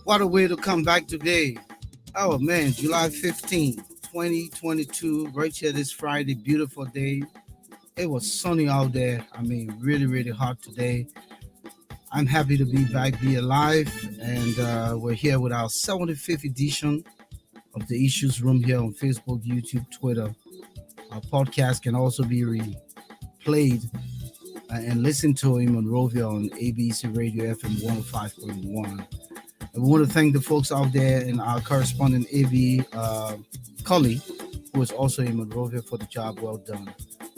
What a way to come back today. Oh man, July 15th, 2022, right here this Friday, beautiful day. It was sunny out there. I mean, really, really hot today. I'm happy to be back, be alive, and we're here with our 75th edition of the Issues Room here on Facebook, YouTube, Twitter. Our podcast can also be replayed and listened to in Monrovia on ABC Radio FM 105.1. And we want to thank the folks out there and our correspondent AV Cully, who is also in Monrovia for the job well done.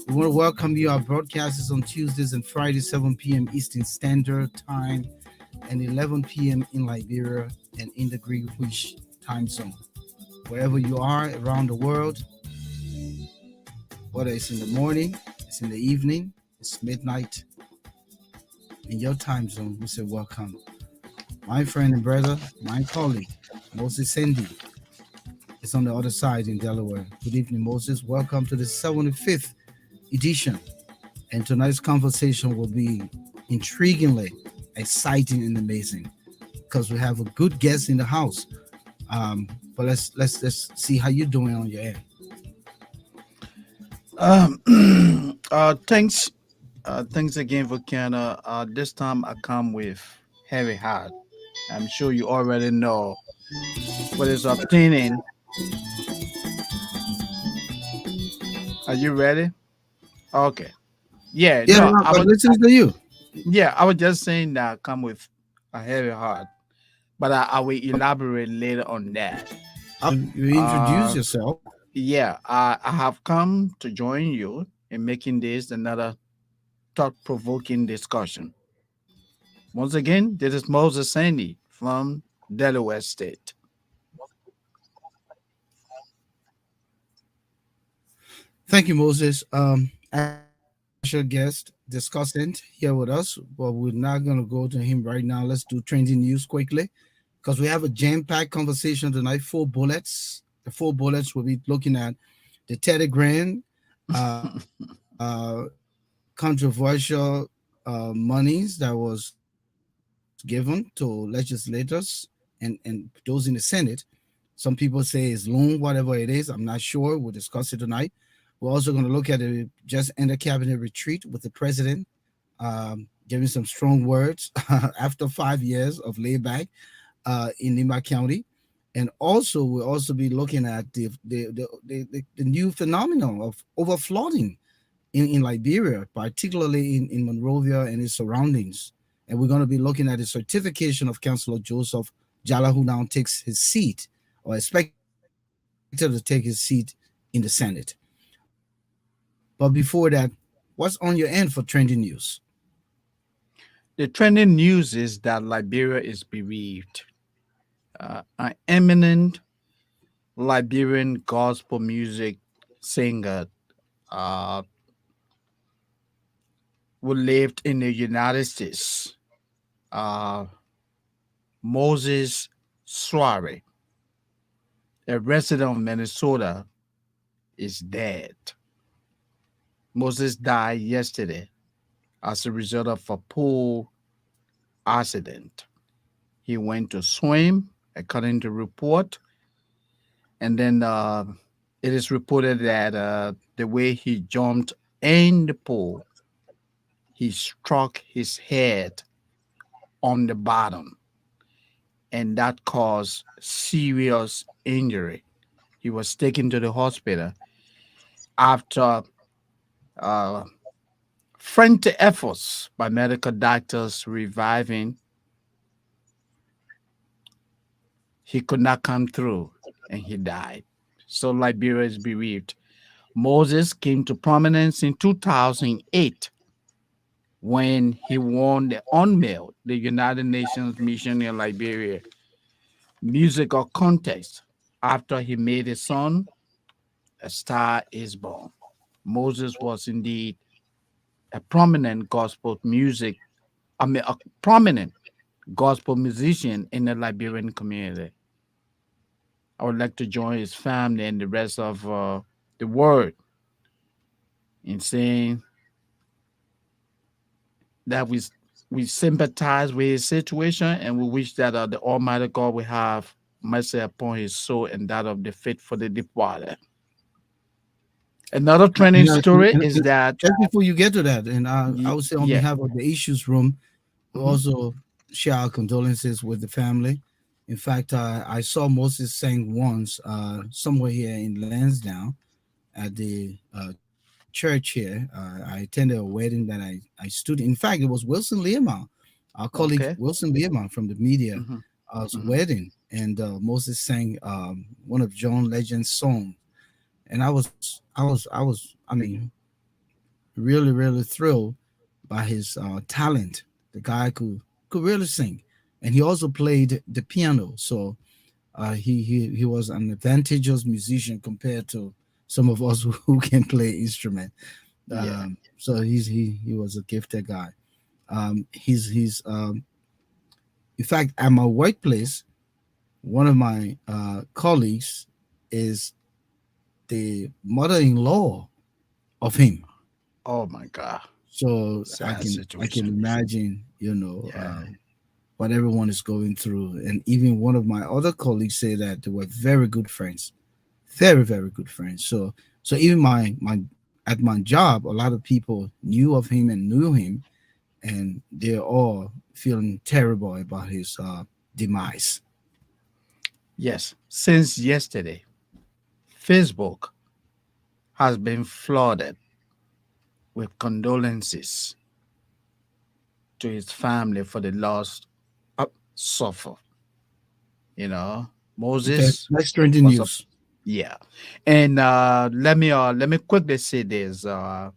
We want to welcome you. Our broadcast is on Tuesdays and Fridays, 7 p.m. Eastern Standard Time and 11 p.m. in Liberia and in the Greenwich time zone. Wherever you are around the world, whether it's in the morning, it's in the evening, it's midnight, in your time zone, we say welcome. My friend and brother, my colleague, Moses Sandy, is on the other side in Delaware. Good evening, Moses. Welcome to the 75th edition. And tonight's conversation will be intriguingly exciting and amazing because we have a good guest in the house. But let's see how you're doing on your end. Thanks. Thanks again, Volcano. This time I come with heavy heart. I'm sure you already know what is obtaining. Are you ready? Okay. Yeah. Yeah, No, no, I but was. listen to you. Yeah, I was just saying that I come with a heavy heart, but I will elaborate later on that. You introduce Uh, yourself. yeah, I have come to join you in making this another thought-provoking discussion. Once again, this is Moses Sandy from Delaware State. Thank you, Moses. As our special guest discussant here with us, but we're not going to go to him right now. Let's do trending news quickly because we have a jam-packed conversation tonight. Four bullets. The four bullets will be looking at the Teddy Grant controversial monies that was given to legislators and those in the Senate. Some people say it's loan, whatever it is. I'm not sure. We'll discuss it tonight. We're also going to look at the just ended cabinet retreat with the president giving some strong words after 5 years of layback in Lima County. And also, we'll also be looking at the new phenomenon of overflooding in Liberia, particularly in Monrovia and its surroundings. And we're going to be looking at the certification of Councillor Joseph Jala, who now takes his seat or expected to take his seat in the Senate. But before that, what's on your end for trending news? The trending news is that Liberia is bereaved. An eminent Liberian gospel music singer uh, who lived in the United States, uh, Moses Soare, a resident of Minnesota, is dead. Moses died yesterday as a result of a pool accident. He went to swim, according to report, and then it is reported that the way he jumped in the pool, he struck his head on the bottom, and that caused serious injury. He was taken to the hospital after uh, frantic efforts by medical doctors reviving. He could not come through, and he died. So Liberia is bereaved. Moses came to prominence in 2008 when he won the UNMIL, the United Nations Mission in Liberia, musical contest after he made a song, A Star is Born. Moses was indeed a prominent gospel music, a prominent gospel musician in the Liberian community. I would like to join his family and the rest of the world in saying that we sympathize with his situation, and we wish that the Almighty God will have mercy upon his soul and that of the faithfully departed. Another trending story is that, Just before you get to that, and I would say on yeah, behalf of the Issues Room, we mhm, also share our condolences with the family. In fact, I saw Moses sang once somewhere here in Lansdowne at the church here. I attended a wedding that I stood. In fact, it was Wilson Learmonth, our colleague okay, Wilson Learmonth from the media, hmm, hmm, wedding, and Moses sang one of John Legend's songs, and I mean, really, really thrilled by his talent. The guy could really sing, and he also played the piano. So he was an advantageous musician compared to some of us who can play instrument. yeah, So he was a gifted guy. He's in fact at my workplace, one of my colleagues is the mother-in-law of him. oh my God, So sad I can situation. imagine, Yeah, what everyone is going through. And even one of my other colleagues say that they were very good friends, very very good friends. So even my at my job, a lot of people knew of him and knew him, and they're all feeling terrible about his demise. yes. Since yesterday, Facebook has been flooded with condolences to his family for the loss suffer. You know, Okay, Moses that's trending was a, news. yeah. And let me quickly say this. The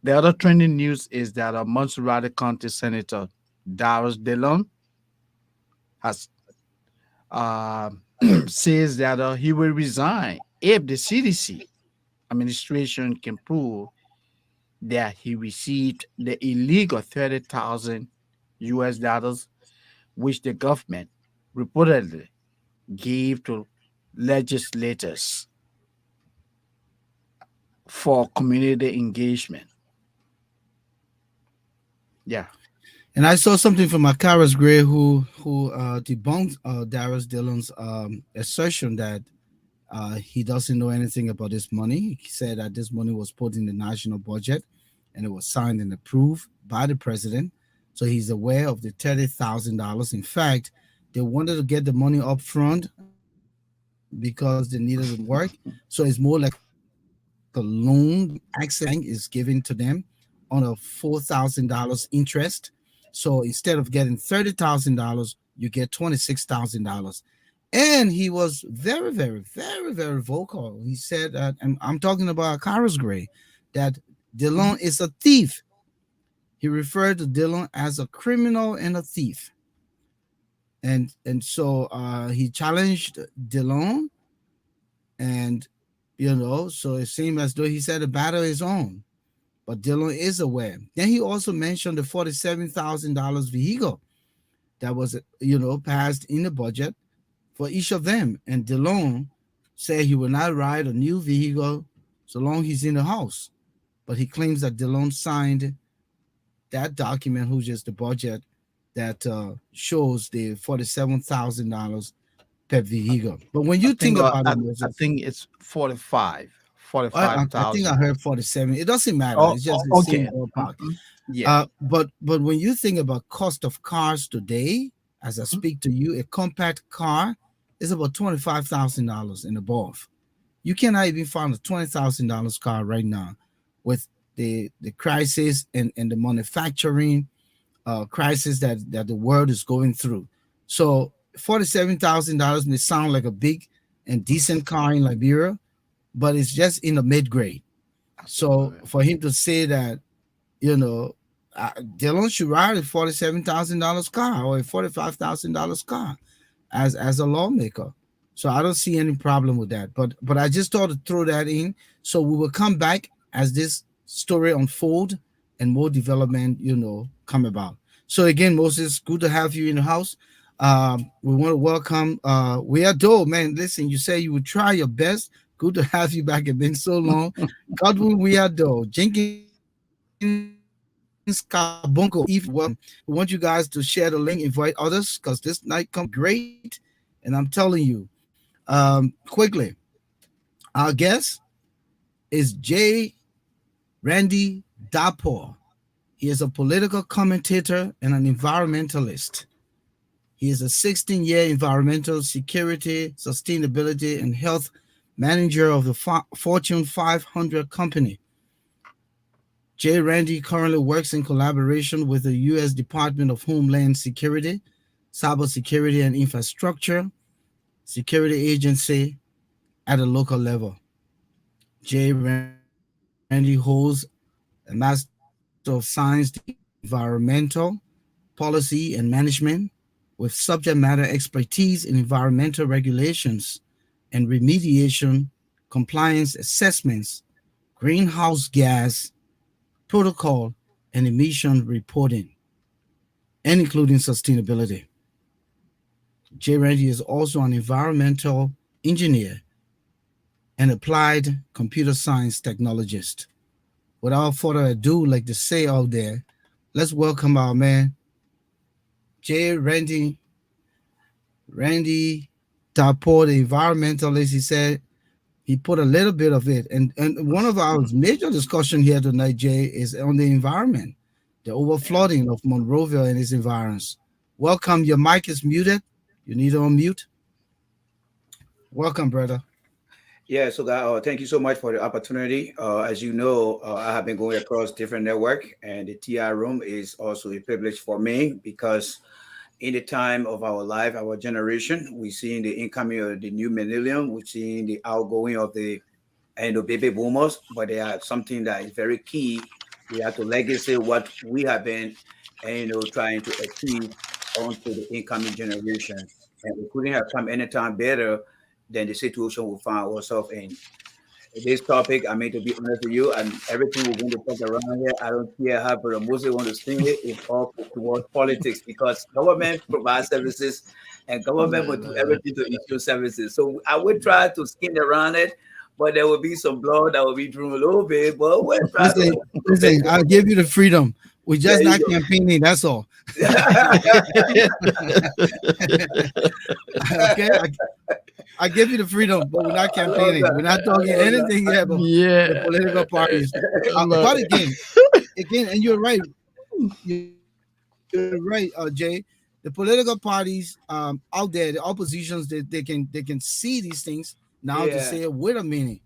other trending news is that Montserrat County Senator Darius Dillon has uh, says that he will resign if the CDC administration can prove that he received the illegal 30,000 US dollars which the government reportedly gave to legislators for community engagement. Yeah. And I saw something from Akaris Gray who debunked Darius Dillon's assertion that he doesn't know anything about this money. He said that this money was put in the national budget and it was signed and approved by the president. So he's aware of the $30,000. In fact, they wanted to get the money up front because they needed to work. So it's more like a loan the Access Bank is giving to them on a $4,000 interest. So instead of getting $30,000, you get $26,000. And he was very, very, very, very vocal. He said that, and I'm talking about Carlos Gray, that Mhm. Dillon is a thief. He referred to Dillon as a criminal and a thief. And so he challenged Dillon, and so it seemed as though he said the battle is on. But Dillon is aware. Then he also mentioned the $47,000 vehicle that was passed in the budget for each of them. And Dillon said he will not ride a new vehicle so long he's in the house. But he claims that Dillon signed that document, which is the budget that shows the $47,000 per vehicle. But when I you think think about I, it, I Moses, think it's 45, I think I 45,000. heard 47. It doesn't matter. Oh, It's just the same okay. ballpark. Mhm. Yeah. But when you think about cost of cars today, as I Mhm. speak to you, a compact car is about $25,000 and above. You cannot even find a $20,000 car right now, with the crisis and the manufacturing crisis that the world is going through. So $47,000 may sound like a big and decent car in Liberia, but it's just in the mid grade. So Absolutely. for him to say that, you know, Dylan should ride a $47,000 car or a $45,000 car as a lawmaker. So I don't see any problem with that. But I just thought to throw that in. So we will come back as this story unfold and more development, come about. So again, Moses, good to have you in the house. We want to welcome we adore, man. Listen, you say you would try your best. Good to have you back. It's been so long. Godwin we adore. Jenkins we adore. Kabunko. We want you guys to share the link, invite others, because this night come great. And I'm telling you, quickly, our guest is Jay Randy Darpoh. He is a political commentator and an environmentalist. He is a 16-year environmental security, sustainability, and health manager of the Fortune 500 company. Jay Randy currently works in collaboration with the U.S. Department of Homeland Security, Cybersecurity and Infrastructure Security Agency at a local level. Jay Randy holds a Master of Science degree in Environmental Policy and Management with subject matter expertise in environmental regulations and remediation, compliance assessments, greenhouse gas protocol, and emission reporting, and including sustainability. Jay Randy is also an environmental engineer and applied computer science technologist. Without further ado, like to say out there, let's welcome our man, Jay Randy Darpoh, the environmentalist. He said he put a little bit of it. And one of our major discussion here tonight, Jay, is on the environment, the overflooding of Monrovia and its environs. Welcome. Your mic is muted. You need to unmute. Welcome, brother. Yeah, so thank you so much for the opportunity. As you know, I have been going across different network, and the TI room is also a privilege for me because in the time of our life, our generation, we're seeing the incoming of the new millennium, we're seeing the outgoing of the baby boomers, but they are something that is very key. We have to legacy what we have been, trying to achieve onto the incoming generation, and we couldn't have come anytime better than the situation we find ourselves in. This topic, I mean, to be honest with you, and everything we're going to talk around here, I don't care how but mostly want to sing it, it's all towards politics because government provides services and government will do everything to issue services. So I would try to skin around it, but there will be some blood that will be drawn a little bit, but we'll try Listen, to listen, I'll give you the freedom. We're there just you not go. campaigning. That's all. Okay. I give you the freedom, but we're not I love campaigning. We're that. not I talking love that. anything here about the Yeah. political parties. Look, But again, and you're right, Jay. The political parties out there, the oppositions, they can see these things now to Yeah, say, wait a minute,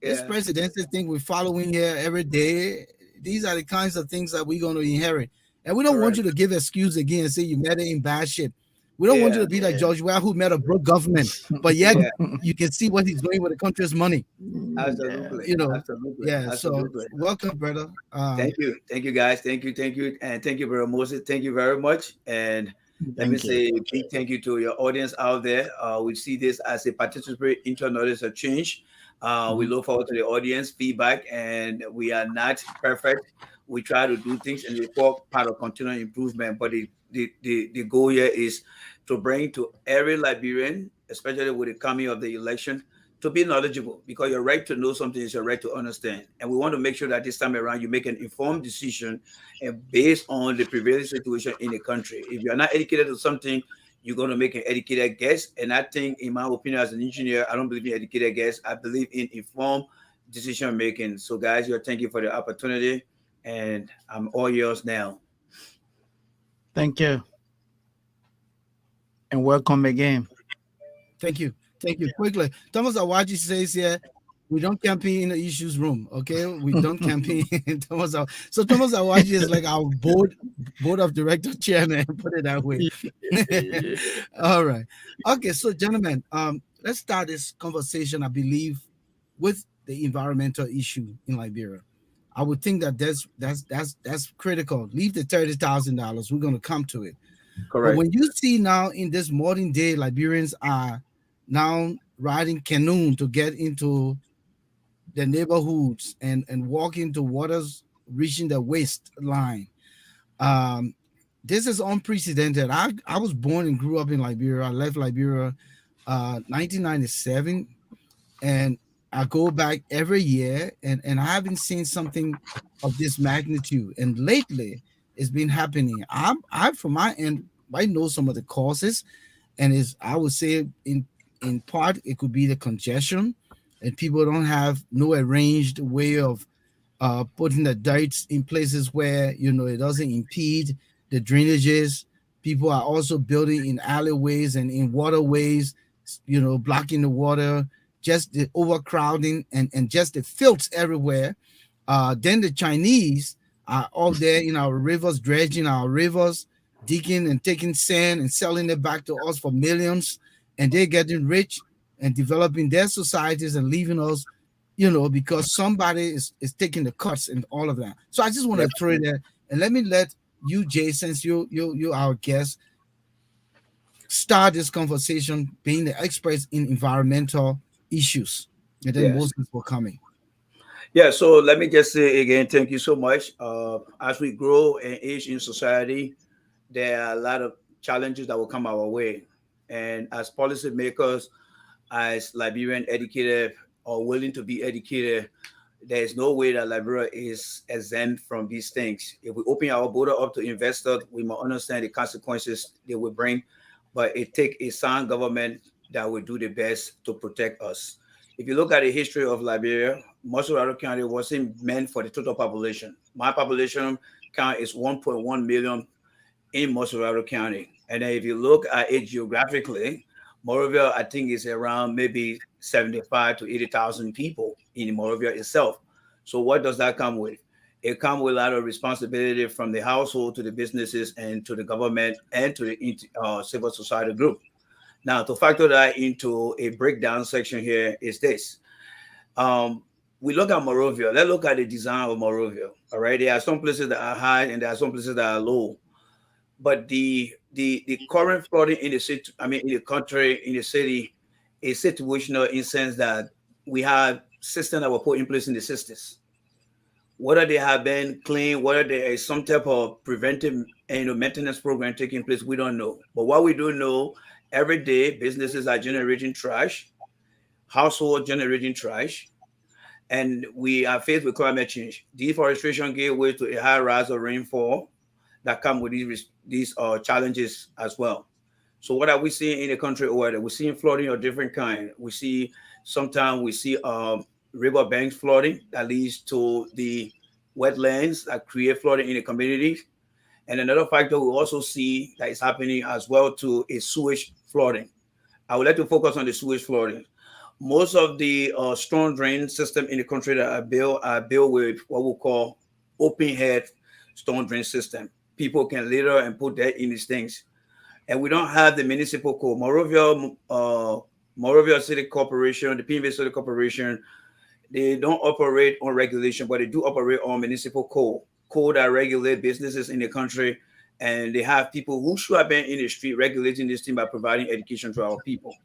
this yeah, presidential thing we're following here every day, these are the kinds of things that we're going to inherit. And we don't want you correct. to give excuse again and say you met it in bad shape. We don't want you Yeah, to be like George Weah, who met a broke government, but yet yeah, you can see what he's doing with the country's money. yeah. absolutely, You know, absolutely, yeah. So absolutely. welcome, brother. Thank you, guys. Thank you, and thank you, Brother Moses. Thank you very much. And let me Thank you. say a big thank you to your audience out there. We see this as a participatory knowledge of change. We Mhm. look forward to the audience feedback, and we are not perfect. We try to do things and we work part of continual improvement. But the goal here is to bring to every Liberian, especially with the coming of the election, to be knowledgeable because your right to know something is your right to understand. And we want to make sure that this time around you make an informed decision and based on the prevailing situation in the country. If you're not educated on something, you're going to make an educated guess. And I think, in my opinion, as an engineer, I don't believe in educated guess. I believe in informed decision making. So, guys, you're thank you for the opportunity, and I'm all yours now. Thank you. And welcome again. Thank you. Thank you. Quickly, Thomas Awaji says here, we don't campaign in the issues room. Okay, we don't campaign. So Thomas Awaji is like our board of director chairman. Put it that way. All right. Okay. So, gentlemen, let's start this conversation. I believe with the environmental issue in Liberia. I would think that that's critical. Leave the $30,000. We're going to come to it. But Correct. when you see now in this modern day, Liberians are now riding canoe to get into the neighborhoods and walk into waters reaching the waistline. Um, this is unprecedented. I was born and grew up in Liberia. I left Liberia 1997, and I go back every year, and I haven't seen something of this magnitude. And lately, it's been happening. I from my end, I know some of the causes, and is I would say in part it could be the congestion, and people don't have no arranged way of putting the dirt in places where it doesn't impede the drainages. People are also building in alleyways and in waterways, blocking the water. Just the overcrowding and just the filth everywhere. Then the Chinese are out there in our rivers, dredging our rivers, digging and taking sand and selling it back to us for millions. And they're getting rich and developing their societies and leaving us, because somebody is taking the cuts and all of that. So I just want to Yep. throw it there. And let you, Jay, since you our guest, start this conversation being the experts in environmental issues. And then Yes. Moses will come in. Yeah, so let me just say again, thank you so much. As we grow and age in society, there are a lot of challenges that will come our way. And as policymakers, as Liberian educated or willing to be educated, there is no way that Liberia is exempt from these things. If we open our border up to investors, we must understand the consequences they will bring. But it takes a sound government that will do the best to protect us. If you look at the history of Liberia, Mossoraro County wasn't meant for the total population. My population count is 1.1 million in Mossoraro County. And then if you look at it geographically, Morovia, I think, is around maybe 75 to 80,000 people in Morovia itself. So what does that come with? It comes with a lot of responsibility from the household to the businesses and to the government and to the civil society group. Now, to factor that into a breakdown section here is this. Um, we look at Morovia. Let's look at the design of Morovia. All right. There are some places that are high and there are some places that are low. But the current flooding in the city, I mean, in the country, in the city, is situational in the sense that we have systems that were put in place in the systems. Whether they have been clean, whether there is some type of preventive maintenance program taking place, we don't know. But what we do know, every day businesses are generating trash, household generating trash, and we are faced with climate change. Deforestation gave way to a high rise of rainfall that come with these challenges as well. So what are we seeing in the country over there? We're seeing flooding of different kind. We see sometimes we see river banks flooding that leads to the wetlands that create flooding in the communities. And another factor we also see that is happening as well too is sewage flooding. I would like to focus on the sewage flooding. Most of the storm drain system in the country that are built with what we call open head storm drain system. People can litter and put that in these things, and we don't have the municipal code. Morovia City Corporation, the PNB City Corporation, they don't operate on regulation, but they do operate on municipal code that regulate businesses in the country, and they have people who should have been in the street regulating this thing by providing education to our people.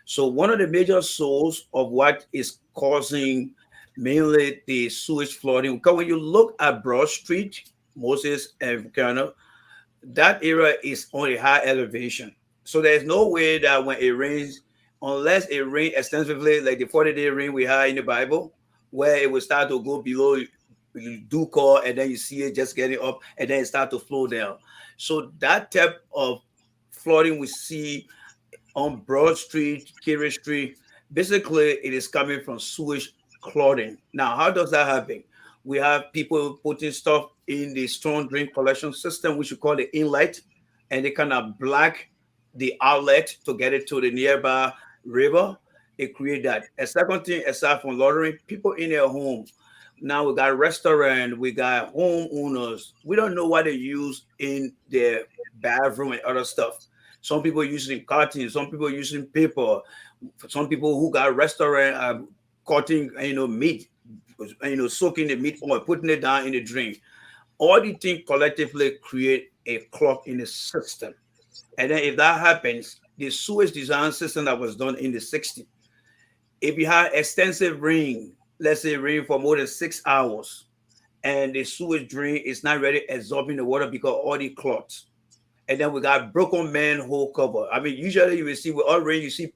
So one of the major sources of what is causing mainly the sewage flooding, because when you look at Broad Street, Moses and Volcano, that area is on a high elevation. So there's no way that when it rains, unless it rains extensively, like the 40-day rain we had in the Bible, where it will start to go below dew call, and then you see it just getting up, and then it start to flow down. So that type of flooding we see on Broad Street, Kiri Street. Basically, it is coming from sewage clogging. Now, how does that happen? We have people putting stuff in the storm drain collection system, which we call the inlet, and they kind of block the outlet to get it to the nearby river. It create that. A second thing, aside from loitering, people in their home. Now we got restaurant, we got homeowners. We don't know what they use in their bathroom and other stuff. Some people using cotton, some people using paper, some people who got restaurant cutting, meat, soaking the meat oil, putting it down in the drain. All the things collectively create a clog in the system. And then if that happens, the sewage design system that was done in the 60s, if you have extensive rain, let's say rain for more than 6 hours, and the sewage drain is not really absorbing the water because all the clots. And then we got broken manhole cover. I mean, usually you will see with all rain, you see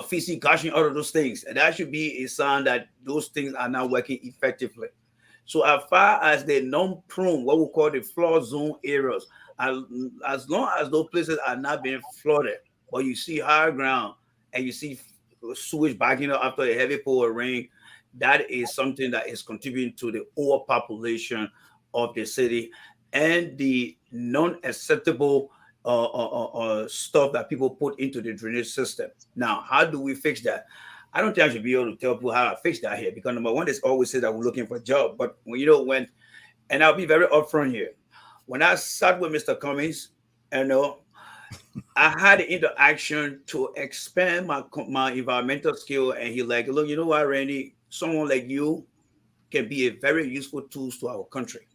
feces gushing out of those things. And that should be a sign that those things are not working effectively. So as far as the non-prone, what we call the flood zone areas, as, as long as those places are not being flooded, but you see higher ground and you see sewage backing up after a heavy pour of rain, that is something that is contributing to the overpopulation of the city and the non-acceptable stuff that people put into the drainage system. Now, how do we fix that? I don't think I should be able to tell people how to fix that here because number one, there's always said that we're looking for a job. But when and I'll be very upfront here. When I sat with Mr. Cummings, you know, I had the interaction to expand my environmental skill, and he like, look, you know what, Randy, someone like you can be a very useful tool to our country.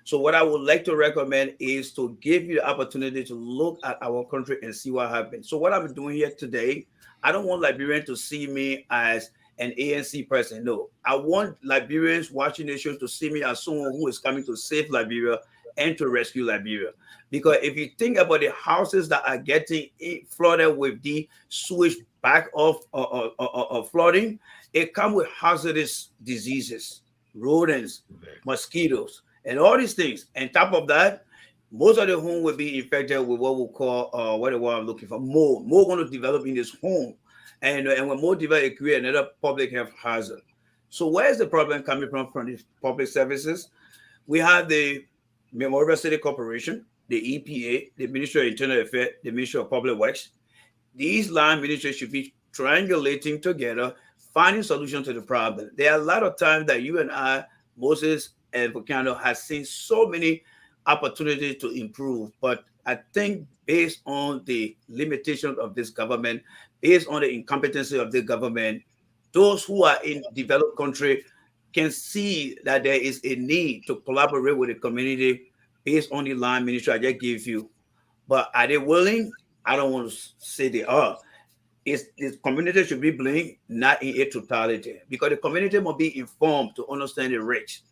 So what I would like to recommend is to give you the opportunity to look at our country and see what happens. So what I'm doing here today, I don't want Liberians to see me as an ANC person. No, I want Liberians watching the show to see me as someone who is coming to save Liberia and to rescue Liberia. Because if you think about the houses that are getting flooded with the sewage back of flooding, it comes with hazardous diseases, rodents, mosquitoes, and all these things. And top of that, most of the home will be infected with what we call what the word I'm looking for, mold. Mold going to develop in this home, and when mold develop, it create another public health hazard. So where's the problem coming from? From the public services, we have the Memorial City Corporation, the EPA, the Ministry of Internal Affairs, the Ministry of Public Works. These line ministries should be triangulating together, finding solutions to the problem. There are a lot of times that you and I, Moses and Volcano, has seen so many opportunities to improve, but I think based on the limitations of this government, based on the incompetency of the government, those who are in developed country can see that there is a need to collaborate with the community based on the line ministry I just gave you. But are they willing? I don't want to say they are. The community should be blamed, not in a totality, because the community must be informed to understand the risks.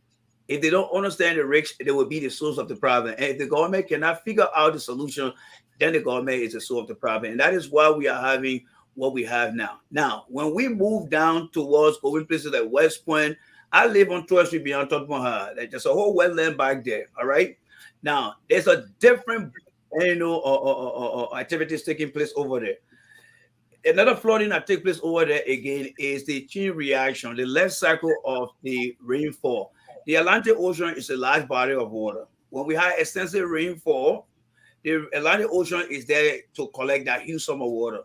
If they don't understand the risks, they will be the source of the problem. And if the government cannot figure out the solution, then the government is the source of the problem. And that is why we are having what we have now. Now, when we move down towards going places like West Point, I live on 12th Street beyond Tottenham. There's a whole wetland back there. All right. Now, there's a different, activities taking place over there. Another flooding that takes place over there again is the chain reaction, the left cycle of the rainfall. The Atlantic Ocean is a large body of water. When we have extensive rainfall, the Atlantic Ocean is there to collect that huge sum of water.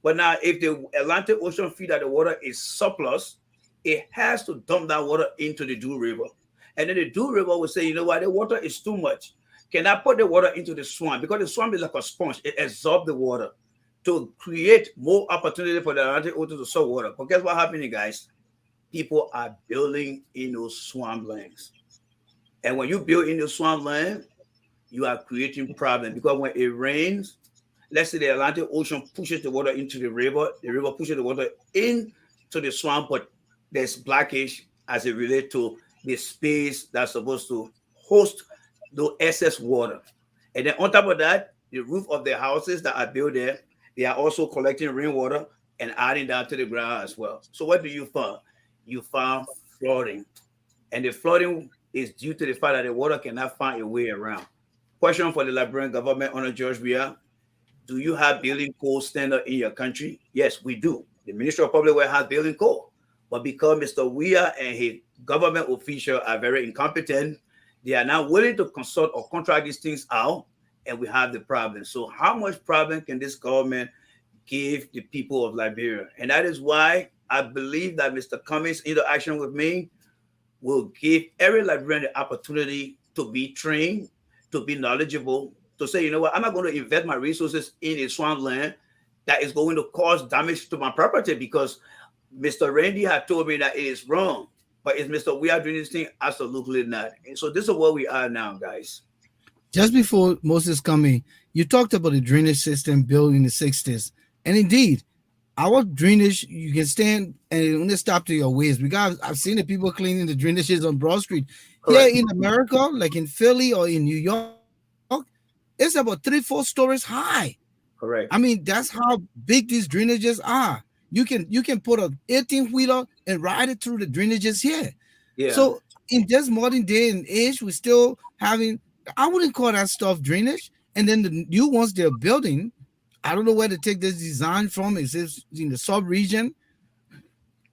But now, if the Atlantic Ocean feel that the water is surplus, it has to dump that water into the Dew River. And then the Dew River will say, you know what, the water is too much. Can I put the water into the swamp? Because the swamp is like a sponge. It absorbs the water to create more opportunity for the Atlantic Ocean to soak water. But guess what happening, guys? People are building in those swamplands. And when you build in the swampland, you are creating problems because when it rains, let's say the Atlantic Ocean pushes the water into the river pushes the water into the swamp, but there's blockage as it relates to the space that's supposed to host the excess water. And then on top of that, the roof of the houses that are built there, they are also collecting rainwater and adding that to the ground as well. So what do you find? You found flooding. And the flooding is due to the fact that the water cannot find a way around. Question for the Liberian government under George Weah. Do you have building code standard in your country? Yes, we do. The Ministry of Public Works has building code. But because Mr. Weah and his government officials are very incompetent, they are not willing to consult or contract these things out, and we have the problem. So how much problem can this government give the people of Liberia? And that is why I believe that Mr. Cummings' interaction with me will give every Liberian the opportunity to be trained, to be knowledgeable, to say, you know what, I'm not going to invest my resources in a swampland that is going to cause damage to my property because Mr. Randy had told me that it is wrong. But is Mr. We are doing this thing? Absolutely not. And so this is where we are now, guys. Just before Moses coming, you talked about the drainage system built in the 60s. And indeed, our drainage, you can stand and it only stop to your waist. Because I've seen the people cleaning the drainages on Broad Street. Correct. Here in America, like in Philly or in New York, it's about 3-4 stories high. Correct. I mean, that's how big these drainages are. You can put a 18-wheeler and ride it through the drainages here. Yeah. So in this modern day and age, we're still having, I wouldn't call that stuff drainage. And then the new ones they're building, I don't know where to take this design from. Is this in the sub region?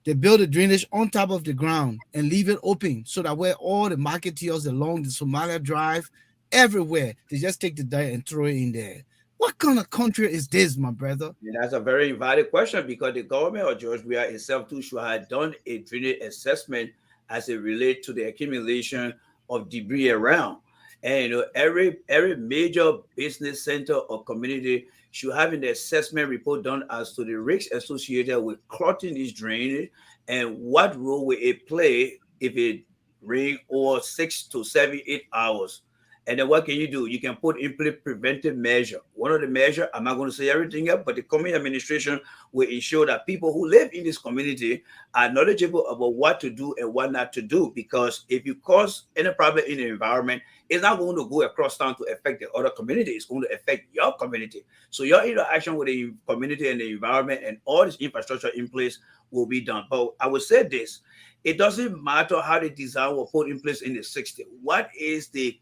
They build a drainage on top of the ground and leave it open so that where all the marketeers along the Somalia Drive, everywhere, they just take the dirt and throw it in there. What kind of country is this, my brother? And that's a very valid question because the government of George Weah itself too should have done a drainage assessment as it relates to the accumulation of debris around. And every major business center or community should have an assessment report done as to the risks associated with clogging this drainage and what role will it play if it rain over 6 to 7, 8 hours. And then what can you do? You can put in place preventive measure. One of the measure, I'm not going to say everything else, but the community administration will ensure that people who live in this community are knowledgeable about what to do and what not to do. Because if you cause any problem in the environment, it's not going to go across town to affect the other community. It's going to affect your community. So your interaction with the community and the environment and all this infrastructure in place will be done. But I would say this, it doesn't matter how the design was put in place in the 60s. What is the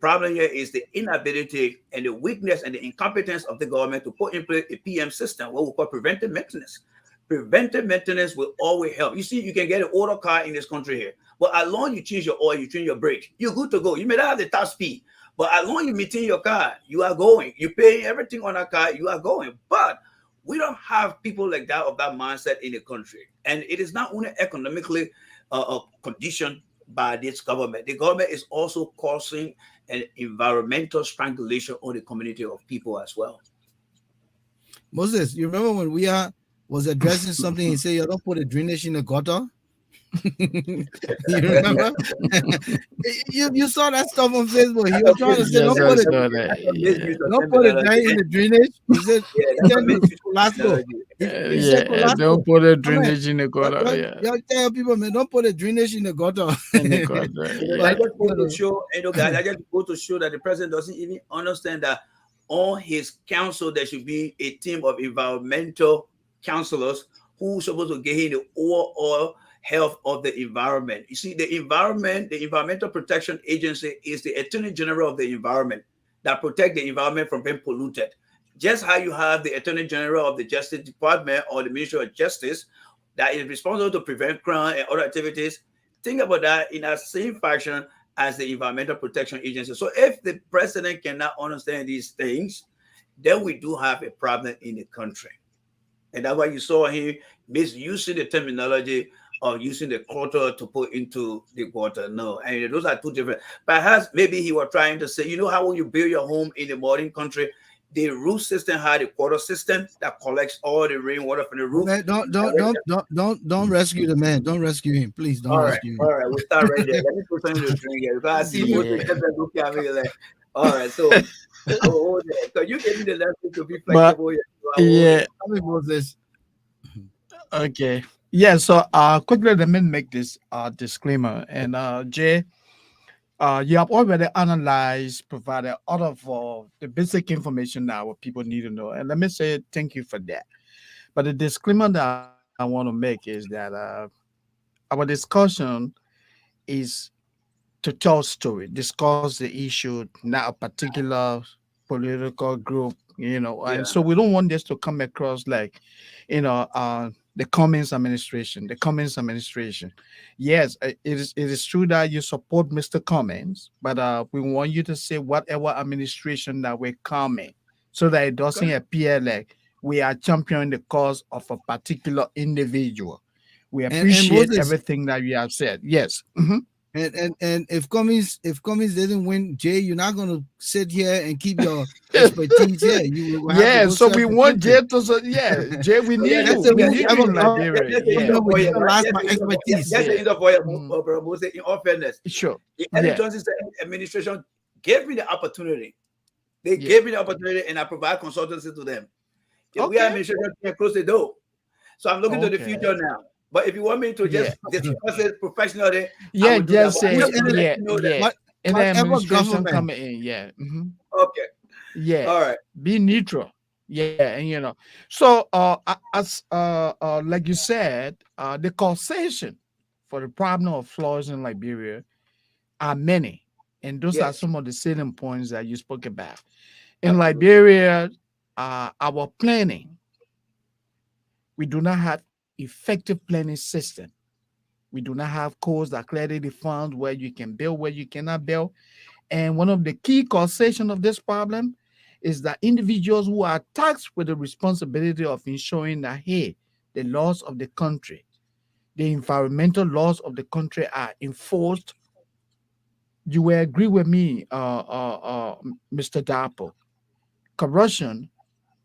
problem here is the inability and the weakness and the incompetence of the government to put in place a PM system, what we call preventive maintenance. Preventive maintenance will always help. You see, you can get an older car in this country here, but as long as you change your oil, you change your brakes, you're good to go. You may not have the top speed, but as long as you maintain your car, you are going. You pay everything on that car, you are going. But we don't have people like that of that mindset in the country. And it is not only economically conditioned by this government. The government is also causing an environmental strangulation on the community of people as well. Moses, you remember when we was addressing something, he said, you don't put a drainage in the gutter? You remember? you saw that stuff on Facebook. He was trying to say, Yes, don't I put saw it, that. Yeah. don't put it down in the drainage. He said, Colasco. He said, Don't Colasco. put a I mean, drainage in the gutter. Yeah, y'all tell people, man, don't put a drainage in the gutter. in the gutter. I Yeah. just go to show, guys, I just go to show that the president doesn't even understand that on his council there should be a team of environmental counselors who are supposed to get him the overall health of the environment. You see, the Environmental Protection Agency is the Attorney General of the environment that protect the environment from being polluted. Just how you have the Attorney General of the Justice Department or the Ministry of Justice that is responsible to prevent crime and other activities. Think about that in that same fashion as the Environmental Protection Agency. So if the president cannot understand these things, then we do have a problem in the country. And that's why you saw him misusing the terminology of using the quarter to put into the water. No, and those are two different. Perhaps maybe he was trying to say, you know how when you build your home in the modern country, the roof system had a quarter system that collects all the rainwater from the roof. Man, don't rescue the man. Don't rescue him, please. Don't rescue him. All right, we'll start right there. Let me put something to drink here because I see most of them look at me like, all right, so you gave me the lesson to be flexible. Yeah. Tell me about this. Okay. Yeah. So, quickly, let me make this disclaimer. And Jay, you have already analyzed, provided all of the basic information that what people need to know. And let me say thank you for that. But the disclaimer that I want to make is that our discussion is to tell story, discuss the issue, not a particular political group, and so we don't want this to come across like, the Cummings administration. The Cummings administration. Yes, it is true that you support Mr. Cummings, but we want you to say whatever administration that we're coming, so that it doesn't appear like we are championing the cause of a particular individual. We appreciate Moses, everything that you have said. Yes. Mhm. and if Cummings didn't win, Jay, you're not gonna sit here and keep your expertise here. You will have to Yeah, go so serve we the want country. Jay to Jay, we need that's you. the We way need ever you in come. Liberia. That's Yeah. We utilize my expertise. That's the end of what in all fairness. Sure. The Eddie Yeah. Johnson administration gave me the opportunity. They Yeah. gave me the opportunity and I provide consultancy to them. The we Okay. administration can close the door. So I'm looking to the Okay. future now. But if you want me to Yeah. just discuss it professionally, I Yeah, will do that. just But I'm say just gonna let yeah, you know that. yeah. What, And the whatever administration government, coming in, yeah. Mhm. Okay. Yeah. All right. Be neutral. Yeah, and so as like you said, the causation for the problem of floods in Liberia are many, and those are Yes. some of the salient points that you spoke about. In Absolutely. Liberia, our planning, we do not have effective planning system. We do not have codes that clearly define where you can build, where you cannot build. And one of the key causation of this problem is that individuals who are tasked with the responsibility of ensuring that, hey, the laws of the country, the environmental laws of the country are enforced. You will agree with me, Mr. Darpoh. Corruption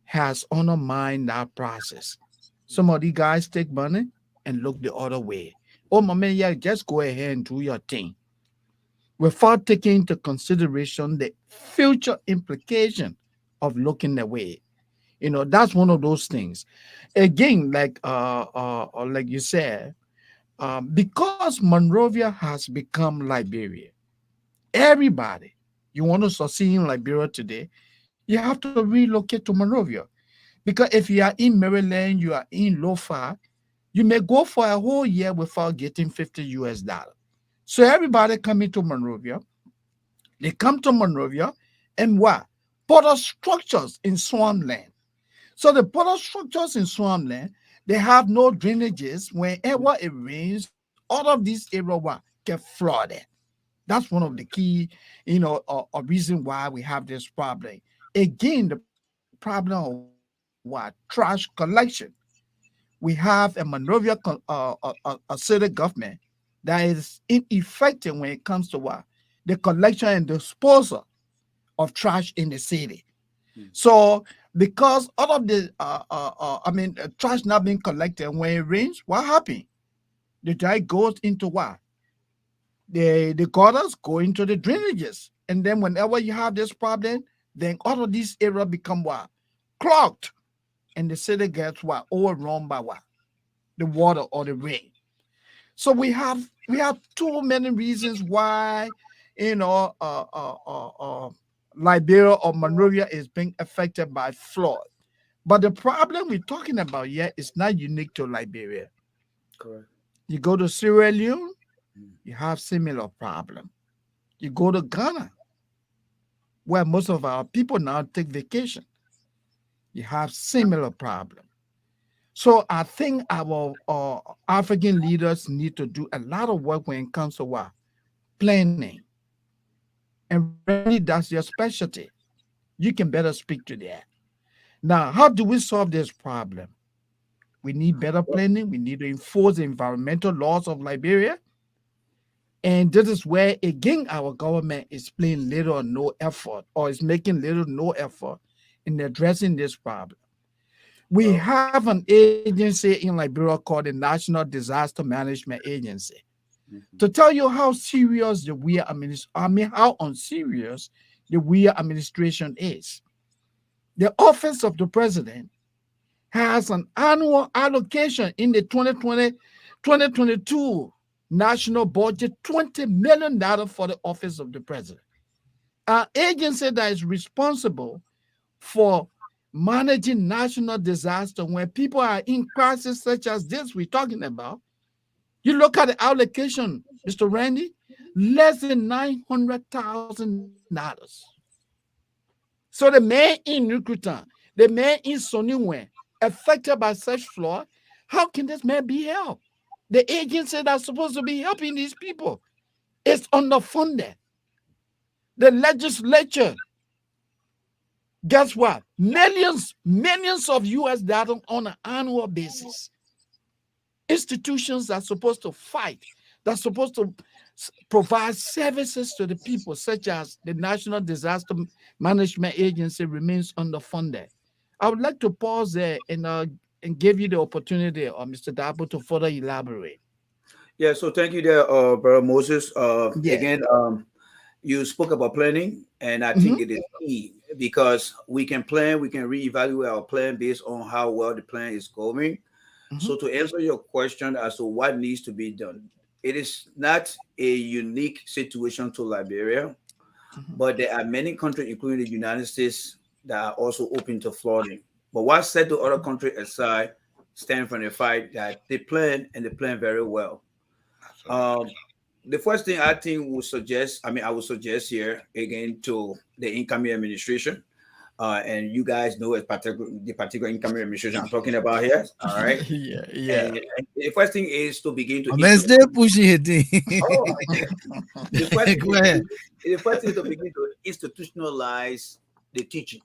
has undermined that process. Some of these guys take money and look the other way. Oh, my man, yeah, just go ahead and do your thing without taking into consideration the future implication of looking away. That's one of those things. Again, like you said, because Monrovia has become Liberia, everybody, you want to succeed in Liberia today, you have to relocate to Monrovia. Because if you are in Maryland, you are in Lofa, you may go for a whole year without getting $50. So everybody coming to Monrovia, they come to Monrovia and what? Put up structures in swampland. So the put up structures in swampland, they have no drainages. Whenever it rains, all of these areas get flooded. That's one of the key, a reason why we have this problem. Again, the problem of what? Trash collection. We have a Monrovia, a city government that is ineffective when it comes to what? The collection and disposal of trash in the city. Mm. So, because all of the, trash not being collected when it rains, what happened? The dry goes into what? The gutters go into the drainages. And then whenever you have this problem, then all of these areas become what? Clogged. And the city gets what? Overrun by what? The water or the rain. So we have too many reasons why you know uh, uh, uh, uh, Liberia or Monrovia is being affected by flood. But the problem we're talking about here is not unique to Liberia. Correct. You go to Sierra Leone, Mm. you have similar problem. You go to Ghana, where most of our people now take vacation, you have similar problem. So I think our African leaders need to do a lot of work when it comes to what? Planning. And Randy, that's your specialty. You can better speak to that. Now, how do we solve this problem? We need better planning. We need to enforce the environmental laws of Liberia. And this is where, again, our government is playing little or no effort, or is making little or no effort in addressing this problem. We Well, have an agency in Liberia called the National Disaster Management Agency. To mhm. tell you how serious the we how unserious the we administration is. The office of the president has an annual allocation in the 2022 national budget, $20 million for the office of the president. An agency that is responsible for managing national disaster when people are in crisis such as this we're talking about. You look at the allocation, Mr. Randy, less than $900,000. So the man in Nukutan, the man in Soniwe, affected by such flood, how can this man be helped? The agency that's supposed to be helping these people is underfunded. The legislature, guess what? Millions of US dollars on an annual basis. Institutions are supposed to fight, that's supposed to provide services to the people, such as the National Disaster Management Agency, remains underfunded. I would like to pause there and give you the opportunity, Mr. Dabo, to further elaborate. Yeah, so thank you there, Brother Moses. Yeah. Again, you spoke about planning, and I think Hmm. it is key because we can plan, we can reevaluate our plan based on how well the plan is going. Hmm. So, to answer your question as to what needs to be done, it is not a unique situation to Liberia, Hmm. but there are many countries, including the United States, that are also open to flooding. But what set the other country aside stand from the fact that they plan and they plan very well. Um, the first thing I think would suggest, I would suggest here again to the incoming administration, and you guys know the particular incoming administration I'm talking about here. All right. Yeah, yeah. And the first thing is to begin to My man, still pushing it. oh, the first thing Go is to ahead. the first thing is to begin to institutionalize the teaching.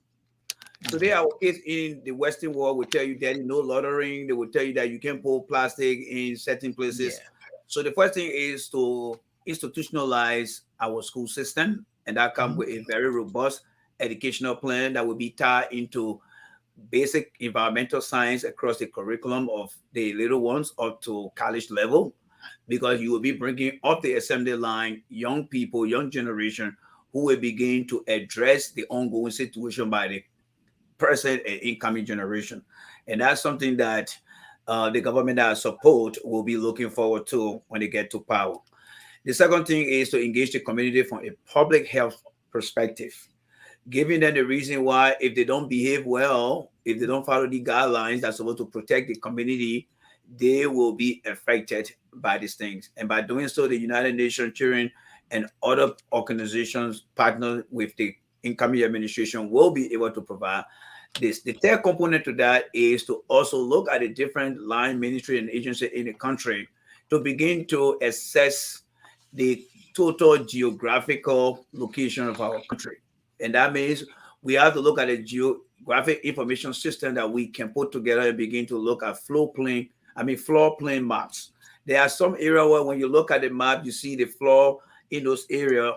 Today, our kids in the Western world will tell you that no loitering. They will tell you that you can pull plastic in certain Yeah. places. So the first thing is to institutionalize our school system, and that comes Mhm. with a very robust educational plan that will be tied into basic environmental science across the curriculum of the little ones up to college level, because you will be bringing up the assembly line young people, young generation who will begin to address the ongoing situation by the present and incoming generation. And that's something that the government that I support will be looking forward to when they get to power. The second thing is to engage the community from a public health perspective, giving them the reason why if they don't behave well, if they don't follow the guidelines that's supposed to protect the community, they will be affected by these things. And by doing so, the United Nations Children and other organizations partner with the incoming administration will be able to provide this. The third component to that is to also look at the different line ministry and agency in the country to begin to assess the total geographical location of our country. And that means we have to look at a geographic information system that we can put together and begin to look at floor plan maps. There are some area where when you look at the map, you see the floor in those areas.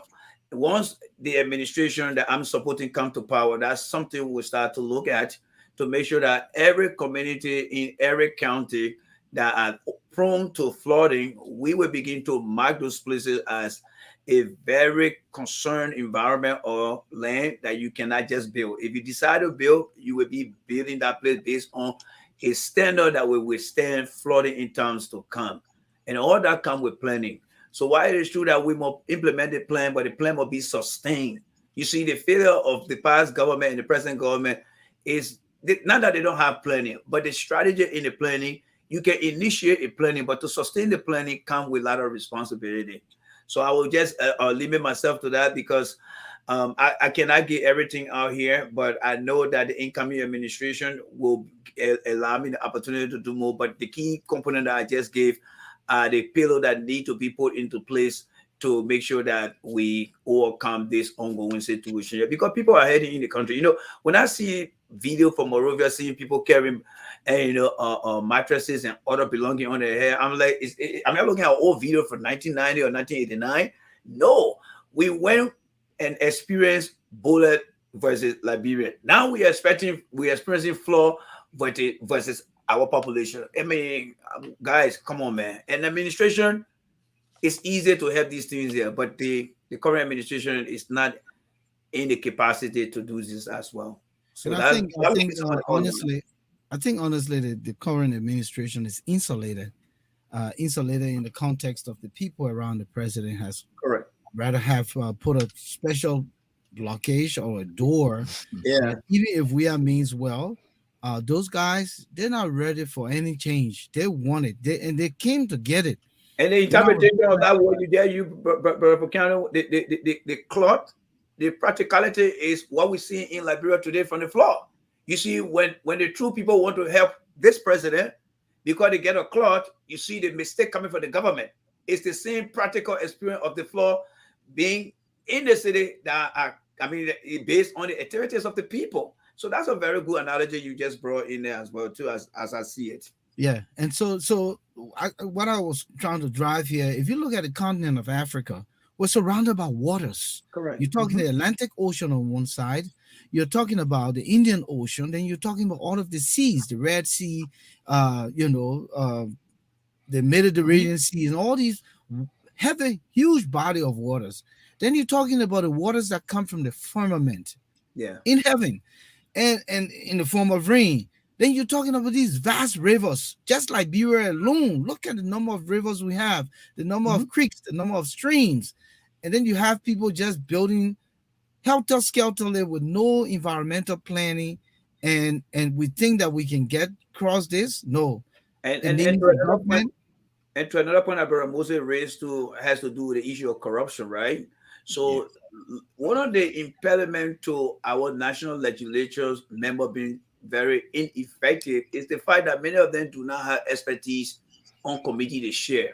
Once the administration that I'm supporting come to power, that's something we'll start to look at to make sure that every community in every county that are prone to flooding, we will begin to mark those places as a very concerned environment or land that you cannot just build. If you decide to build, you will be building that place based on a standard that will withstand flooding in times to come. And all that come with planning. So while it is true that we must implement the plan, but the plan must be sustained. You see, the failure of the past government and the present government is not that they don't have planning, but the strategy in the planning, you can initiate a planning, but to sustain the planning comes with a lot of responsibility. So I will just limit myself to that because I cannot get everything out here, but I know that the incoming administration will allow me the opportunity to do more. But the key component that I just gave are the pillar that need to be put into place to make sure that we overcome this ongoing situation. Because people are heading in the country. When I see video from Morovia, seeing people carrying, mattresses and other belonging on their head, I'm like, I'm not looking at old video from 1990 or 1989. No, we went and experienced bullet versus Liberia. Now we're experiencing floor versus our population. I mean, guys, come on, man. And administration, it's easier to have these things here, but the current administration is not in the capacity to do this as well. So And I that think, I that would think be some of the argument. honestly, the current administration is insulated in the context of the people around the president has Correct. rather have put a special blockage or a door Yeah. that even if we are means well, those guys they're not ready for any change. They want it, and they came to get it. And the You know, interpretation of that word you there, Volcano, the cloth, the practicality is what we see in Liberia today from the floor. You see, when the true people want to help this president because they get a cloth, you see the mistake coming from the government. It's the same practical experience of the floor being in the city that are, based on the activities of the people. So that's a very good analogy you just brought in there as well, too, as I see it. yeah, and what I was trying to drive here, if you look at the continent of Africa, we're surrounded by waters. Correct. You're talking the Atlantic Ocean on one side, you're talking about the Indian Ocean, then you're talking about all of the seas, the Red Sea, the Mediterranean Sea, and all these heavy, huge body of waters. Then you're talking about the waters that come from the firmament Yeah. in heaven and in the form of rain. Then you're talking about these vast rivers, just like Liberia alone. Look at the number of rivers we have, the number of creeks, the number of streams. And then you have people just building helter skelter with no environmental planning and we think that we can get across this. No, And it and and needs to the another point, government. and to another point that Brother Moses raised to has to do with the issue of corruption, right? Yeah. So one of the impediment to our national legislatures member being very ineffective is the fact that many of them do not have expertise on committee they share.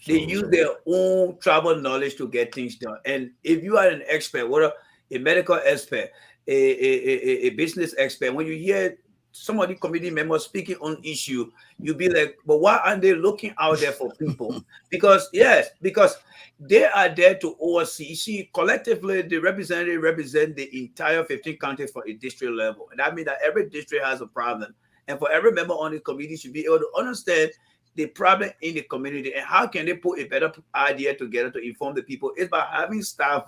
They use Absolutely. their own travel knowledge to get things done. And if you are an expert, whether a medical expert, a business expert, when you hear somebody committee member speaking on issue, you be like, but why aren't they looking out there for people? Because yes, because they are there to oversee. You see, collectively, the representative represent the entire 15 counties for a district level. And that means that every district has a problem. And for every member on the committee should be able to understand the problem in the community and how can they put a better idea together to inform the people is by having staff.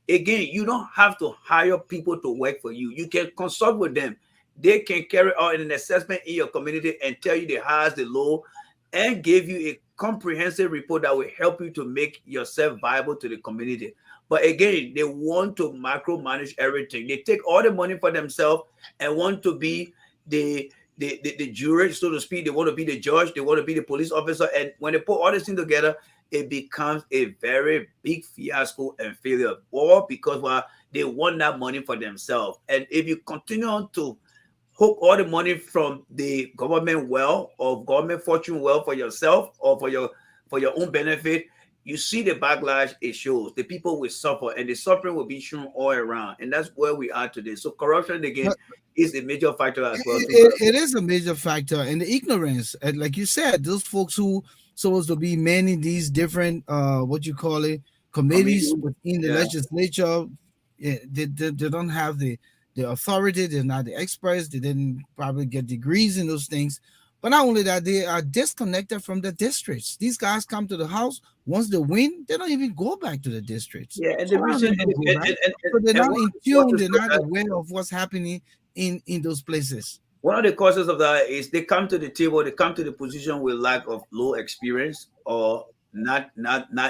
Again, you don't have to hire people to work for you. You can consult with them. They can carry out an assessment in your community and tell you the highs, the low, and give you a comprehensive report that will help you to make yourself viable to the community. But again, they want to micromanage everything. They take all the money for themselves and want to be the the jury, so to speak. They want to be the judge, they want to be the police officer. And when they put all this thing together, it becomes a very big fiasco and failure. All because well, they want that money for themselves. And if you continue on to hook all the money from the government well or government fortune well for yourself or for your own benefit, you see the backlash it shows. The people will suffer and the suffering will be shown all around. And that's where we are today. So corruption again is a major factor as well too. It is a major factor, and the ignorance, and like you said, those folks who supposed to be manning these different what you call it committees Comedian, within the yeah. legislature, yeah, they don't have the authority. They're not the experts. They didn't probably get degrees in those things. But not only that, they are disconnected from the districts. These guys come to the house. Once they win, they don't even go back to the districts. Yeah, and So the why reason don't they go back? So they're and not in tune. They're not aware of what's happening in those places. one of the causes of that is they come to the table, they come to the position with lack of low experience or not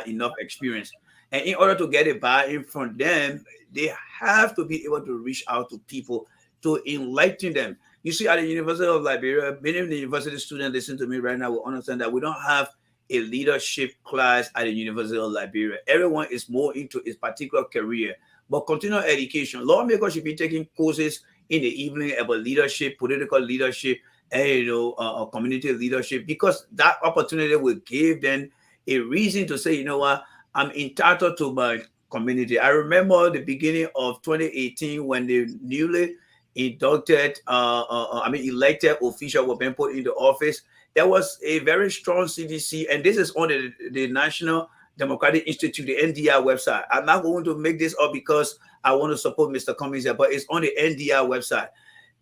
enough experience. And in order to get a buy-in from them, they have to be able to reach out to people to enlighten them. You see, at the University of Liberia, many of the university students listen to me right now will understand that we don't have a leadership class at the University of Liberia. Everyone is more into his particular career. But continual education, lawmakers should be taking courses in the evening about leadership, political leadership, and community leadership, because that opportunity will give them a reason to say, you know what, I'm entitled to my community. I remember the beginning of 2018 when the newly inducted, elected official were being put into office. There was a very strong CDC, and this is on the National Democratic Institute, the NDI website. I'm not going to make this up because I want to support Mr. Cummings here, but it's on the NDI website.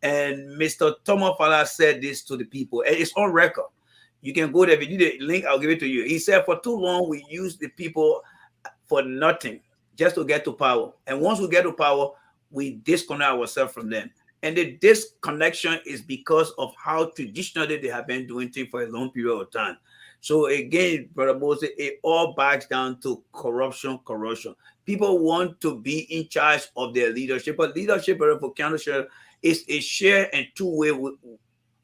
And Mr. Thomas Fala said this to the people, and it's on record. You can go there. If you need the link, I'll give it to you. He said, for too long, we use the people for nothing just to get to power. And once we get to power, we disconnect ourselves from them. And the disconnection is because of how traditionally they have been doing things for a long period of time. So again, Brother Moses, it all backs down to corruption, corruption. People want to be in charge of their leadership, but leadership, Brother Volcano, is a share and two-way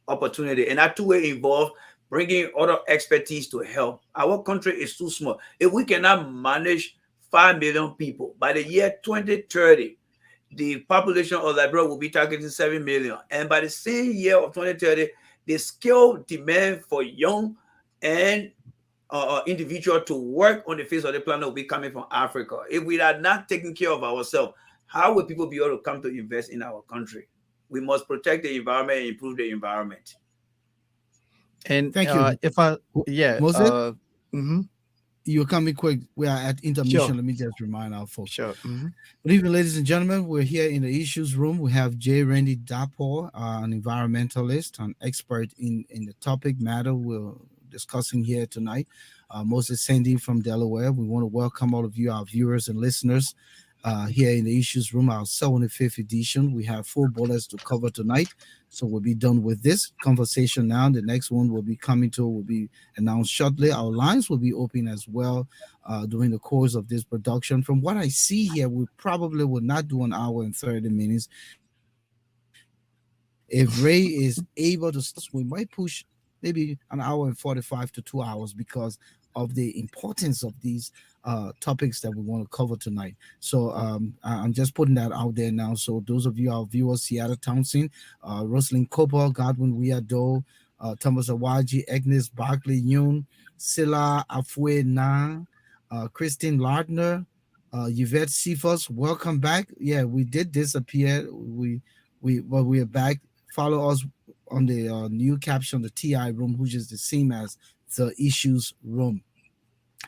opportunity. And that two-way involve bringing other expertise to help. Our country is too small. If we cannot manage 5 million people by the year 2030, the population of Liberia will be targeting 7 million. And by the same year of 2030, the skill demand for young and individual to work on the face of the planet will be coming from Africa. If we are not taking care of ourselves, how will people be able to come to invest in our country? We must protect the environment and improve the environment. And Thank you, if I, yeah, Moses. mhm, You're coming quick. We are at intermission. sure, Let me just remind our folks. sure. Good evening, ladies and gentlemen. We're here in the issues room. We have Jay Randy Darpoh, an environmentalist, an expert in the topic matter we're discussing here tonight. Moses Sandy from Delaware. We want to welcome all of you, our viewers and listeners, here in the issues room, our 75th edition. We have 4 bullets to cover tonight. So we'll be done with this conversation now. The next one will be announced shortly. Our lines will be open as well during the course of this production. From what I see here, we probably will not do an hour and 30 minutes. We will be If Ray is able to swim, we might push maybe an hour and 45 to 2 hours because of the importance of these topics that we want to cover tonight. So I'm just putting that out there now. So those of you, our viewers, Seattle Townsend, Rosalind Cooper, Godwin Wiado, Thomas Awaji, Agnes Barkley Yoon, Silla Afue Na, Christine Lardner, Yvette Cephas, welcome back. Yeah, we did disappear. But we are back. Follow us on the new caption, the TI room, which is the same as the issues room.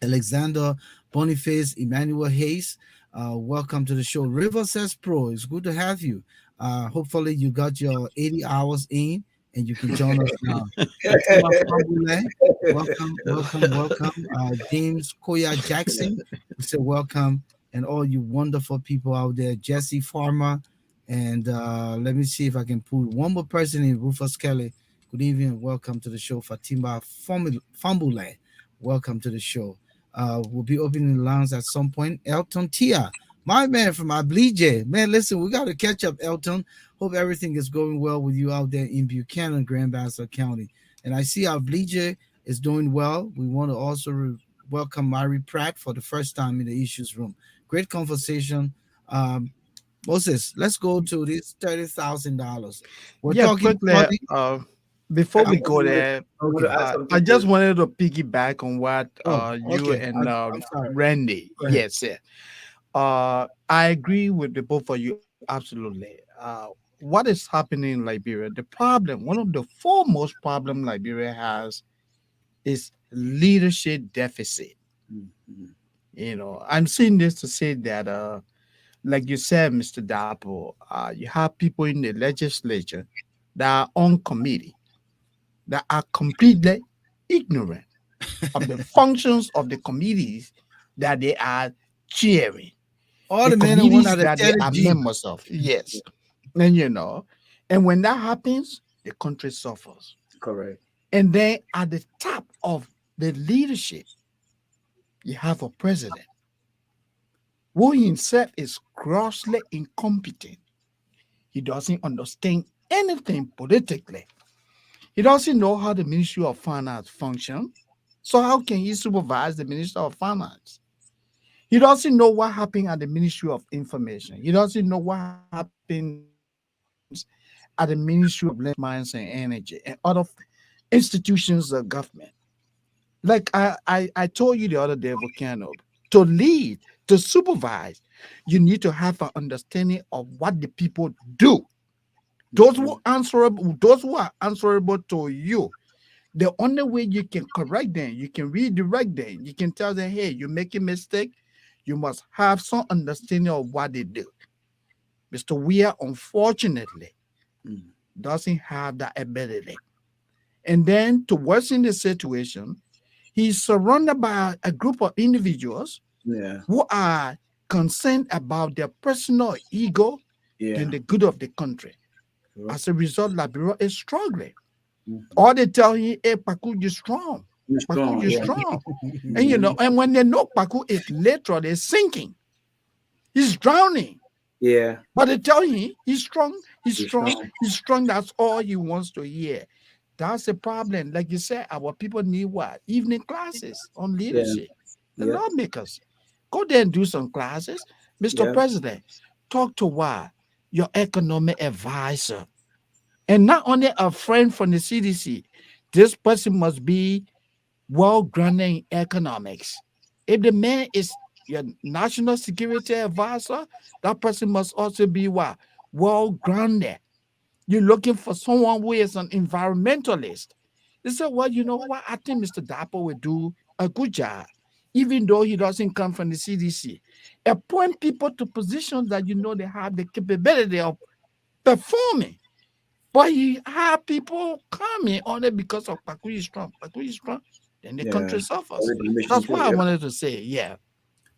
Alexander Boniface, Emmanuel Hayes, welcome to the show. River says Pro, it's good to have you. Hopefully you got your 80 hours in and you can join us now. Fatima Fabule, welcome. James Koya Jackson, we say welcome. And all you wonderful people out there, Jesse Farmer, and let me see if I can pull one more person in, Rufus Kelly. Good evening and welcome to the show. Fatima Fambule, welcome to the show. We'll be opening the lines at some point. Elton Tia, my man from Ablije. Man, listen, we got to catch up, Elton. Hope everything is going well with you out there in Buchanan, Grand Bassa County. And I see Ablije is doing well. We want to also welcome Mary Pratt for the first time in the issues room. Great conversation. Moses, let's go to this $30,000. We're Yeah, talking quickly. money. Before I'm we go there, I want to okay. add I something just to wanted to piggyback on what Oh, you okay. and I'm sorry. Randy. Go ahead. Yes, yeah. I agree with the both of you absolutely. What is happening in Liberia? The problem, one of the foremost problem Liberia has, is leadership deficit. Mhm. I'm saying this to say that, like you said, Mr. Darpoh, you have people in the legislature that are on committee that are completely ignorant of the functions of the committees that they are chairing, All the the men and women committees at the that they Teddy are G. members of. Yes. And when that happens, the country suffers. Correct. And then at the top of the leadership, you have a president who himself is grossly incompetent. He doesn't understand anything politically. He doesn't know how the Ministry of Finance functions. So how can he supervise the Minister of Finance? He doesn't know what happened at the Ministry of Information. He doesn't know what happens at the Ministry of Land, Mines, and Energy and other institutions of government. Like I told you the other day, Volcano, to lead, to supervise, you need to have an understanding of what the people do. Mhm. Those who are answerable to you, the only way you can correct them, you can redirect them, you can tell them, hey, you make a mistake, you must have some understanding of what they do. Mr. Weir, unfortunately, Mhm. doesn't have that ability. And then to worsen the situation, he's surrounded by a group of individuals Yeah. who are concerned about their personal ego than Yeah. the good of the country. Correct. As a result, Liberia is struggling. Mhm. Or they tell him, hey, Paku, you're strong. You're Paku, strong. you're Yeah. strong. And Mhm. and when they know Paku is literally sinking, he's drowning. Yeah. But they tell him he's strong, he's You're strong, strong. he's strong. That's all he wants to hear. That's the problem. Like you said, our people need what? Evening classes on Yeah. leadership. The Yeah. lawmakers. Go there and do some classes. Mr. Yeah. President, talk to what? Your economic advisor. And not only a friend from the CDC, this person must be well grounded in economics. If the man is your national security advisor, that person must also be what? Well grounded. You're looking for someone who is an environmentalist. They said, well, you know what? I think Mr. Darpoh will do a good job, even though he doesn't come from the CDC. Appoint people to positions that you know they have the capability of performing. But you have people coming only because of Paku is strong. Paku is strong. Then the Yeah. country suffers. Already mission That's what too. I Yep. wanted to say. Yeah. So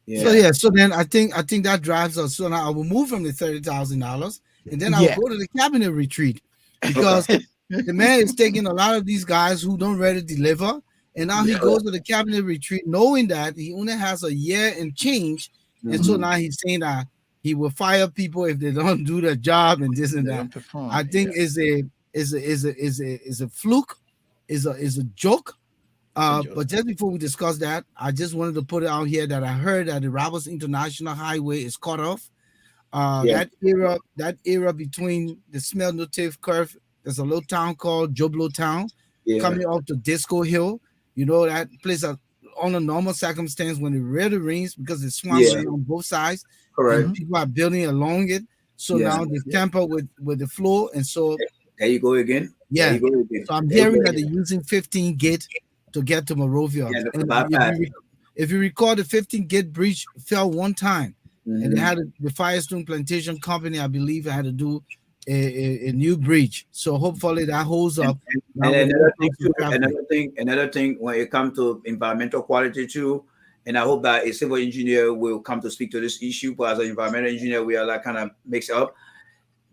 Yeah. Yeah. yeah, so then I think that drives us. So now I will move from the $30,000, and then I will Yeah. go to the cabinet retreat Okay. because the man is taking a lot of these guys who don't ready to deliver, and now he Yeah. goes to the cabinet retreat knowing that he only has a year and change, and so Mm-hmm. now he's saying that He will fire people if they don't do the job and this and They that. don't perform. I think is a fluke, is a joke. It's a joke. But just before we discuss that, I just wanted to put it out here that I heard that the Roberts International Highway is cut off. Yeah, That era between the Smell Notive curve, there's a little town called Joblo Town, yeah, coming up to Disco Hill. You know that place on a normal circumstance when it really rains because it's yeah. swampland on both sides, and Correct. people are building along it. So Yeah. now they tamper with the flow, and so There you go again. There yeah. you go again. So I'm There you hearing go that they're again. using 15 gate to get to Morovia. Yeah, the And bypass. if you recall, the 15 gate bridge fell one time, and they Mhm. had the Firestone Plantation Company, I believe, had to do a new bridge. So hopefully that holds And, up and, now and when another it thing comes to too, traffic. another thing when it comes to environmental quality too, and I hope that a civil engineer will come to speak to this issue. But as an environmental engineer, we are like kind of mixed up.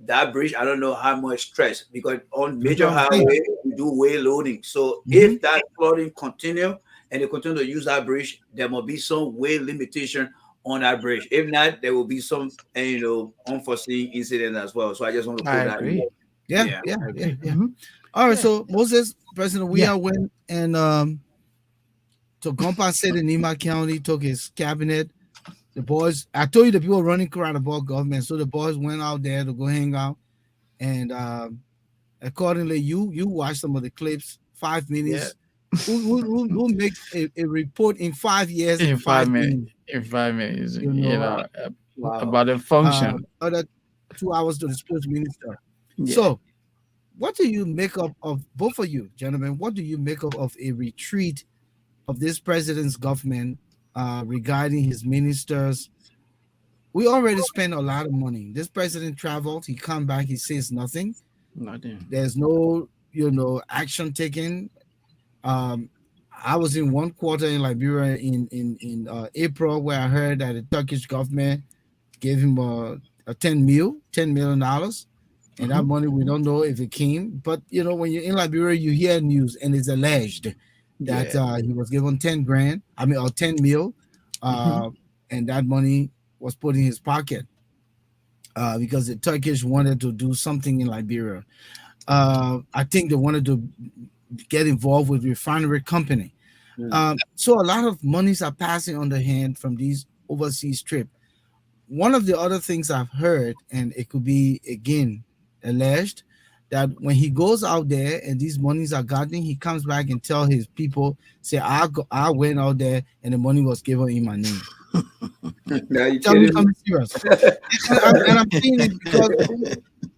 That bridge, I don't know how much stress because on That's major what I'm saying. highway we do way loading. So Mhm. if that flooding continue and they continue to use that bridge, there must be some way limitation on that bridge. If not, there will be some unforeseen incident as well. So I just want to I put that in agree. there. Yeah, Yeah. yeah, I yeah, agree. yeah. All right, Yeah. so Moses, President, we Yeah. are went and to compensate in Nima County, took his cabinet. The boys, I told you the people running around about government, so the boys went out there to go hang out, and accordingly, you watch some of the clips, five Yeah. minutes. Who make a report in 5 years in In five five minutes. minutes? In 5 minutes. You know, Wow. About the function. other 2 hours to the sports minister. Yeah. So, what do you make up of both of you, gentlemen? What do you make up of a retreat of this president's government regarding his ministers? We already spent a lot of money. This president traveled, he come back, he says nothing. Nothing. There's no, action taken. Um, I was in one quarter in Liberia in April where I heard that the Turkish government gave him a $10 million, and that Hmm. money we don't know if it came. But when you're in Liberia, you hear news and it's alleged that Yeah. he was given 10 grand. I mean, or 10 mil, Hmm. uh, and that money was put in his pocket because the Turkish wanted to do something in Liberia. I think they wanted to get involved with refinery company. Mm. So a lot of monies are passing on the hand from these overseas trip. One of the other things I've heard, and it could be again alleged, that when he goes out there and these monies are gotten, he comes back and tell his people, say, I went out there and the money was given in my name. Now you Tell me kidding me? something serious. And I'm saying it because,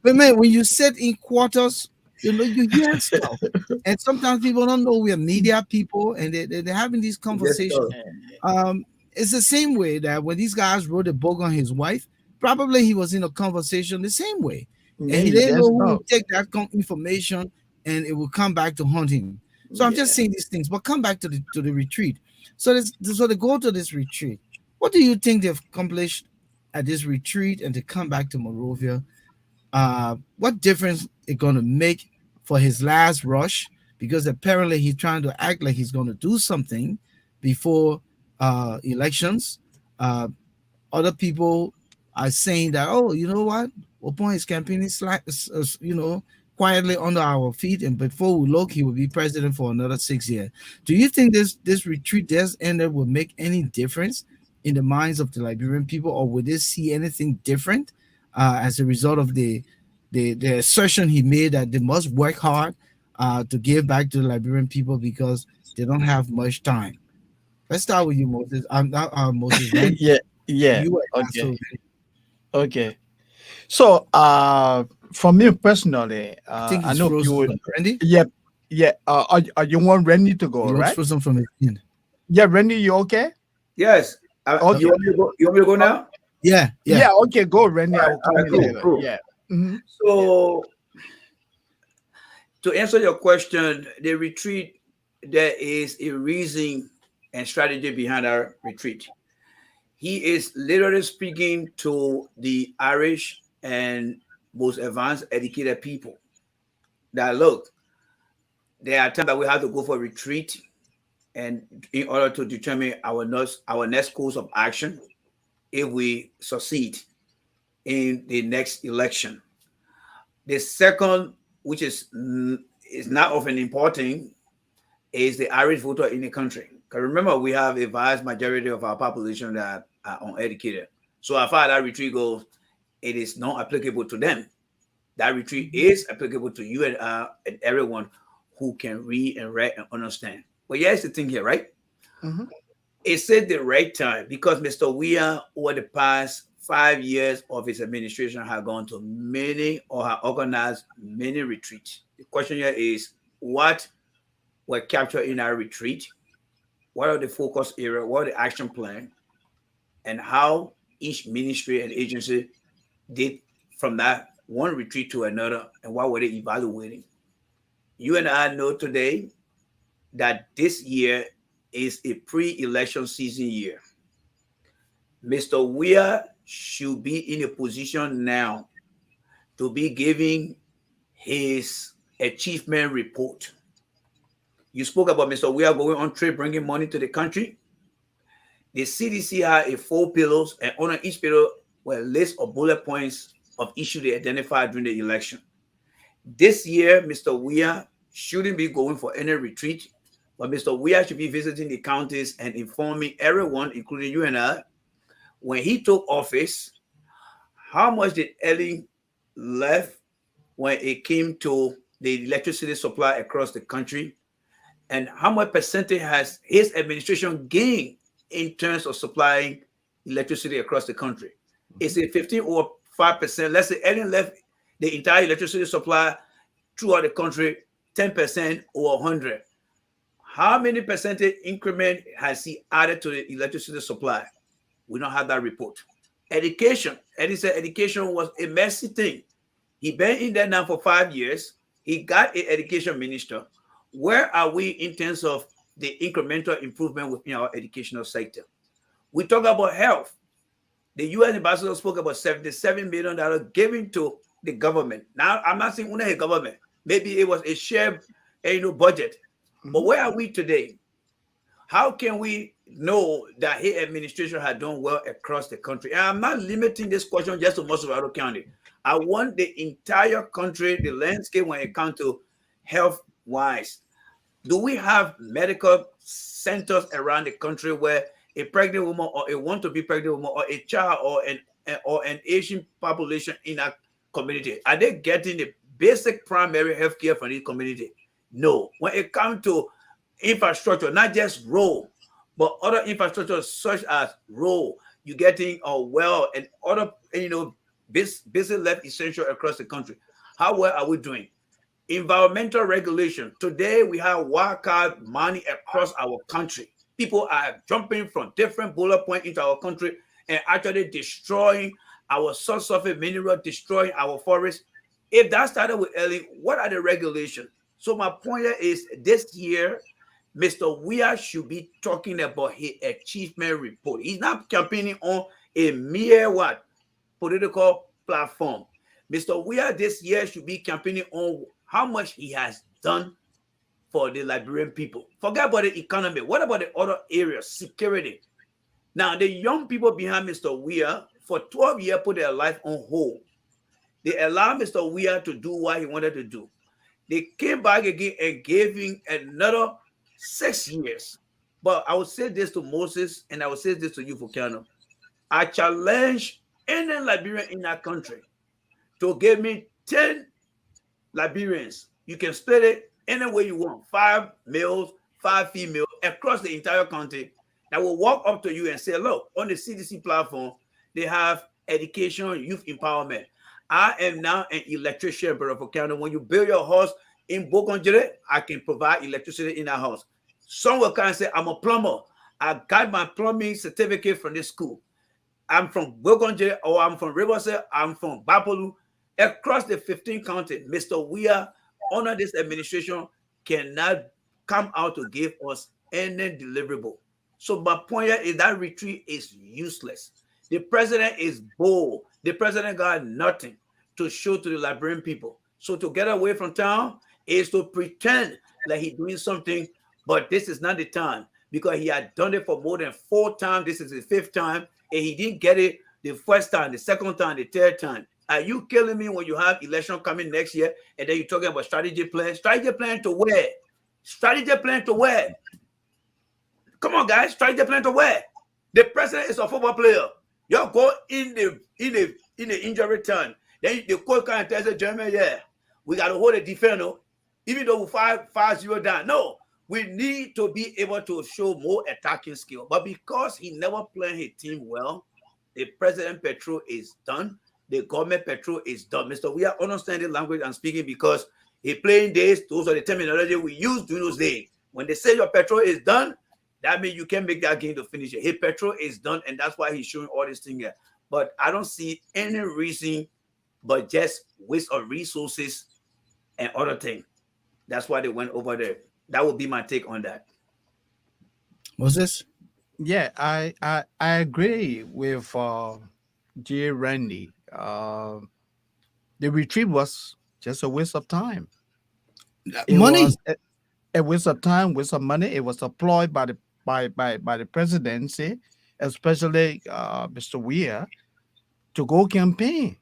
but man, when you sit in quarters, you hear stuff. And sometimes people don't know we're media people and they're having these Yes, conversations. sir. It's the same way that when these guys wrote a book on his wife, probably he was in a conversation the same way. And Yeah, he you didn't know just who know. would take that information and it will come back to haunt him. So I'm just Yeah. saying these things, but come back to the retreat. So they go to this retreat. What do you think they've accomplished at this retreat and to come back to Morovia? What difference it going to make for his last rush? Because apparently he's trying to act like he's going to do something before elections. Uh, Other people are saying that, oh, you know what? Upon his campaign is like, quietly under our feet, and before we look, he will be president for another 6 years. Do you think this retreat that's ended will make any difference in the minds of the Liberian people, or will they see anything different as a result of the assertion he made that they must work hard to give back to the Liberian people because they don't have much time? Let's start with you, Moses. I'm not Moses Randy. Yeah. Yeah. You were Okay. so Okay. So, for me personally, I think I he's know you frozen. would. Randy, Yeah. Yeah. Are you want Randy to he go, looks right? frozen from his end. Yeah, Randy, you okay? Yes. You Okay. want me to go? You want me to go now? Yeah, yeah. Yeah. Okay. Go, Randy. I will All come right, in cool, later. cool. Yeah. Hmm. So to answer your question, the retreat, there is a reason and strategy behind our retreat. He is literally speaking to the Irish and most advanced educated people that look, there are times that we have to go for a retreat and in order to determine our next course of action if we succeed. in the next election. The second, which is not often important, is the Irish voter in the country. Because remember, we have a vast majority of our population that are uneducated. So as far as that retreat goes, it is not applicable to them. That retreat is applicable to you and everyone who can read and write and understand. But here's the thing here, right? Mhm. It's at the right time because Mr. Weir, over the past 5 years of his administration, has gone to many or have organized many retreats. The question here is what were captured in our retreat? What are the focus area? What are the action plan? And how each ministry and agency did from that one retreat to another, and what were they evaluating? You and I know today that this year is a pre-election season year. Mr. Weir should be in a position now to be giving his achievement report. You spoke about Mr. Weir going on trip, bringing money to the country. The CDC had a 4 pillars, and on each pillar were a list of bullet points of issues they identified during the election. This year, Mr. Weir shouldn't be going for any retreat, but Mr. Weir should be visiting the counties and informing everyone, including you and I, when he took office, how much did Ellen left when it came to the electricity supply across the country, and how much percentage has his administration gained in terms of supplying electricity across the country? Is it 15 or 5%? Let's say Ellen left the entire electricity supply throughout the country 10% or 100. How many percentage increment has he added to the electricity supply? We don't have that report. Education. Eddie said education was a messy thing. He been in there now for 5 years. He got an education minister. Where are we in terms of the incremental improvement within our educational sector? We talk about health. The U.S. ambassador spoke about $77 million given to the government. Now, I'm not saying only the government. Maybe it was a shared budget. But where are we today? How can we know that his administration had done well across the country? And I'm not limiting this question just to Mossorado County. I want the entire country, the landscape when it comes to health-wise. Do we have medical centers around the country where a pregnant woman or a want-to-be pregnant woman or a child or an Asian population in a community, are they getting the basic primary health care from the community? No. When it comes to infrastructure, not just road, but other infrastructure such as road, you're getting a well and other, basic life essential across the country. How well are we doing? Environmental regulation. Today we have wildcard money across our country. People are jumping from different bullet points into our country and actually destroying our subsurface mineral, destroying our forest. If that started with Ellen, what are the regulations? So my point is this year, Mr. Weir should be talking about his achievement report. He's not campaigning on a mere political platform. Mr. Weir this year should be campaigning on how much he has done for the Liberian people. Forget about the economy. What about the other areas? Security. Now, the young people behind Mr. Weir for 12 years put their life on hold. They allowed Mr. Weir to do what he wanted to do. They came back again and gave him another 6 years. But I would say this to Moses, and I would say this to you, Volcano. I challenge any Liberian in that country to give me 10 Liberians. You can split it any way you want. 5 males, 5 females across the entire country that will walk up to you and say, look, on the CDC platform, they have education, youth empowerment. I am now an electrician, Brother Volcano. When you build your house in Bokonjere, I can provide electricity in that house. Some will kind of say, I'm a plumber. I got my plumbing certificate from this school. I'm from Bokonjere, or I'm from Riverside, I'm from Bapolu. Across the 15 counties, Mr. Weir, under this administration, cannot come out to give us any deliverable. So my point is that retreat is useless. The president is bold. The president got nothing to show to the Liberian people. So to get away from town is to pretend like he's doing something, but this is not the time because he had done it for more than 4 times. This is his 5th time, and he didn't get it the first time, the second time, the third time. Are you killing me when you have election coming next year and then you're talking about strategy plan? Strategy plan to where? Strategy plan to where? Come on, guys. Strategy plan to where? The president is a football player. You go in the injury time. Then the coach can tell the German, yeah, we got to hold a defender, even though we 5-0 down. No, we need to be able to show more attacking skill. But because he never played his team well, the president petrol is done. The government petrol is done. Mr. We are understanding language and speaking because he playing days. Those are the terminology we use during those days. When they say your petrol is done, that means you can make that game to finish it. His petrol is done, and that's why he's showing all this thing here. But I don't see any reason but just waste of resources and other things. That's why they went over there. That would be my take on that. Moses? Yeah, I agree with Jay Randy. The retreat was just a waste of time. It Money. was a waste of time, waste of money. It was deployed by the presidency, especially Mr. Weir, to go campaign.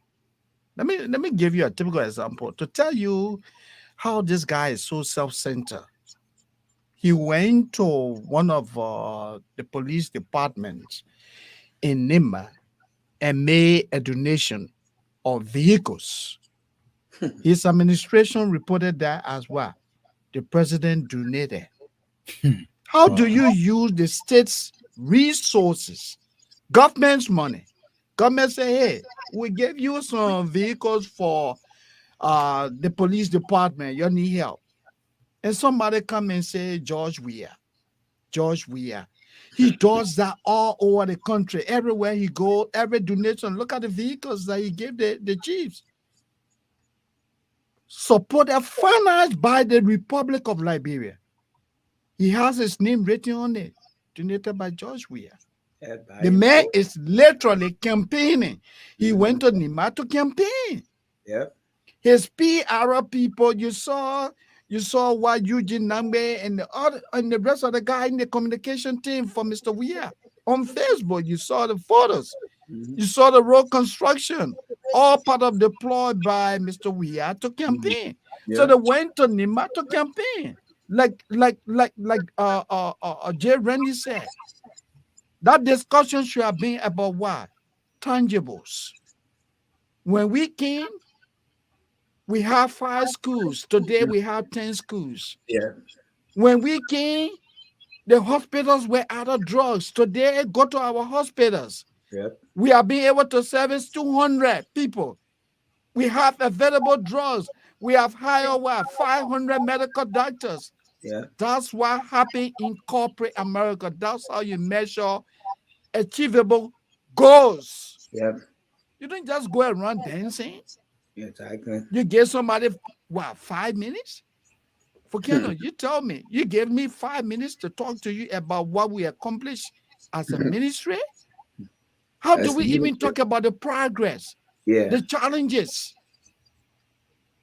Let me give you a typical example to tell you how this guy is so self-centered. He went to one of the police departments in Nima and made a donation of vehicles. His administration reported that as well. The president donated. How do you use the state's resources, government's money? Government say, hey, we gave you some vehicles for the police department. You need help. And somebody come and say, George Weir. He does that all over the country. Everywhere he go, every donation. Look at the vehicles that he gave the chiefs. Supported, financed by the Republic of Liberia. He has his name written on it. Donated by George Weir. The man is literally campaigning. He went to Nima to campaign. Yeah. His PR people, you saw what Eugene Nambe and the rest of the guy in the communication team for Mr. Weir on Facebook. You saw the photos. You saw the road construction, all part of deployed by Mr. Weir to campaign. Yeah. So they went to Nima to campaign. Like Jay Randy said, that discussion should have been about what? Tangibles. When we came, we have 5 schools. Today we have 10 schools. Yeah. When we came, the hospitals were out of drugs. Today, go to our hospitals. Yeah. We are being able to service 200 people. We have available drugs. We have hired 500 medical doctors. Yeah. That's what happened in corporate America. That's how you measure achievable goals. Yeah. You don't just go around dancing. Exactly. You give somebody, 5 minutes? Volcano, you tell me. You gave me 5 minutes to talk to you about what we accomplished as a ministry? How do we even talk about the progress? Yeah. The challenges?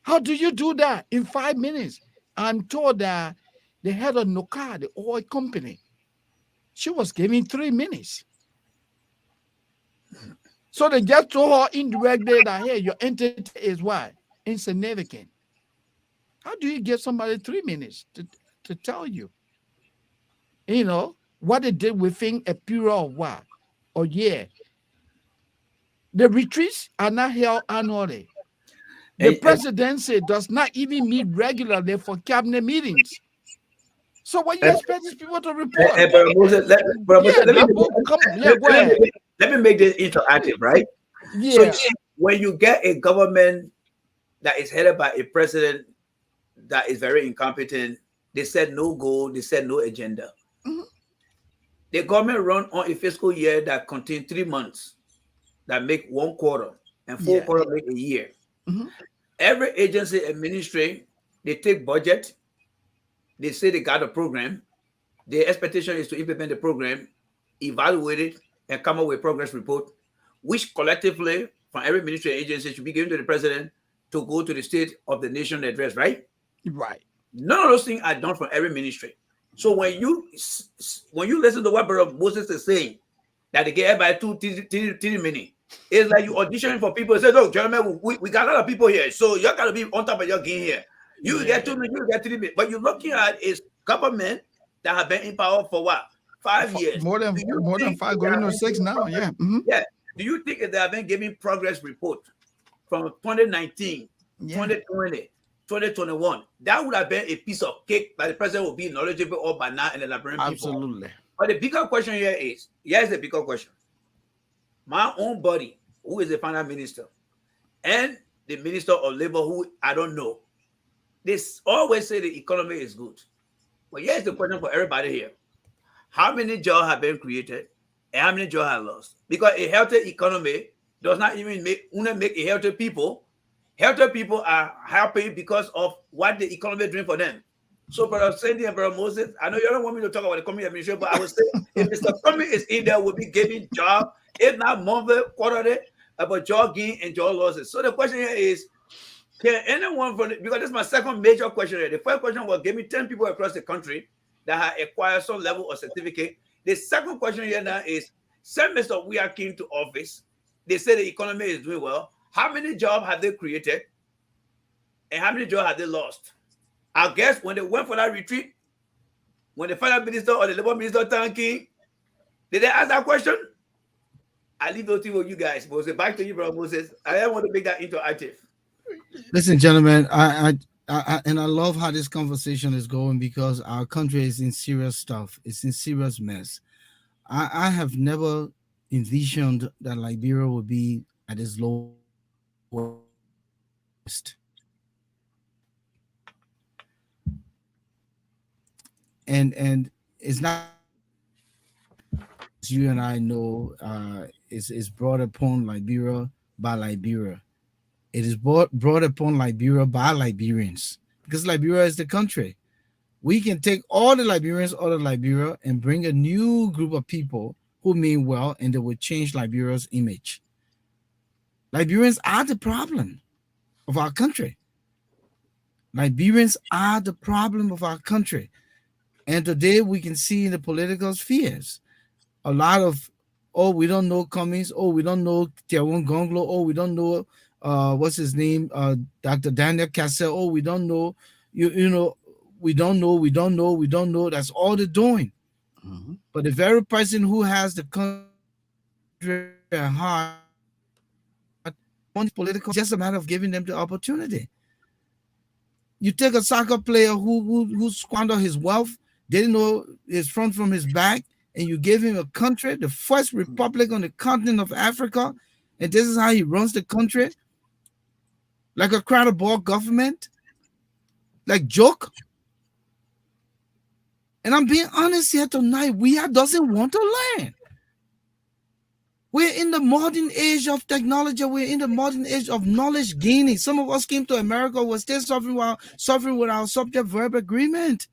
How do you do that in 5 minutes? I'm told that the head of Noka, the oil company, she was giving 3 minutes. So they just told her indirectly that, hey, your entity is what? Insignificant. How do you give somebody 3 minutes to tell you? You know, what they did within a period of what? Or year. The retreats are not held annually. The presidency does not even meet regularly for cabinet meetings. So what you expect these people to report? Let me make this interactive, right? Yeah. So when you get a government that is headed by a president that is very incompetent, they said no goal, they said no agenda. Mm-hmm. The government run on a fiscal year that contains 3 months, that make 1 quarter, and 4 quarters make a year. Mm-hmm. Every agency and ministry, they take budget, they say they got a program, their expectation is to implement the program, evaluate it, and come up with a progress report, which collectively from every ministry and agency should be given to the president to go to the state of the nation address, right? Right. None of those things are done from every ministry. So when you listen to what Brother Moses is saying, that they get by 2 3 minutes, It's like you auditioning for people. Say, look, gentlemen, we got a lot of people here, so you got to be on top of your game here. You get 2 minutes, you get 3 minutes, but you're looking at is government that have been in power for what, 5 years. Do you More than think five, they going have to been six giving now. progress? Yeah. Hmm. Yeah. Do you think that they have been giving progress report from 2019, Yeah. 2020, 2021? That would have been a piece of cake that the president would be knowledgeable of by now and the Liberian people. Absolutely. But the bigger question here is, here's the bigger question. My own buddy, who is the finance minister, and the minister of labor, who I don't know, they always say the economy is good. But here's the question for everybody here. How many jobs have been created and how many jobs have lost? Because a healthy economy does not even make a healthy people. Healthy people are happy because of what the economy is doing for them. So, Brother Sandy and Brother Moses, I know you don't want me to talk about the community administration, but I would say if Mr. Comey is in there, we'll be giving job, if not monthly, quarterly, about job gain and job losses. So the question here is, can anyone from because this is my second major question here. The first question was give me 10 people across the country that have acquired some level of certificate. The second question here now is since Mr. Weah came to office, they say the economy is doing well. How many jobs have they created? And how many jobs have they lost? I guess when they went for that retreat, when the finance minister or the labor minister turned king, did they ask that question? I leave those two with you guys. Moses, back to you, Brother Moses. I don't want to make that interactive. Listen, gentlemen, and I love how this conversation is going because our country is in serious stuff. It's in serious mess. I have never envisioned that Liberia would be at its lowest. And it's not you and I know is brought upon Liberia by Liberia. It is brought upon Liberia by Liberians because Liberia is the country. We can take all the Liberians out of Liberia and bring a new group of people who mean well and they will change Liberia's image. Liberians are the problem of our country. Liberians are the problem of our country. And today we can see in the political spheres a lot of, oh, we don't know Cummings, oh, we don't know Tiawon Gonglo, oh, we don't know what's his name, Dr. Daniel Cassell, oh, we don't know, you know, we don't know. That's all they're doing. Mhm. But the very person who has the country at heart, on political, it's just a matter of giving them the opportunity. You take a soccer player who squandered his wealth, didn't know his front from his back, and you give him a country, the first republic on the continent of Africa, and this is how he runs the country, like a crowded ball government, like joke. And I'm being honest here tonight, we doesn't want to learn. We're in the modern age of technology. We're in the modern age of knowledge gaining. Some of us came to America, we're still suffering with our subject-verb agreement.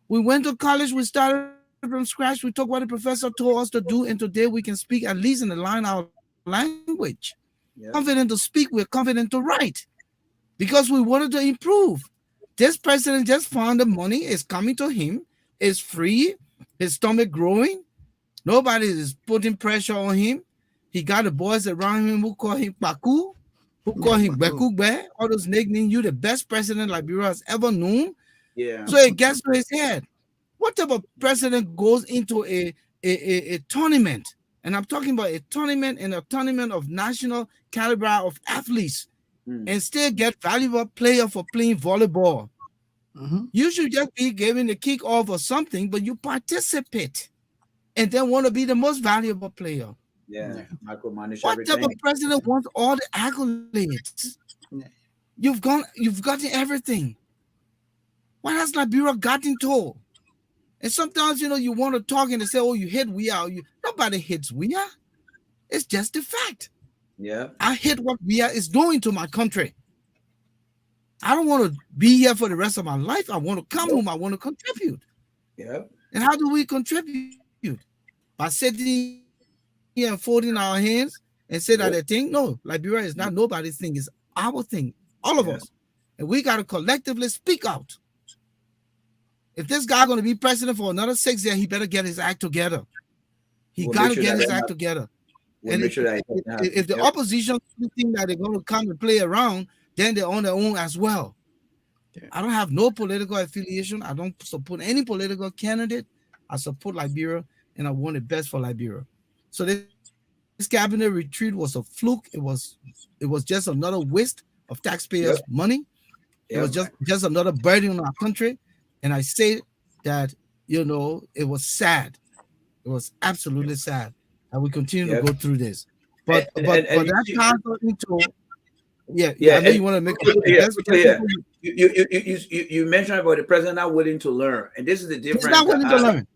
We went to college, we started from scratch, we took what the professor told us to do, and today we can speak at least in the line our language. Confident to speak, we're confident to write because we wanted to improve. This president just found the money is coming to him, is free, his stomach growing. Nobody is putting pressure on him. He got the boys around him who call him Baku, who call him Bekugbe, all those nicknames. You the best president Liberia has ever known. Yeah. So it gets to his head. What type of president goes into a tournament? And I'm talking about a tournament and a tournament of national caliber of athletes and still get valuable player for playing volleyball. Mhm. You should just be given the kick off or something, but you participate and then want to be the most valuable player. Yeah. Micromanage What type of everything. president wants all the accolades? Yeah. You've gotten everything. What has Liberia gotten to? And sometimes you want to talk and they say, "Oh, you hate we are." Nobody hates we are. It's just the fact. Yeah. I hate what we are is doing to my country. I don't want to be here for the rest of my life. I want to come home. I want to contribute. Yeah. And how do we contribute? By sitting here and folding our hands and say that a thing? No, Liberia is not nobody's thing. It's our thing, all of us. Yeah. And we got to collectively speak out. If this guy going to be president for another 6 years, he better get his act together. He We'll got make to sure get that his they're act not. together. we'll And make sure that it doesn't happen. if the Yep. opposition think that they're going to come and play around, then they're on their own as well. Yeah. I don't have no political affiliation. I don't support any political candidate. I support Liberia, and I want the best for Liberia. So this cabinet retreat was a fluke. It was just another waste of taxpayers' money. Yep. It was Yep. just another burden on our country. And I say that, it was sad. It was absolutely sad. And we continue to Yep. go through this. And, But and, but and, and but you that see, ties us into, yeah. yeah, I know and you want to make a quickly point. here, That's quickly here. You mentioned about the president not willing to learn, and this is the he's difference not that willing to I, learn.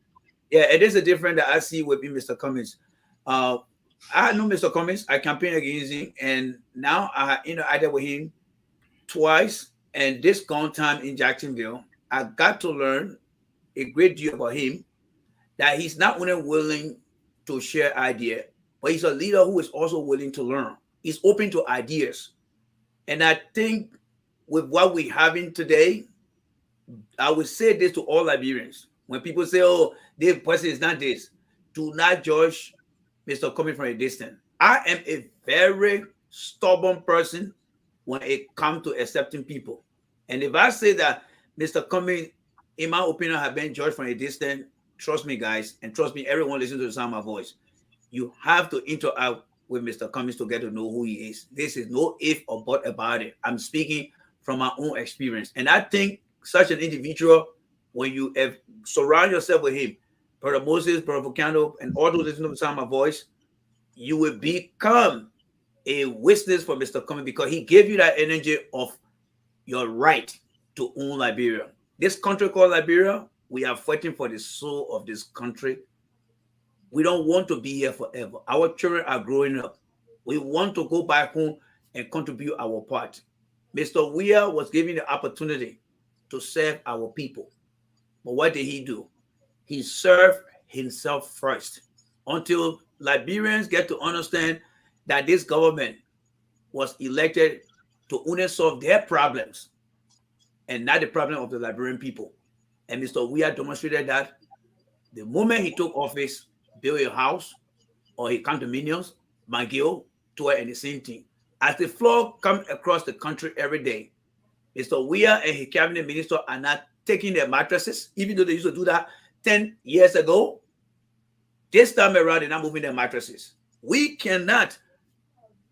yeah, it is a difference that I see with Mr. Cummings. Uh, I know Mr. Cummings. I campaigned against him, and now I interacted with him twice. And this gone time in Jacksonville, I got to learn a great deal about him. That he's not only willing to share idea, but he's a leader who is also willing to learn. He's open to ideas, and I think with what we having today, I would say this to all Liberians. When people say, "Oh, this person is not this," do not judge Mr. Coming from a distance. I am a very stubborn person when it comes to accepting people. And if I say that Mr. Cummings, in my opinion, have been judged from a distance, trust me, guys, and trust me, everyone listen to the sound of my voice. You have to interact with Mr. Cummings to get to know who he is. This is no if or but about it. I'm speaking from my own experience. And I think such an individual, when you have surround yourself with him, Brother Moses, Brother Volcano, and all those listening to the sound of my voice, you will become a witness for Mr. Cummings because he gave you that energy of your right to own Liberia. This country called Liberia, we are fighting for the soul of this country. We don't want to be here forever. Our children are growing up. We want to go back home and contribute our part. Mr. Weir was given the opportunity to serve our people. But what did he do? He served himself first until Liberians get to understand that this government was elected to only solve their problems and not the problem of the Liberian people. And Mr. Weir demonstrated that the moment he took office, built a house or he condominiums, McGill, tour, and the same thing. As the flood comes across the country every day, Mr. Weir and his cabinet minister are not taking their mattresses, even though they used to do that 10 years ago. This time around, they're not moving their mattresses. We cannot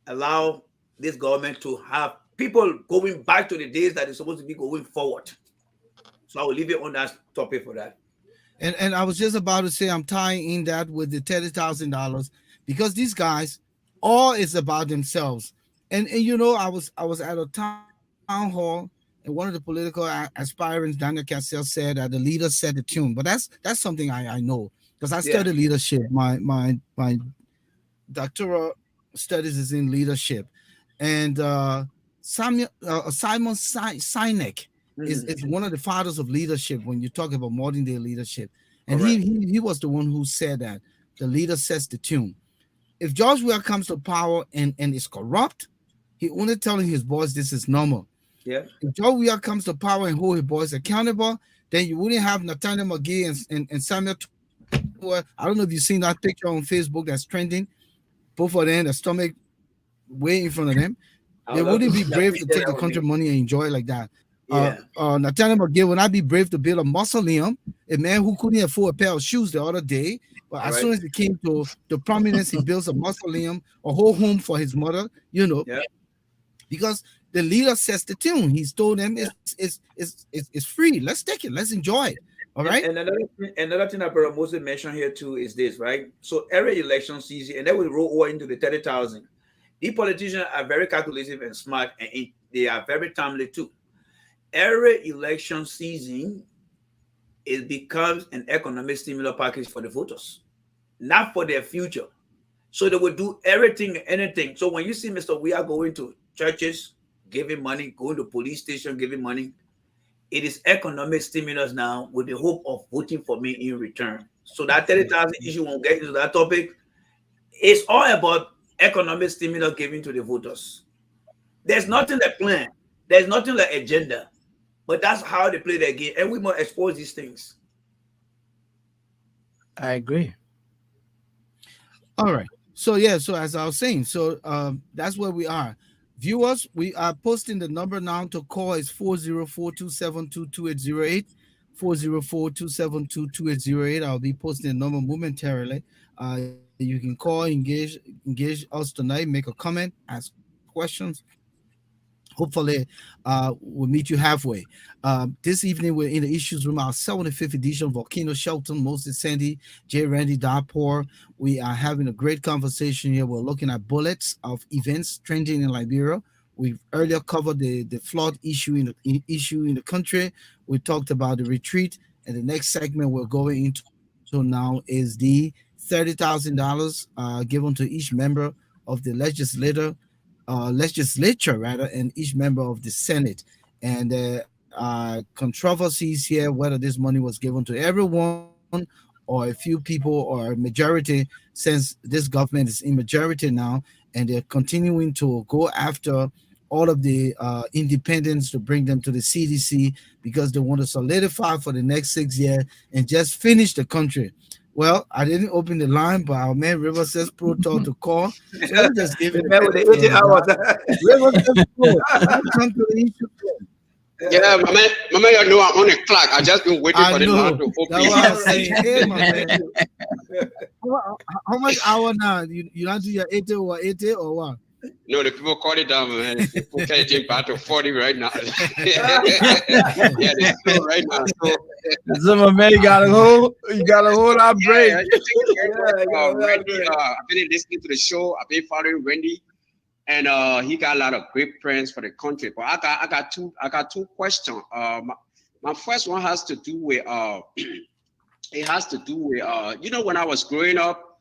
allow this government to have people going back to the days that they're supposed to be going forward. So I will leave it on that topic for that. And I was just about to say I'm tying in that with the $30,000 because these guys, all is about themselves. And I was at a town hall and one of the political aspirants, Daniel Cassell, said that the leader set the tune. But that's something I know because I studied Yeah, leadership. My doctoral studies is in leadership, and Simon Sinek is one of the fathers of leadership when you talk about modern day leadership, and he, correct. he he was the one who said that the leader sets the tune. If George Weah comes to power and is corrupt, he only telling his boys this is normal. Yeah, If George Weah comes to power and hold his boys accountable, then you wouldn't have Nathaniel McGee and Samuel Tour. I don't know if you've seen that picture on Facebook that's trending. Both of them, the stomach way in front of them. They I would love wouldn't to be see that brave to picture. take the That would country be, money and enjoy it like that. yeah, Nathaniel McGill would not be brave to build a mausoleum, a man who couldn't afford a pair of shoes the other day. But all as right. soon as it came to prominence, he builds a mausoleum, a whole home for his mother, Yeah, because the leader sets the tune. He's told them yeah. it's free. Let's take it. Let's enjoy it. All And, right. and another thing that Brother Moses mentioned here too is this, right? So every election season, and then we roll over into the 30,000. These politicians are very calculative and smart, and they are very timely too. Every election season, it becomes an economic stimulus package for the voters, not for their future. So they will do everything, anything. So when you see Mr. We are going to churches, giving money, going to police station, giving money, it is economic stimulus now with the hope of voting for me in return. So that 30,000 issue won't get into that topic. It's all about economic stimulus given to the voters. There's nothing like plan. There's nothing like agenda. But that's how they play their game. And we must expose these things. I agree. All right. So yeah, so as I was saying, so that's where we are. Viewers, we are posting the number now to call is 404-272-2808. 404-272-2808. I'll be posting the number momentarily. You can call, engage us tonight, make a comment, ask questions. Hopefully, we'll meet you halfway. This evening, we're in the Issues Room, our 75th edition. Volcano, Shelton, Moses, Sandy, Jay Randy Darpoh. We are having a great conversation here. We're looking at bullets of events trending in Liberia. We've earlier covered the flood issue in the country. We talked about the retreat, and the next segment we're going into now is the $30,000 given to each member of the legislature rather, and each member of the Senate. And controversies here whether this money was given to everyone or a few people or a majority, since this government is in majority now, and they're continuing to go after all of the independents to bring them to the CDC because they want to solidify for the next 6 years and just finish the country. Well, I didn't open the line, but our man River says Pro told to call. So let me just give it The a man with minute. the 80 hours. River says Pro, welcome to the issue. Yeah, my man, you know I'm on the clock. I just been waiting I for the line know. to That's open. what I'm saying. Hey, my Thank man. you. How much hour now? You not do your 80 or what? No, the people call it down, man. People can't take back to 40 right now. Yeah, they slow right now. So, Some man you gotta hold our break. yeah, thank you very much. Yeah, Randy, I've been listening to the show. I've been following Randy, and he got a lot of great plans for the country. But I got two questions. My first one has to do with it has to do with when I was growing up,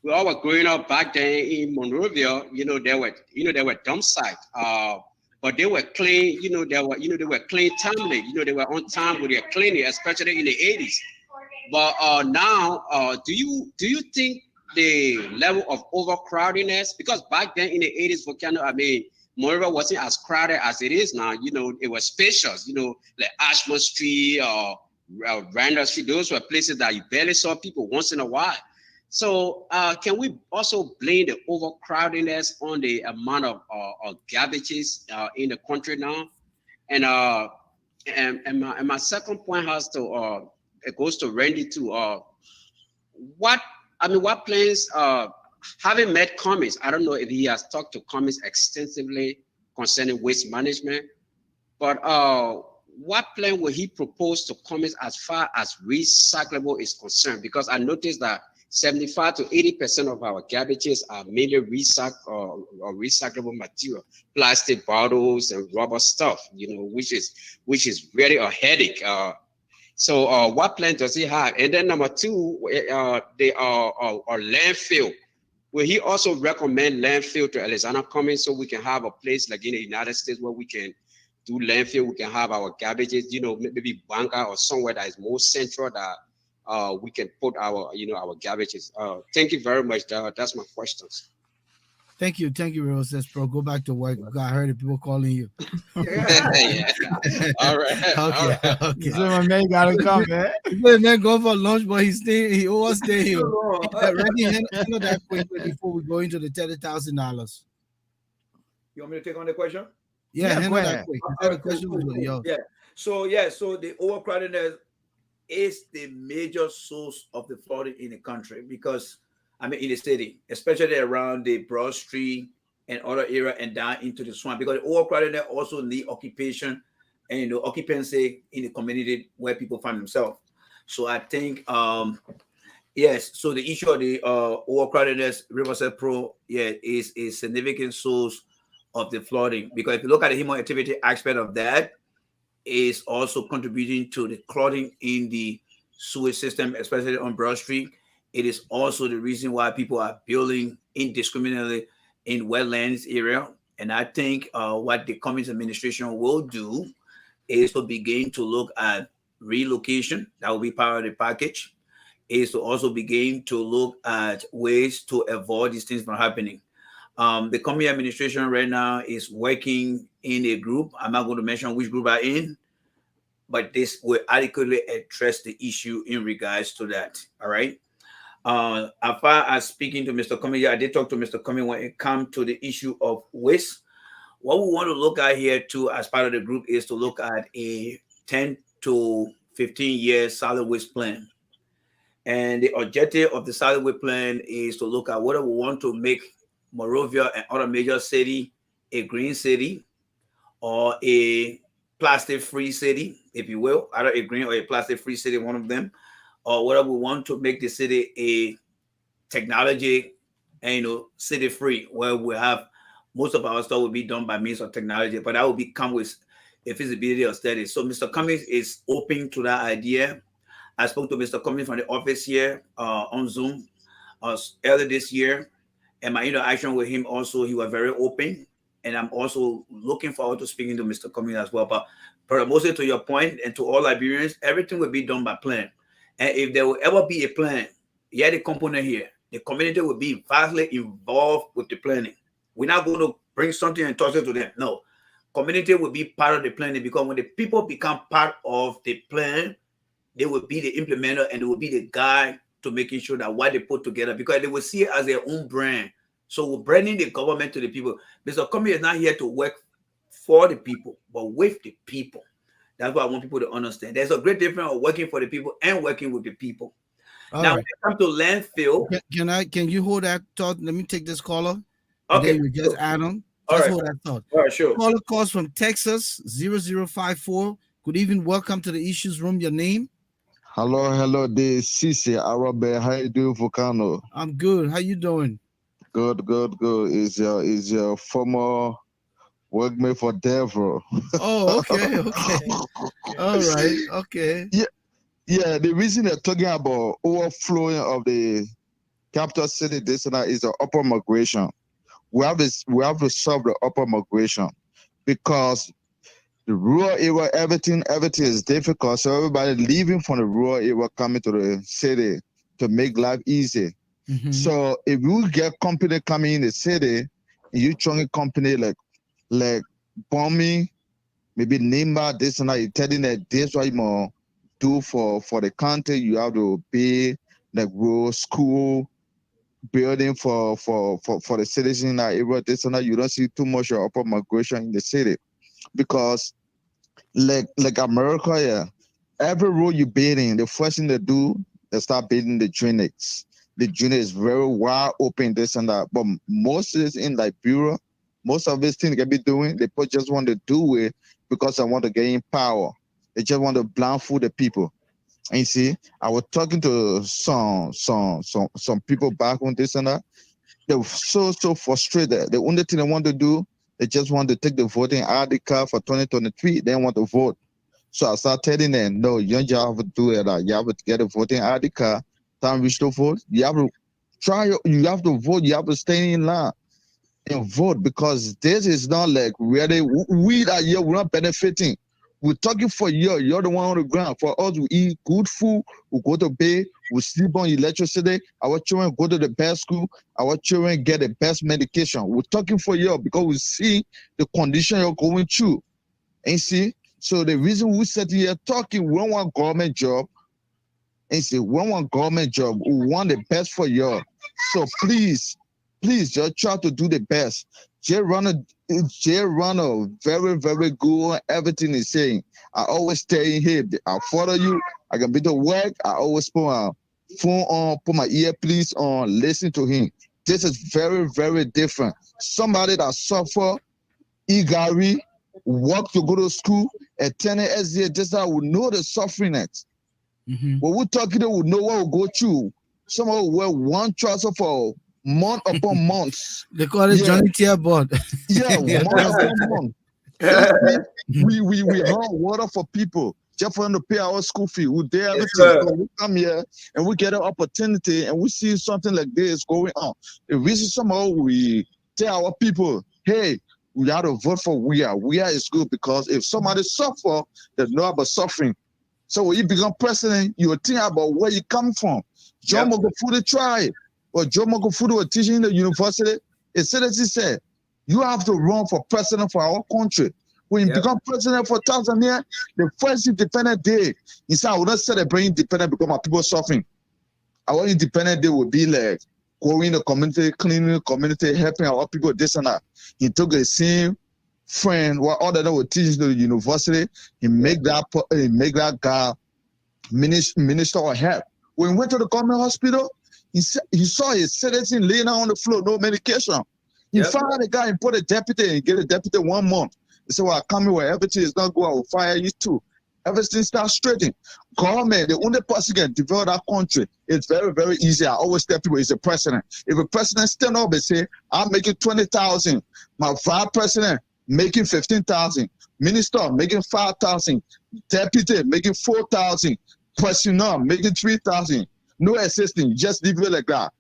we all were growing up back then in Monrovia. There were dump sites, but they were clean. They were clean timely. They were on time with their cleaning, especially in the 80s. But now, do you think the level of overcrowdedness, because back then in the 80s, Volcano, I mean, Monrovia wasn't as crowded as it is now. It was spacious. Like Ashmore Street or Randall Street. Those were places that you barely saw people once in a while. So can we also blame the overcrowdedness on the amount of garbages in the country now? And my second point has to it goes to Randy too. What what plans? Having met Cummings, I don't know if he has talked to Cummings extensively concerning waste management, but what plan will he propose to Cummings as far as recyclable is concerned? Because I noticed that 75 to 80% of our garbages are mainly or recyclable material, plastic bottles and rubber stuff, which is really a headache. So what plan does he have? And then number two, they are landfill. Will he also recommend landfill to Alexander Cummings so we can have a place like in the United States where we can do landfill, we can have our garbages, maybe Banga or somewhere that is more central that we can put our garbages. Thank you very much. That's my questions. Thank you, River says Pro. Go back to work. I heard the people calling you. Yeah. All right. All Okay, right. okay. Some man gotta come, man. Good man, go for lunch, but he always stay here. No, Randy, handle that quickly before we go into the $30,000. You want me to take on the question? Yeah, Yeah, handle go that ahead. quick. All The right, cool, question cool, was cool. yours. So the overcrowdedness is the major source of the flooding in the country because in the city, especially around the Broad Street and other area and down into the swamp, because the overcrowdedness also need occupation and occupancy in the community where people find themselves. So I think yes, so the issue of the overcrowdedness, Riverside Pro, yeah, is a significant source of the flooding because if you look at the human activity aspect of that, is also contributing to the clogging in the sewage system, especially on Broad Street. It is also the reason why people are building indiscriminately in wetlands area. And I think what the Cummings administration will do is to begin to look at relocation. That will be part of the package. Is to also begin to look at ways to avoid these things from happening. The Cummings administration right now is working in a group. I'm not going to mention which group I'm in, but this will adequately address the issue in regards to that. All right. As far as speaking to Mr. Cummings, I did talk to Mr. Cummings when it comes to the issue of waste. What we want to look at here too, as part of the group, is to look at a 10 to 15-year solid waste plan. And the objective of the solid waste plan is to look at whether we want to make Monrovia and other major city a green city or a plastic-free city, if you will, either a green or a plastic-free city, one of them, or whether we want to make the city a technology and city free, where we have most of our stuff will be done by means of technology, but that will come with a feasibility of studies. So Mr. Cummings is open to that idea. I spoke to Mr. Cummings from the office here on Zoom earlier this year, and my interaction with him also, he was very open, and I'm also looking forward to speaking to Mr. Cummings as well. But mostly to your point, and to all Liberians, everything will be done by plan. And if there will ever be a plan, the component here, the community will be vastly involved with the planning. We're not going to bring something and toss it to them. No, community will be part of the planning, because when the people become part of the plan, they will be the implementer and they will be the guy to making sure that what they put together, because they will see it as their own brand. So we're branding the government to the people. Mr. Cummings is not here to work for the people, but with the people. That's what I want people to understand. There's a great difference of working for the people and working with the people. All now, right. when it comes to landfill, Can you hold that thought? Let me take this caller. Okay. And then you just add on. All Just right. hold that thought. All right, sure. Caller calls from Texas 0054. Good evening. Welcome to the Issues Room. Your name? Hello, this is Cici Arabe. How you doing, Volcano? I'm good. How you doing? Good. Is your former workmate for Devil? Oh, okay. All right. Okay. Yeah. The reason they're talking about overflowing of the capital city this and that is the upper migration. We have to solve the upper migration, because the rural area, everything is difficult. So everybody leaving from the rural area coming to the city to make life easy. Mm-hmm. So if you get company coming in the city, and you join a company like bombing, maybe Nimba, this and that, you're telling that this what you must do for the country, you have to pay like road, school, building for the citizens in that area, this and that. You don't see too much of upper migration in the city, because like America, yeah, every road you building, the first thing they do, they start building the drainage. The drainage is very wide open, this and that. But most of this in Liberia, most of these things they be doing, they just want to do it because they want to gain power. They just want to blindfold the people. And you see, I was talking to some people back on this and that. They were so frustrated. The only thing they want to do, they just want to take the voting ID card for 2023. They want to vote. So I started telling them, no, you don't have to do it. You have to get a voting ID card. Time reach to vote, you have to you have to vote. You have to stay in line and vote, because this is not like really, we are here, we're not benefiting. We're talking for you. You're the one on the ground. For us, we eat good food. We go to bed. We sleep on electricity. Our children go to the best school. Our children get the best medication. We're talking for you because we see the condition you're going through. And see, so the reason we sit here talking, we don't want government job. And see, we don't want government job. We want the best for you. So please just try to do the best. Jay Randy, very, very good on everything he's saying. I always tell him, hey, I follow you. I can be to work. I always put my phone on, put my earpiece on, listen to him. This is very, very different. Somebody that suffer, Igari, work to go to school, attend SDA, just that will know the suffering. Mm-hmm. When we're talking, we know what will go through. Someone will wear one trouser for month upon months. They call it Johnny Tearbot. Yeah, month upon month. We haul water for people just for them to pay our school fee. We do everything. So we come here and we get an opportunity and we see something like this going on. If we see somehow we tell our people, hey, we have to vote for WIA. WIA is good because if somebody suffer, they know about suffering. So when you become president, you will think about where you come from. John Magufuli tried. Or Joe Magufuli was teaching in the university. A citizen said, you have to run for president for our country. When you become president for Tanzania, the first independent day, he said, I will not celebrate independence because my people are suffering. our independent day would be like going the community, cleaning the community, helping our people, this and that. He took the same friend, what other that would teach the university, he make that guy minister of health. When he went to the government hospital, he saw his citizen laying on the floor, no medication. He fired the guy and put a deputy and get a deputy 1 month. He said, well, I come here where everything is not good, I will fire you too. Everything starts straighting. Government, the only person can develop that country, it's very, very easy. I always tell people it's the president. If a president stand up and say, I'm making 20,000, my vice president making 15,000, minister making 5,000, deputy making 4,000, personnel making 3,000, no assistant, just leave it like that.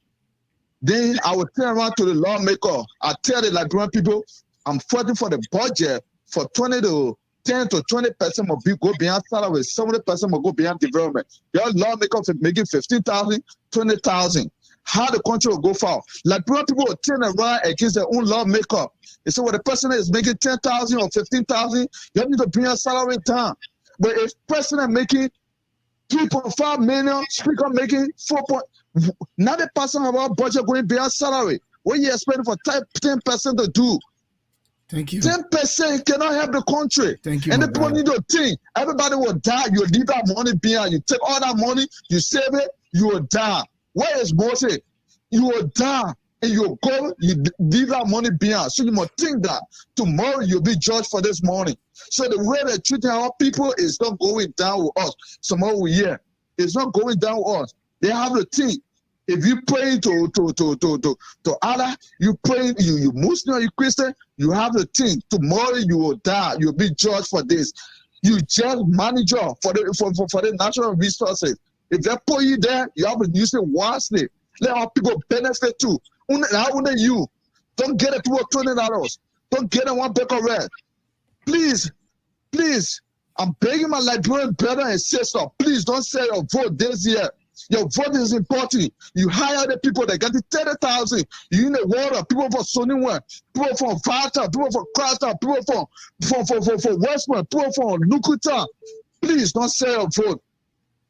Then I will turn around to the lawmaker. I tell the Liberian people, I'm fighting for the budget for 10 to 20% will go beyond salary, 70% will go beyond development. Your lawmakers are making 15,000, 20,000. How the country will go far? Liberian people will turn around against their own lawmaker. They say, well, the person is making 10,000 or 15,000, you need to bring your salary down. But if president making 3.5 million, speaker making 90% of our budget going beyond salary. What you expecting for 10% to do? Thank you. 10% cannot help the country. Thank you. And the people need to think. Everybody will die. You leave that money behind. You take all that money, you save it, you will die. Where is Moses? You will die. And you go, you leave that money behind. So you must think that tomorrow you'll be judged for this morning. So the way they're treating our people is not going down with us. Tomorrow we hear. It's not going down with us. They have to think. If you pray to Allah, you pray, you Muslim, you Christian, you have to think. Tomorrow you will die. You'll be judged for this. You just manager for the natural resources. If they put you there, you have to use it wisely. Let our people benefit too. Only you. Don't get a people $20. Don't get a one bag of red. Please, I'm begging my Liberian brother and sister, please don't sell your vote this year. Your vote is important. You hire the people that get the 30,000. You in the water, people for Sunny One, people from Vata, people from Crasta, people for Westman, people from Nukuta. Please don't sell your vote.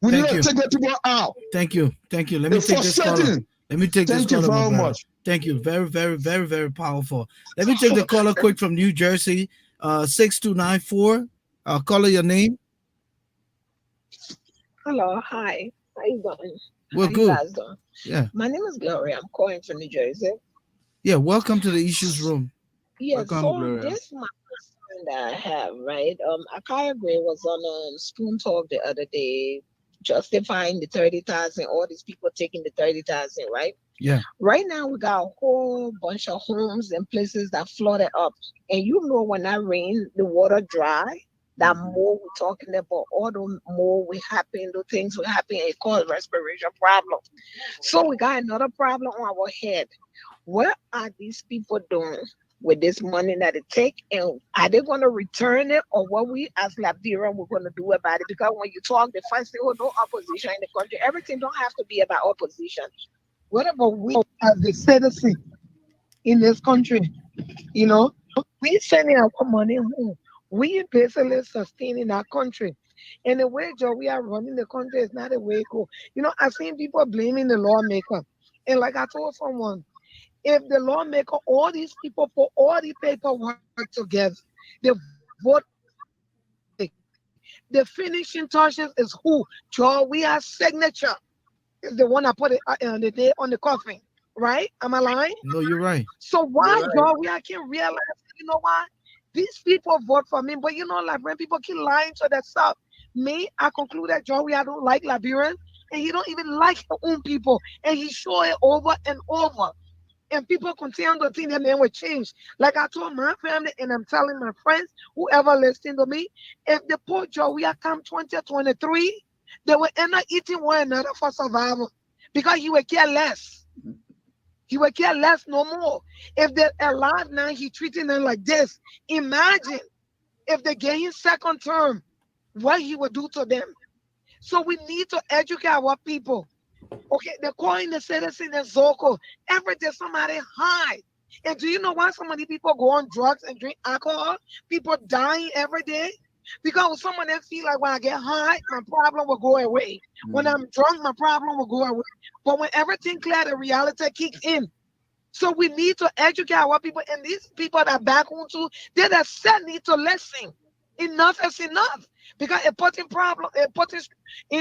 We need to take the people out. Thank you. Let me take this caller. Let me take this caller. Thank you very much. Thank you. Very, very, very, very powerful. Let me take the caller quick from New Jersey, 6294. Caller, your name? Hello, hi. How you doing? We're How good. you guys doing? Yeah. My name is Gloria. I'm calling from New Jersey. Yeah, welcome to the Issues Room. Yeah, Welcome, so Gloria. this is my concern that I have, right? Akaya Gray was on Spoon Talk the other day, justifying the 30,000, all these people taking the 30,000, right? Yeah. Right now, we got a whole bunch of homes and places that flooded up. And you know, when that rain, the water dry, that more we're talking about, all the more we happen, the things will happen, it cause respiration problem. So we got another problem on our head. What are these people doing with this money that it take, and are they going to return it, or what we as Liberian we're going to do about it? Because when you talk, the first thing, oh, no opposition in the country. Everything don't have to be about opposition. What about we as the citizen in this country? You know, we sending our money home. We basically sustaining our country. And the way, Joe, we are running the country is not the way it go. You know, I've seen people blaming the lawmaker. And like I told someone, if the lawmaker, all these people put all the paperwork together, the vote, the finishing touches is who? Joe, we have signature. Is the one I put it on the day on the coffin, right? Am I lying? No, you're right. So why, Right. Joe, we I can realize, you know why? These people vote for me, but you know, like when people keep lying to that stuff, me, I conclude that Joey, I don't like Liberian, and he don't even like his own people, and he show it over and over. And people continue to think that man will change. Like I told my family, and I'm telling my friends, whoever listening to me, if the poor Joey come 2023, they will end up eating one another for survival because he will care less. He will care less no more. If they're alive now, he treating them like this. Imagine if they get his second term, what he would do to them. So we need to educate our people. Okay, they're calling the citizen a Zoko. Every day somebody high. And do you know why so many people go on drugs and drink alcohol? People dying every day. Because someone else feel like when I get high, my problem will go away. When I'm drunk, my problem will go away. But when everything clear, the reality kicks in. So we need to educate our people, and these people that back home too, they themselves need to listen. Enough is enough, because it putting problem, it putting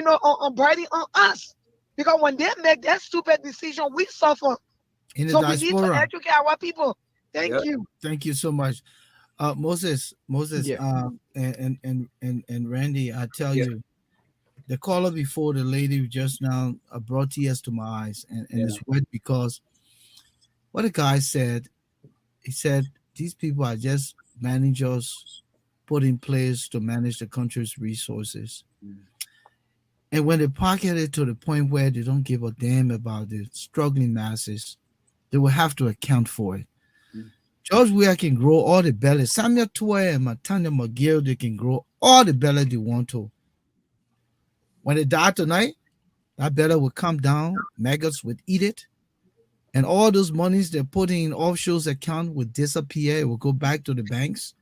on burden on us. Because when they make that stupid decision, we suffer. In the So we need to diaspora. educate our people. Thank Yeah. you. Thank you so much. Moses, Yeah. and Randy, I tell Yeah. you, the caller before the lady just now brought tears to my eyes, and Yeah. it's wet because what the guy said, he said these people are just managers put in place to manage the country's resources. Mm. And when they pocket it to the point where they don't give a damn about the struggling masses, they will have to account for it. Mm. George Weah can grow all the belly. Samuel Toy and Matanya McGill, they can grow all the belly they want to. When they die tonight, that belly will come down, maggots would eat it, and all those monies they're putting in offshore account will disappear. It will go back to the banks,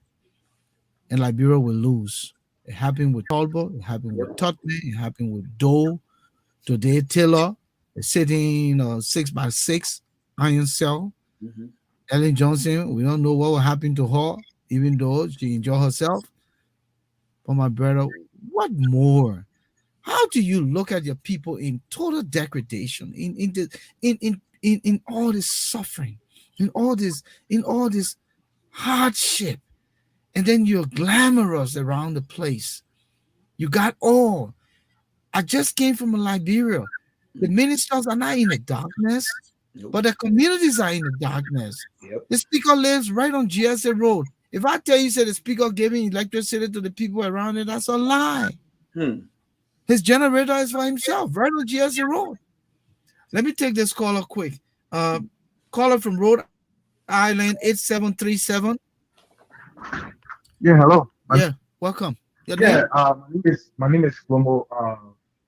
and Liberia will lose. It happened with Talbot, it happened with Yep. Tottenham, it happened with Doe. Today, Taylor is sitting in a 6x6 iron cell. Mhm. Ellen Johnson, we don't know what will happen to her, even though she enjoyed herself. But my brother, what more? How do you look at your people in total degradation, in all this suffering, in all this hardship, and then you're glamorous around the place. You got all. I just came from Liberia. The ministers are not in the darkness, Nope. but the communities are in the darkness. Yep. The speaker lives right on GSA Road. If I tell you, say the speaker giving electricity to the people around it, that's a lie. Hmm. His generator is for himself, right on GSA Road. Let me take this caller quick. Caller from Rhode Island, 8737. Yeah, hello. Yeah, welcome. Your Yeah, name? my name is Flomo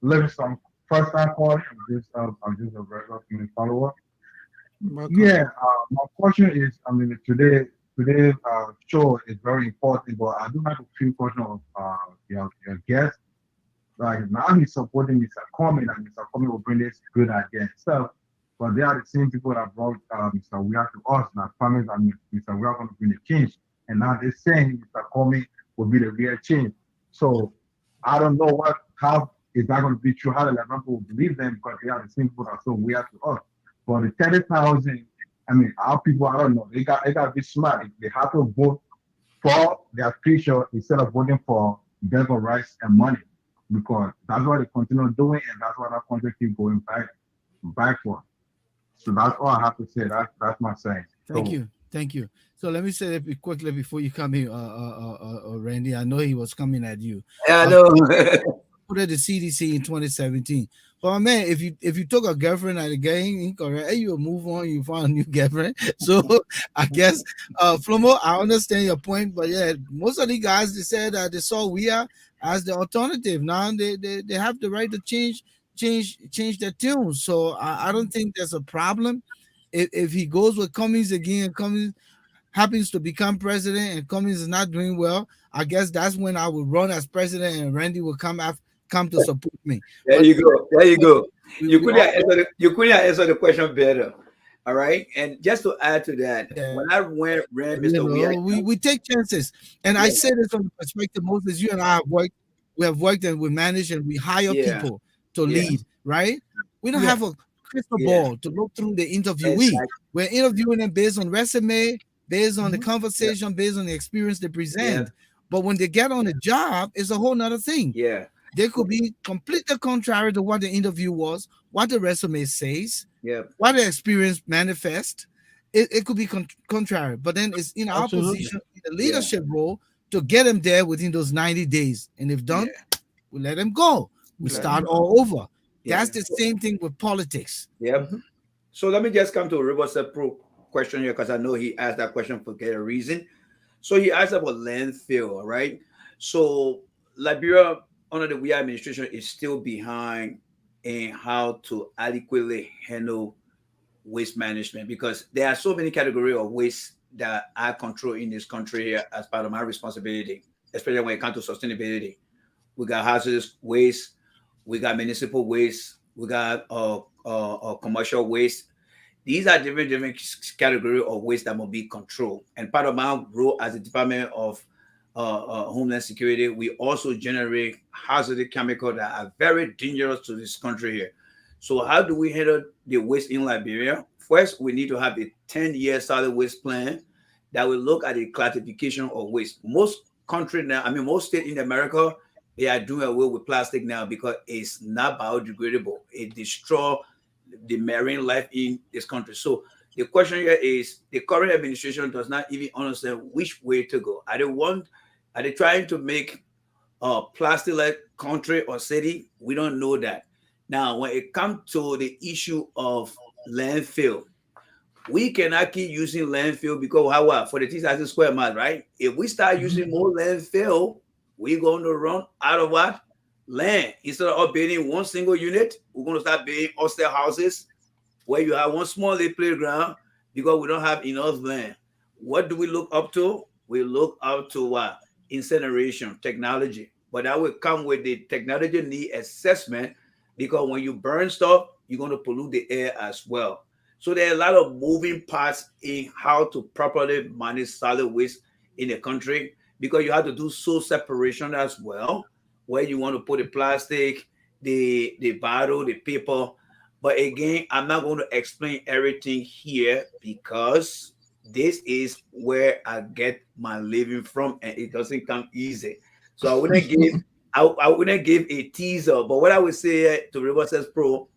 Livingston. First time calling. I'm just a regular community follower. Welcome. Yeah, my question is, I mean, today's show is very important, but I do have a few questions of your guest. Like now he's supporting Mr. Coleman, and Mr. Coleman will bring this good idea and stuff. But they are the same people that brought Mr. Weir to us, that promised that Mr. Weir going to bring the change. And now they're saying Mr. Coleman will be the real change. So I don't know how is that going to be true, how the Lebanon people will believe them, because they are the same people that so weird to us. But the 30,000, I mean, our people, I don't know, they got to be smart. They have to vote for their future instead of voting for devil rights and money, because that's what they continue doing, and that's what our country keep going backward. So that's all I have to say. That's my saying. Thank So you. Thank you. So let me say that quickly before you come in, Randy. I know he was coming at you. Yeah, I I know. put at the CDC in 2017. But my man, if you took a girlfriend at a game, correct, you will move on, you find a new girlfriend. So I guess Flomo, I understand your point, but yeah, most of the guys they said that they saw we are as the alternative. Now they have the right to change their tune. So I don't think there's a problem. If he goes with Cummings again, Cummings happens to become president and Cummings is not doing well, I guess that's when I would run as president and Randy will come to support me. There But you go. There you go. we all, You couldn't have answered the question better. All right. And just to add to that, yeah, when I ran you Mr. Weir, know, we take chances. And I yeah, say this from the perspective, Moses, you and I have worked, we have worked and we manage and we hire yeah, people to yeah, lead, right? We don't Yeah. have a crystal yeah, ball to look through the interviewee. exactly. We're interviewing them based on resume, based on the Mhm. Yeah, conversation, based on the experience they yeah, present. But when they get on the job, it's a whole nother thing. yeah, They could be completely contrary to what the interview was, what the resume says, yeah, what the experience manifest. It could be contrary, but then it's in our Absolutely. position in the yeah, leadership role to get them there within those 90 days. And if done, yeah, we let them go. We Let 'em start go. all over. yeah. That's the same thing with politics. Yep. Mhm. So let me just come to a reverse pro question here, because I know he asked that question for a reason. So he asked about landfill, right? So Liberia under the WE administration is still behind in how to adequately handle waste management, because there are so many categories of waste that I control in this country here as part of my responsibility. especially when it comes to sustainability. We got hazardous waste, we got municipal waste, we got commercial waste. These are different category of waste that must be controlled. And part of my role as the Department of Homeland Security, we also generate hazardous chemicals that are very dangerous to this country here. So how do we handle the waste in Liberia? First, we need to have a 10-year solid waste plan that will look at the classification of waste. Most countries now, I mean, most states in America, they are doing away with plastic now because it's not biodegradable. It destroys the marine life in this country. So the question here is, the current administration does not even understand which way to go. Are they trying to make a plastic-like country or city? We don't know that. Now, when it comes to the issue of landfill, we cannot keep using landfill because how for the 3,000 square miles, right? If we start using more landfill, we're going to run out of what? Land. Instead of building one single unit, we're going to start building upstairs houses where you have one small little playground because we don't have enough land. What do we look up to? We look up to what? Incineration technology. But that will come with the technology need assessment, because when you burn stuff, you're going to pollute the air as well. So there are a lot of moving parts in how to properly manage solid waste in the country, because you have to do source separation as well, where you want to put the plastic, the bottle, the paper. But again, I'm not going to explain everything here because this is where I get my living from, and it doesn't come easy. So I wouldn't give a teaser. But what I would say to Riverside Pro,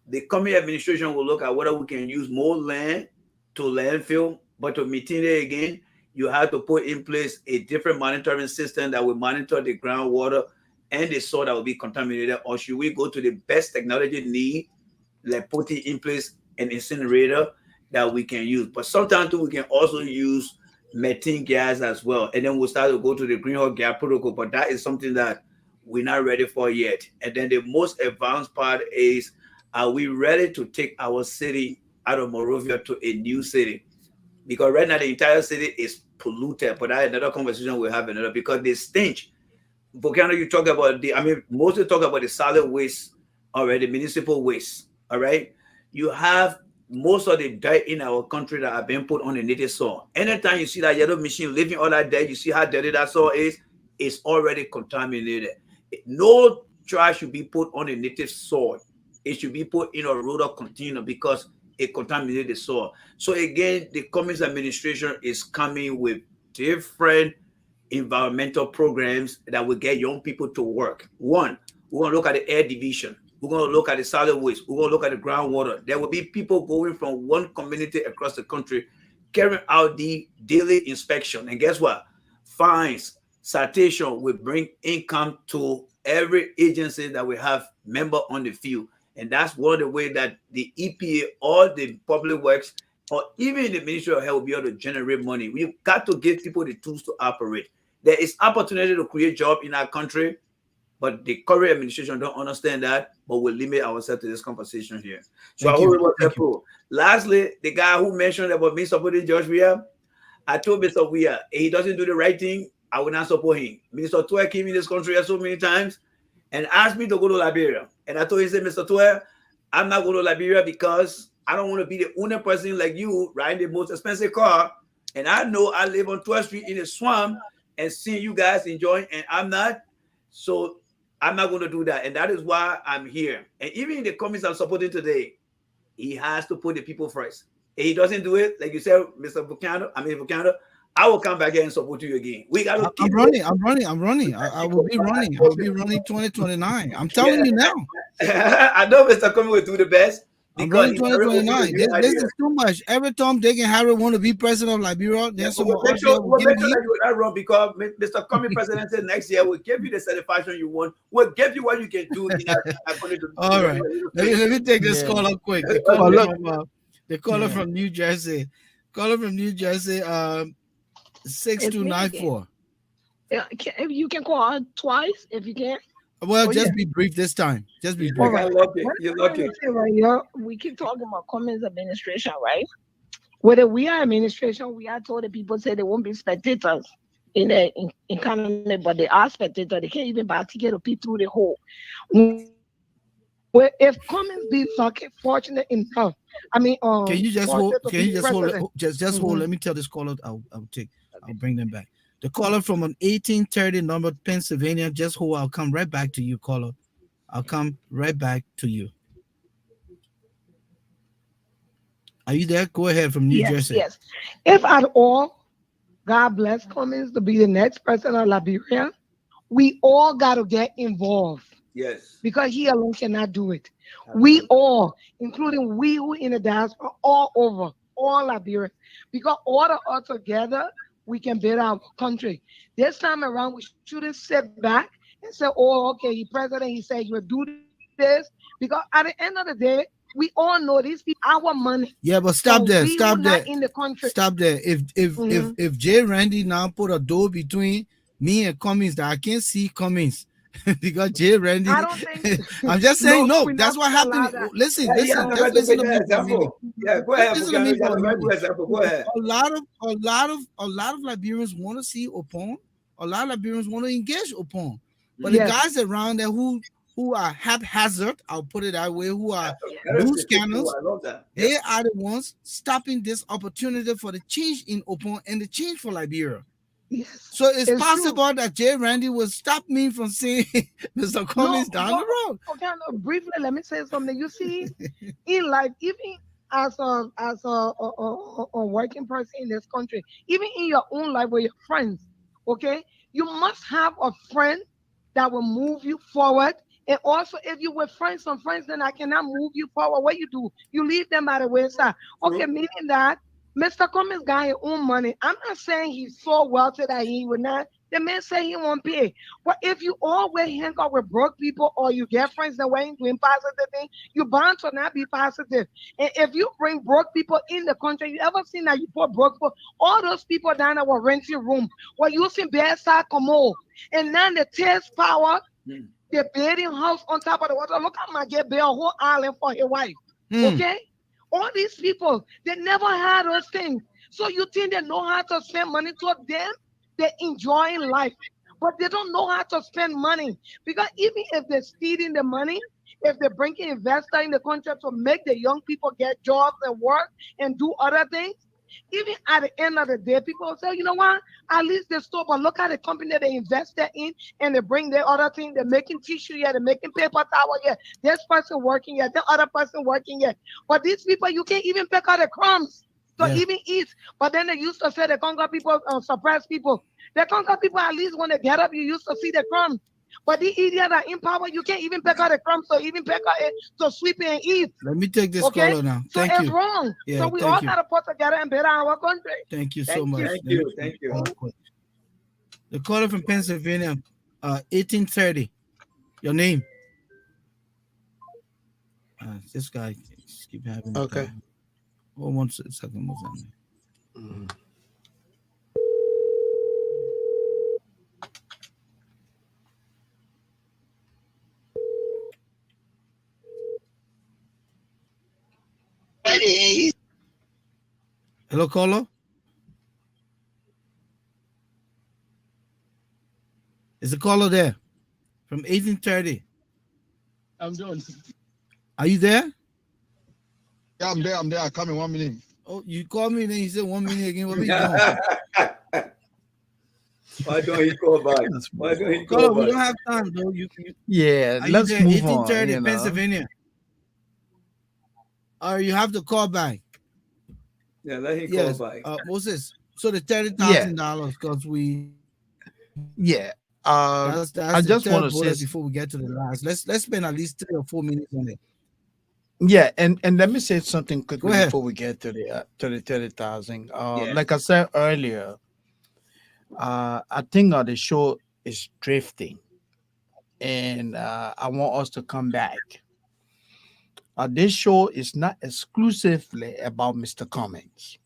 the coming administration will look at whether we can use more land to landfill, but to maintain it again, you have to put in place a different monitoring system that will monitor the groundwater and the soil that will be contaminated. Or should we go to the best technology need, like putting in place an incinerator that we can use? But sometimes we can also use methane gas as well. And then we'll start to go to the greenhouse gas protocol, but that is something that we're not ready for yet. And then the most advanced part is, are we ready to take our city out of Monrovia to a new city? Because right now the entire city is polluted, but that's another conversation we'll have another, because the stench. Volcano, you talk about mostly talk about the solid waste already, municipal waste. All right. You have most of the dirt in our country that have been put on the native soil. Anytime you see that yellow machine leaving all that dirt, you see how dirty that soil is, it's already contaminated. No trash should be put on the native soil. It should be put in a roller container because it contaminated the soil. So again, the Cummings administration is coming with different environmental programs that will get young people to work. One, we're going to look at the air division. We're going to look at the solid waste. We're going to look at the groundwater. There will be people going from one community across the country carrying out the daily inspection. And guess what? Fines, citation will bring income to every agency that we have member on the field. And that's one of the ways that the EPA or the public works or even the Ministry of Health will be able to generate money. We've got to give people the tools to operate. There is opportunity to create jobs in our country, but the current administration don't understand that, but we'll limit ourselves to this conversation here. So I hope it was helpful. Lastly, the guy who mentioned about me supporting George Weah, I told Mr. Weah, if he doesn't do the right thing, I will not support him. Mr. Toya came in this country so many times and asked me to go to Liberia. And I told him, Mr. Toya, I'm not going to Liberia because I don't want to be the only person like you riding the most expensive car. And I know I live on 12th Street in a swamp and seeing you guys enjoying, and I'm not. So I'm not going to do that. And that is why I'm here. And even in the comments I'm supporting today, he has to put the people first. If he doesn't do it, like you said, Mr. Volcano, I will come back here and support you again. We got to I'm running. I will be running. I will be running 2029. I'm telling you now. I know Mr. Cummings will do the best. I'm running 2029. This is too much. Every time Dick and Harry want to be president of Liberia, there's some we'll make sure that you not run, because Mr. Cummings presidency next year will give you the satisfaction you want. We'll give you what you can do. All right. Let me take this call up quick. The caller from New Jersey. Caller from New Jersey. 6294. Yeah, you can call twice if you can. Well, just be brief this time. Just be brief. I love it. You're lucky. Right here, we keep talking about Cummings administration, right? Whether we are administration, we are told that people say they won't be spectators. in Canada, but they are spectators. They can't even buy a ticket to peep through the hole. Where if Cummings be lucky, fortunate enough, Can you just hold? fortunate to Can be you just hold? president. Just hold. Hmm. Let me tell this caller. I'll take. I'll bring them back. The caller from an 1830 number Pennsylvania. Just hold. I'll come right back to you, caller. I'll come right back to you. Are you there? Go ahead from New Yes, Jersey. yes. If at all, God bless Cummings to be the next president of Liberia, we all got to get involved Yes. because he alone cannot do it. We Absolutely. all, including we who in the diaspora, all over, all Liberia, because all of us together, we can build our country. This time around, we shouldn't sit back and say, oh, okay, he president, he said he will do this. Because at the end of the day, we all know these people our money. Yeah, but So stop we there. who not Stop in the there. country. Stop there. Mhm. If Jay Randy now put a door between me and Cummings that I can't see Cummings because Jay I Randy. don't think I'm just saying no, no. we're That's not what gonna happened. allow that. Listen, Yeah, you have listen. to Just let me listen take to that me for a minute. example. Yeah, go Just ahead, listen to Volcano. me You have for a a very minute. good example. Go ahead. A lot of Liberians want to see Opon. A lot of Liberians want to engage Opon. But the Mm. Yes, guys around there who are haphazard, I'll put it that way, who are Very loose specific. cannons, I love that. they Yep. are the ones stopping this opportunity for the change in Opon and the change for Liberia. yes, So it's it's true. possible that Jay Randy will stop me from seeing Mr. No, Cummings down but the road. okay, no, briefly, let me say something. You see, in life, even as a working person in this country, even in your own life with your friends, okay, you must have a friend that will move you forward. And also, if you with friends, some friends then I cannot move you forward. What you do, you leave them by the wayside. Okay, True. meaning that Mr. Cummings got his own money. I'm not saying he's so wealthy that he would not. The man say he won't pay. But if you always hang out with broke people or you get friends that ain't doing positive things, you bound to not be positive. And if you bring broke people in the country, you ever seen that you put broke people, all those people down there were renting room, were using bedside commode. And now the taste power, Mm. they're building house on top of the water. Look at my get build a whole island for his wife. Hmm. Okay? All these people, they never had those things. So you think they know how to spend money to them? They're enjoying life. But they don't know how to spend money. Because even if they're stealing the money, if they're bringing investor in the country to make the young people get jobs and work and do other things, even at the end of the day, people will say, you know what? At least they stop and look at the company they invested in and they bring their other thing. They're making tissue here, they're making paper towel here. This person working here, the other person working here. But these people, you can't even pick out the crumbs to Yeah. even eat. But then they used to say the Congo people suppress people. The Congo people, at least when they get up, you used to see the crumbs. But the idiot are in power, you can't even pick out the crumbs to even pick out it to sweep it and eat. Let me take this Okay? caller now. So Thank it's you. wrong. So Yeah, we all thank you. got to put together and better our country. Thank you so Thank much. you. Thank Let me you. Thank you. quick. The caller from Pennsylvania, 1830. Your name? This guy keep having a Okay. problem. Hold one second, Mozambique. Mhm. Hello, caller. Is the caller there from 1830? I'm doing. Are you there? Yeah, I'm there. I'm there. I come in 1 minute. Oh, you called me and then you said 1 minute again. What are you doing? Why don't he call back? Let's Why move don't he on. Caller, call we back? don't have time, though. Yeah, Are you let's there? move on. 1830, Pennsylvania. Or you have to call back. Yeah, let him call Yes, back. Moses. So the Yeah, $30,000, because yeah. that's the I third just want to bullet say, before we get to the last. Let's spend at least 3 or 4 minutes on it. yeah, and let me say something Go quickly ahead. before we get to the 30,000. Yeah. Like I said earlier, I think the show is drifting, and I want us to come back. This show is not exclusively about Mr. Cummings.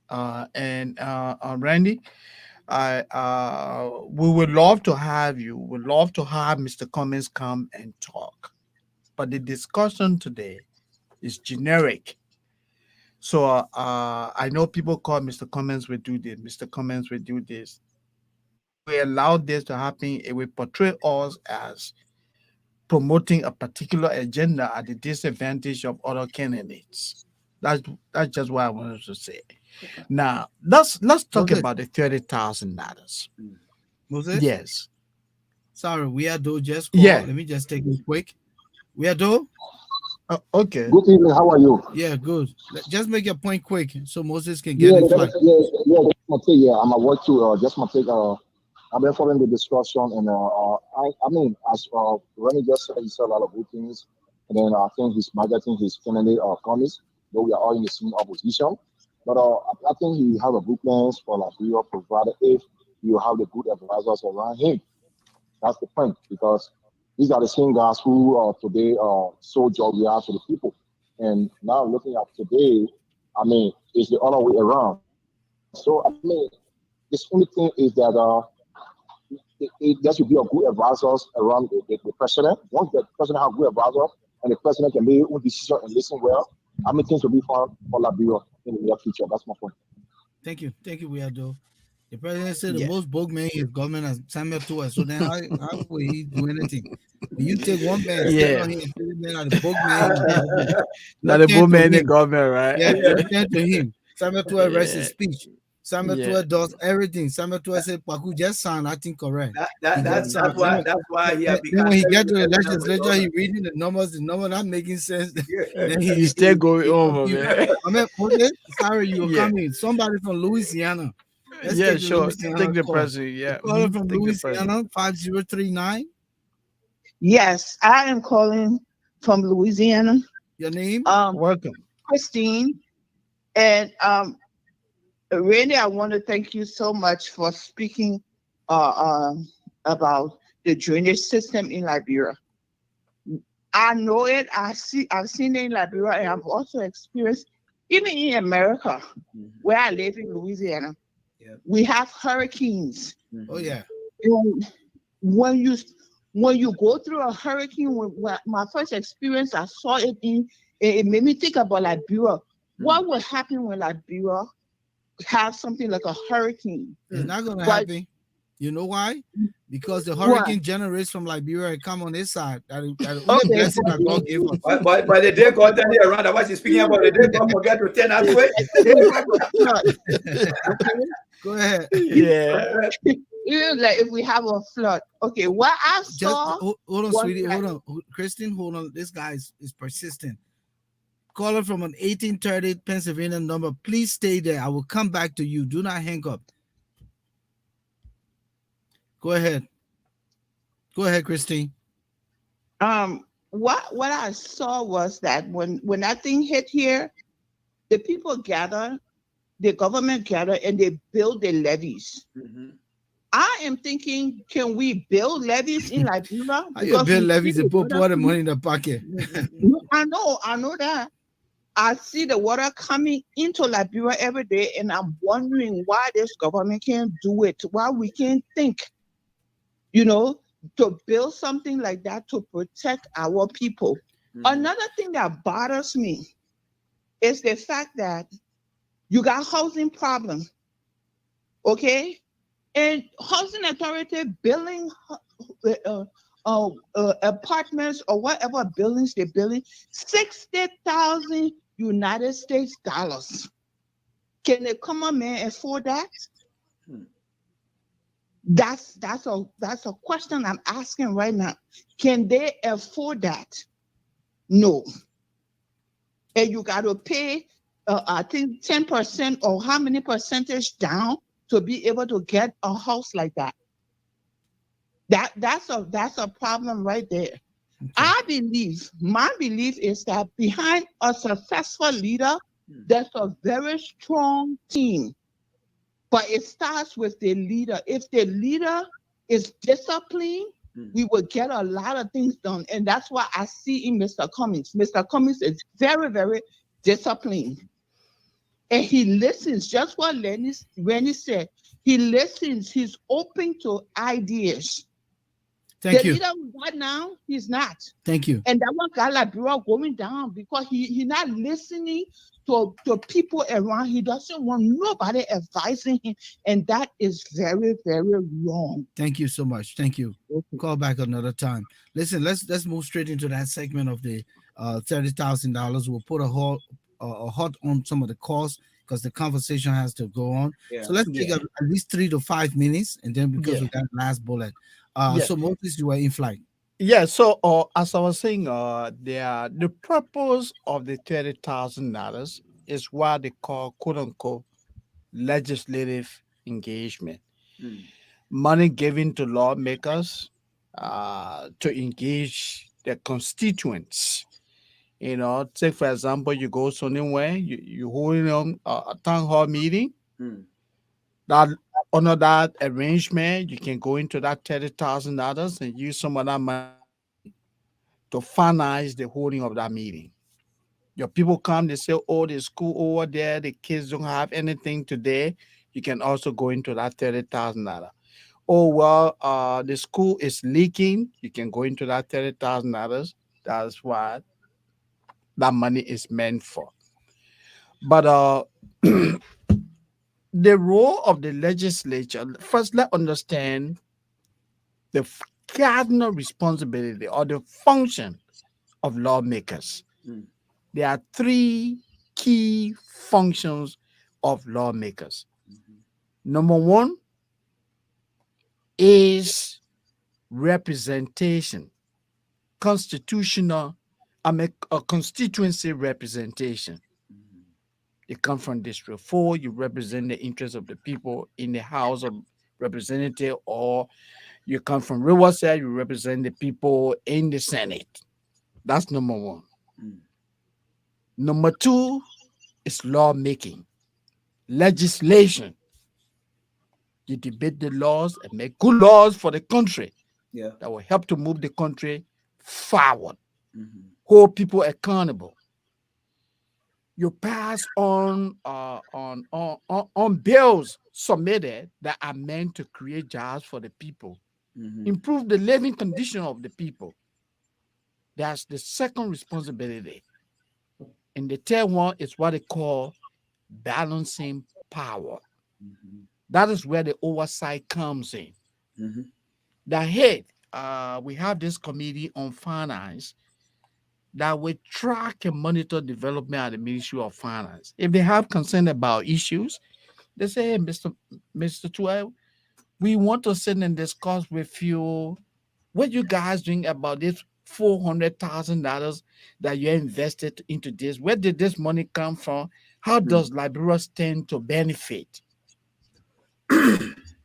And Randy, I we would love to have you. Would love to have Mr. Cummings come and talk. But the discussion today is generic. So I know people call Mr. Cummings will do this. Mr. Cummings will do this. allow this to happen, it will portray us as promoting a particular agenda at the disadvantage of other candidates. That's just what I wanted to say. Now let's talk Moses, about the $30,000. Moses, Yes, sorry, Weirdo just called. yeah. Let me just take it quick. Weirdo, Okay. Good evening. How are you? yeah, good. Just make your point quick so Moses can get Yeah, in flight. that's my take. Yeah, I'm at work too. Just my take. I've been following the discussion, and I mean, as Rennie just said, he said a lot of good things, and then I think he's marketing his candidate promise. Though we are all in the same opposition, but I think he have a good plans for Liberia, provided if you have the good advisors around him. That's the point because these are the same guys who today sold job to the people. And now looking at today, I mean, it's the other way around. So I mean, this only thing is that there should be a good advisors around the president. Once the president have good advisors and the president can make own decision and listen well, I mean things will be fine for Liberia in the near future. That's my point. Thank you, Weirdo. The president said the Yeah. most broke man in his government is Samuel Tour. So then how will he do anything? When you take one man, stand Yeah. on him and say, man, are the broke man in the government. Now Your the turn to woman in the him. government, right? Yeah, your turn to him. Samuel Tour writes his Yeah. speech. Samuel Yeah. Tour does everything. Samuel Tour said, Paku just sound, I think correct. He just That's sound. why he Then has become when he get to the every legislature, he reading the number not making sense. Then You still going over, man. I mean, Moses, sorry, you were Yeah. coming. Somebody from Louisiana. Let's Yeah, take the sure. Louisiana Take the call. president. Yeah. Caller from Take the president. Louisiana, 5039. Yes, I am calling from Louisiana. Your name? Welcome. Christine. And Randy, I want to thank you so much for speaking about the drainage system in Liberia. I know it. I've seen it in Liberia, and I've also experienced, even in America, where I live in Louisiana. Yeah. We have hurricanes. Oh, yeah. And when you go through a hurricane, when my first experience, I saw it it made me think about Liberia. What would happen when Liberia have something like a hurricane? It's not going to But- happen. You know why? Because the Why? hurricane generates from Liberia and come on this side. That only Okay. blessing that God gave us. But the day God turned it around, I was speaking about the day God forget to turn that way. We have a flood. Okay? Go ahead. Yeah. Even like if we have a flood. Okay, what I Just saw. hold on, was sweetie. that- Hold on. Kristen, hold on. This guy is persistent. Caller from an 1830 Pennsylvania number. Please stay there. I will come back to you. Do not hang up. Go ahead. Go ahead, Christine. What I saw was that when that thing hit here, the people gather, the government gather, and they build the levees. I am thinking, can we build levees in Liberia? How you build we levies see and the put water the money in the pocket? I know that. I see the water coming into Liberia every day, and I'm wondering why this government can't do it, why we can't think, to build something like that to protect our people. Another thing that bothers me is the fact that you got housing problem, okay? And housing authority building apartments or whatever buildings they're building, 60,000 United States dollars. Can the common man afford that? That's a question I'm asking right now. Can they afford that? No. And you got to pay, I think 10% or how many percentage down to be able to get a house like that. That's a problem right there. Okay. My belief is that behind a successful leader, there's a very strong team. But it starts with the leader. If the leader is disciplined, we will get a lot of things done. And that's what I see in Mr. Cummings. Mr. Cummings is very, very disciplined. And he listens, just what Randy said. He listens, he's open to ideas. Thank The you. leader we got now, he's not. Thank you. And that one got Liberia going down because he not listening to people around. He doesn't want nobody advising him. And that is very, very wrong. Thank you so much. Thank you. Okay. Call back another time. Listen, let's move straight into that segment of the $30,000. We'll put a hot on some of the costs because the conversation has to go on. Yeah. So let's take Yeah. at least 3 to 5 minutes, and then because Yeah. we got last bullet. Yeah. So Moses, you were in flight. Yeah, so as I was saying, the purpose of the $30,000 is what they call quote unquote legislative engagement. Mm. Money given to lawmakers to engage their constituents. Take for example, you go somewhere, you hold a town hall meeting. Mm. That under that arrangement, you can go into that $30,000 and use some of that money to finance the holding of that meeting. Your people come, they say, oh, the school over there, the kids don't have anything today. You can also go into that $30,000. Oh, well, the school is leaking. You can go into that $30,000. That's what that money is meant for. But the role of the legislature, first, let's understand the cardinal responsibility or the function of lawmakers. Mm. There are three key functions of lawmakers. Mhm. Number one is representation, constitutional, a constituency representation. Mhm. You come from District 4, you represent the interests of the people in the House of Representative, or you come from Riverside, you represent the people in the Senate. That's number one. Mm. Number two is lawmaking, legislation. You debate the laws and make good laws for the country Yeah. that will help to move the country forward, Mhm. hold people accountable. You pass on bills submitted that are meant to create jobs for the people, Mhm. improve the living condition of the people. That's the second responsibility. And the third one is what they call balancing power. Mhm. That is where the oversight comes in. Mhm. That hey, we have this committee on finance that will track and monitor development at the Ministry of Finance. If they have concern about issues, they say, hey, Mr. Twelve, we want to sit and discuss with you what you guys doing about this $400,000 that you invested into this. Where did this money come from? How Mm. does Liberia stand to benefit?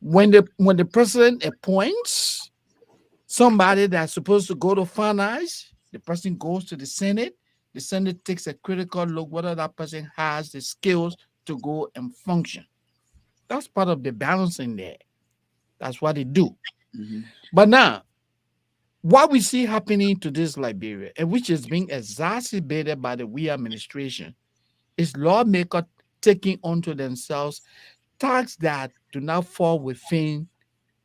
When the president appoints somebody that's supposed to go to finance, the person goes to the Senate. The Senate takes a critical look whether that person has the skills to go and function. That's part of the balancing there. That's what they do. Mhm. But now, what we see happening to this Liberia, and which is being exacerbated by the we administration, is lawmakers taking onto themselves tasks that do not fall within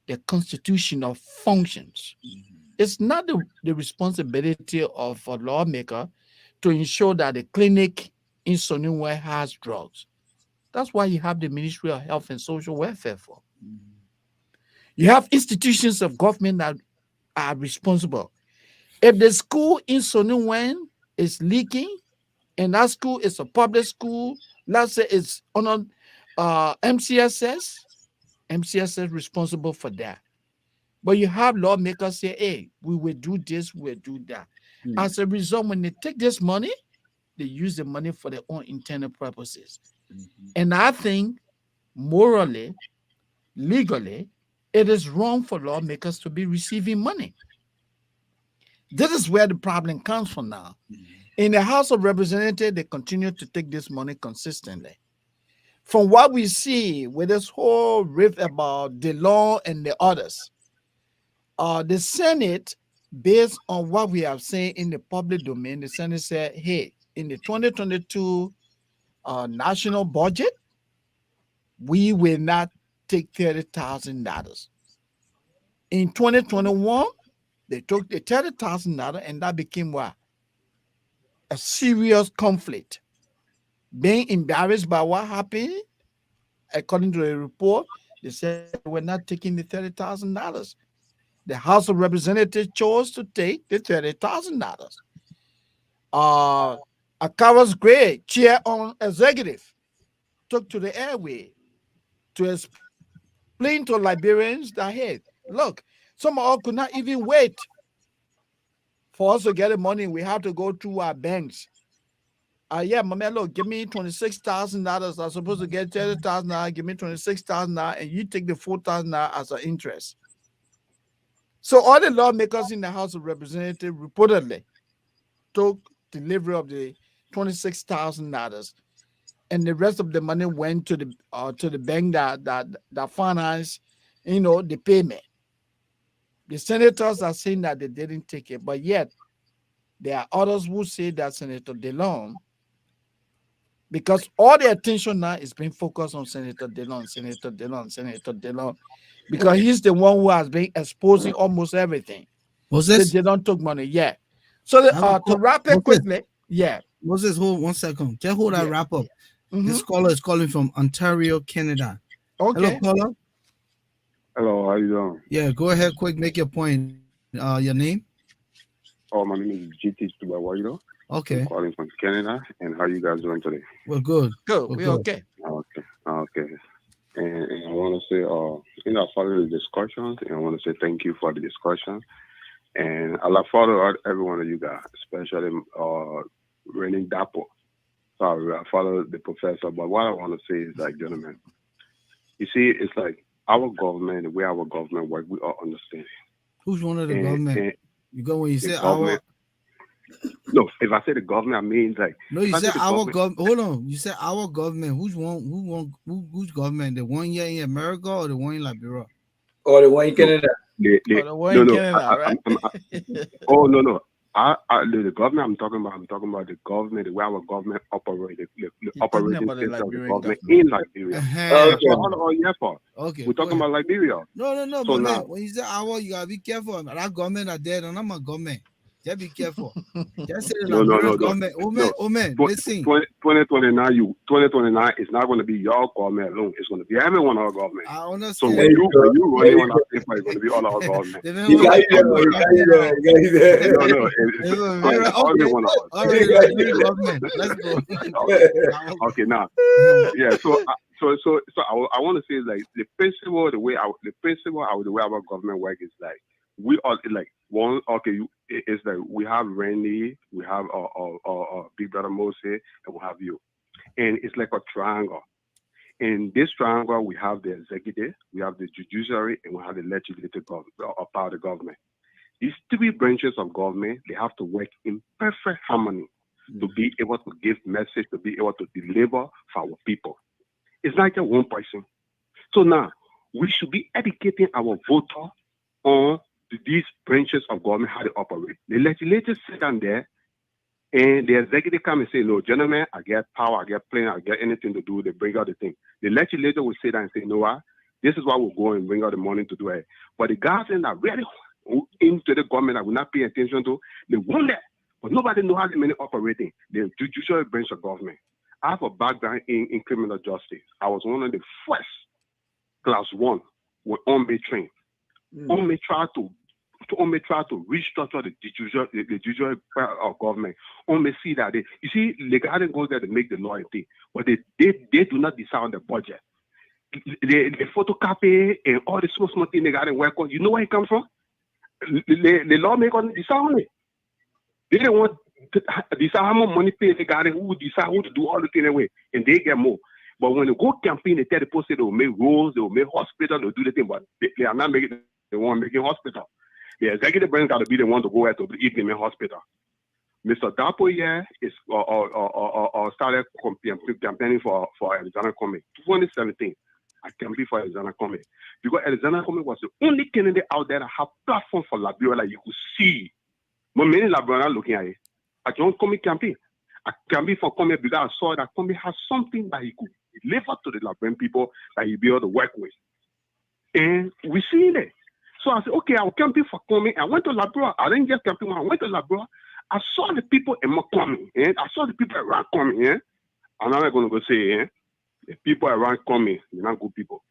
the constitutional functions. Mhm. It's not the responsibility of a lawmaker to ensure that the clinic in Sonnywe has drugs. That's why you have the Ministry of Health and Social Welfare for. Mhm. You have institutions of government that are responsible. If the school in Sonnywe is leaking and that school is a public school, let's say it's on MCSS, MCSS responsible for that. But you have lawmakers say, hey, we will do this, we will do that. Mm. As a result, when they take this money, they use the money for their own internal purposes. Mhm. And I think morally, legally, it is wrong for lawmakers to be receiving money. This is where the problem comes from now. Mhm. In the House of Representatives, they continue to take this money consistently. From what we see with this whole rift about the law and the others, the Senate, based on what we have seen in the public domain, the Senate said, hey, in the 2022 national budget, we will not take $30,000. In 2021, They took the $30,000 and that became what? A serious conflict. Being embarrassed by what happened, according to the report, they said they were not taking the $30,000. The House of Representatives chose to take the $30,000. Akawas Gray, chair on executive, took to the airway to explain to Liberians that, hey, look, some of us could not even wait for us to get the money. We have to go through our banks. Yeah, Mamelo, give me $26,000. I'm supposed to get $30,000. Give me $26,000, and you take the $4,000 as an interest. So all the lawmakers in the House of Representatives reportedly took delivery of the $26,000, and the rest of the money went to the bank that financed, the payment. The senators are saying that they didn't take it, but yet there are others who say that Senator DeLong, because all the attention now is being focused on Senator DeLong, because he's the one who has been exposing almost everything. Moses, They don't took money, yeah. So to wrap it quickly, yeah. Moses, hold 1 second. Just hold that wrap up. Mhm. This caller is calling from Ontario, Canada. Okay. Hello, caller. Hello, how you doing? Yeah, go ahead, quick, make your point. Your name? Oh, my name is GT Tubawayo. Okay. I'm calling from Canada. And how you guys doing today? We're good. Good. We're okay. Okay. And I want to say, I follow the discussions, and I want to say thank you for the discussion. And I love follow every one of you guys, especially Randy Darpoh. Sorry, I follow the professor. But what I want to say is, like, gentlemen, you see, it's like our government, the way our government works, we all understand. Who's one of the government? You go when you say our. No, if I say the government, I mean like. No, you said our government. Hold on, you said our government. Who's whose government? The one here in America or the one in Liberia? Or the one in Canada? The one in Canada, right? No. The government I'm talking about the government, the way our government operates, the operating system of the government in Liberia. That's what all here for. Okay. We're talking about Liberia. No. So now, when you say our, you gotta be careful. That government are dead, and I'm a government. Just be careful. Just say the Liberian government. Oh man, listen. 2029 is not going to be your government alone. It's going to be everyone our government. I understand. So when you running on that paper, it's going to be all our government. Let's go. Okay, now, yeah. So I want to say like the principle, the way our government work is like we are like one. Okay, it's like we have Randy, we have Big Brother Moses, and we have you, and it's like a triangle. In this triangle, we have the executive, we have the judiciary, and we have the legislative part of the government. These three branches of government, they have to work in perfect harmony to be able to give message, to be able to deliver for our people. It's not just one person. So now, we should be educating our voter on these branches of government, how they operate. The legislators sit down there, and the executive come and say, no, gentlemen, I get power, I get plan, I get anything to do. They bring out the thing. The legislator will sit down and say, no, what? This is what we'll go and bring out the money to do it. But the guys that are really into the government that will not pay attention to, they want that. But nobody knows how the money operating. The judicial branch of government. I have a background in criminal justice. I was one of the first class 1 with on-me trained. On-me tried to restructure the judicial of government. On-me see that you see, the garden goes there to make the loyalty, but they do not decide on the budget. The photocopy and all the small things they got to work on. You know where it comes from? The lawmakers decide on it. They don't want to decide how much money pay the garden, who decide who to do all the things away, and they get more. But when they go campaign, they tell the post they will make roads, they will make hospital, they'll do the thing, but they are not making. They want making hospital. The executive branch got to be the one to go out to implement hospital. Mr. Darpoh here is started campaigning for Alexander Comey. 2017, I campaigned for Alexander Comey because Alexander Comey was the only candidate out there that had platform for Liberia that you could see. But many Liberians looking at it. I don't Comey campaign. I campaigned for Comey because I saw that Comey has something that he could deliver to the Liberian people that he'd be able to work with. And we see it. So I said, okay, I will camping for coming. I went to Labrador. I didn't just camping. When I went to Labrador, I saw the people in my coming. I saw the people around coming. And I'm not going to go say, the people around coming, they're not good people.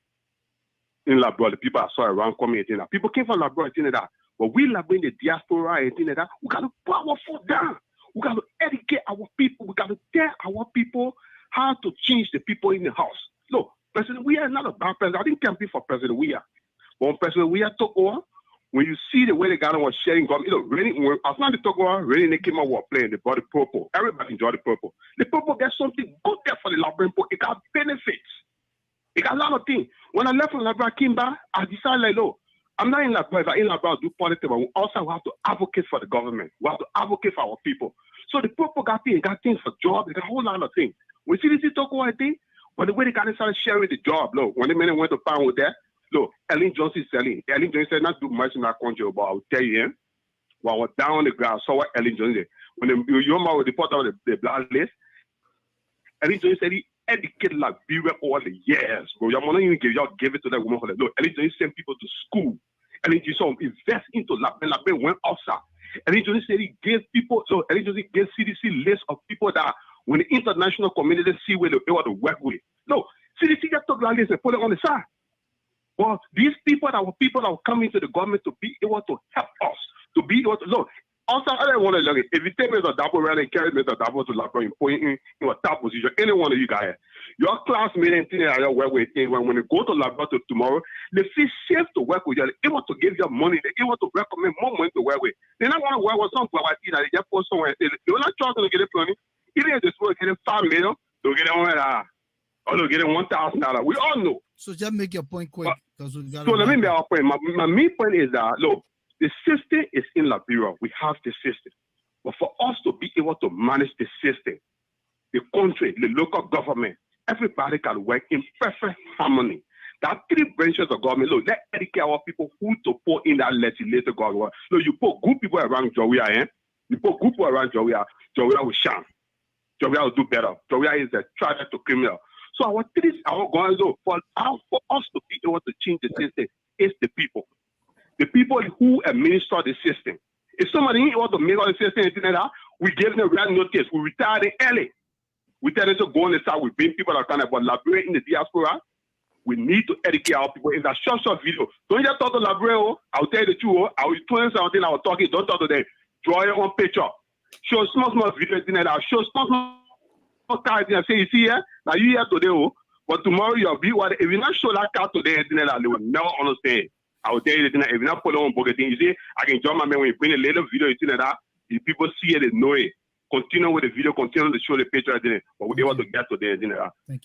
In Labrador, the people I saw around coming, people came from Labrador, that. But we Labrador in the diaspora, that. We got to put our foot down. We got to educate our people. We got to tell our people how to change the people in the house. Look, President Weah is not a bad president. I didn't campaign for President Weah. But when President Weah took over, when you see the way the guy was sharing government, when as long as they took over, really they came out with playing, they brought the purple. Everybody enjoyed the purple. The purple got something good there for the Labrador people. It got benefits. It got a lot of things. When I left from Labrador, I came back, I decided, like, look, I'm not in Labrador. If I'm in Labrador, I do politics, but we also have to advocate for the government. We have to advocate for our people. So the purple got things for jobs, they got a whole lot of things. When CDC took over, I think, but the way they got started sharing the job, look, when the men went to find with that, look, Ellen Johnson selling. Ellen Johnson said not do much in that country, but I will tell you, while I was down on the ground, I saw what Ellen Johnson did. When the Yoma was reported on the black list, Ellen Johnson said he educated Liberia all the years, bro. Y'all not even give it to that woman for that. Look, Ellen Johnson sent people to school. Ellen Johnson invest into Liberia went outside. Ellen Johnson said he gave people, so Ellen Johnson gave CDC list of people that when the international community see where they want to work with. No, CDC just took that list and put it on the side. But these people that will come into the government to be able to help us, to be able to look. Also, I don't want to look at if you take Mr. Darpoh around and carry Mr. Darpoh to Labrador and put in a top position, any one of you guys, your classmates and things that you work with, when they go to Labrador tomorrow, they feel safe to work with you. They're able to give you money. They're able to recommend more money to work with. They're not going to work with some people that they just put somewhere. They're not trying to get it money. Even if they're supposed to get $5 million, they'll get it $100. Or they'll get it $1,000. We all know. So just make your point quick. So let me make our point. My main point is that, look, the system is in Liberia. We have the system. But for us to be able to manage the system, the country, the local government, everybody can work in perfect harmony. There are 3 branches of government. Look, let's educate our people who to put in that legislative government. Look, you put good people around Joria, You put good people around Joria will shine. Joria will do better. Joria is a trial to criminal. So our going for us to be able to change the system is the people. The people who administer the system. If somebody want to make all the system, we give them red notice. We retire them early. We tell them to go on the side. We bring people that kind of about Liberia in the diaspora. We need to educate our people. In that short video. Don't just talk to Liberia. I'll tell you the truth. I will tell you something. I will talk it. Don't talk to them. Draw your own picture. Show small videos in there. Show small cards and say, you see here? Now you here today, but tomorrow you'll be what if you not show that card today, they will never understand. I will tell you that if you not put on bucket, you see, I can join my man when you bring a little video, you see that if people see it, they know it. Continue with the video, continue to show the picture, but we're able to get to there.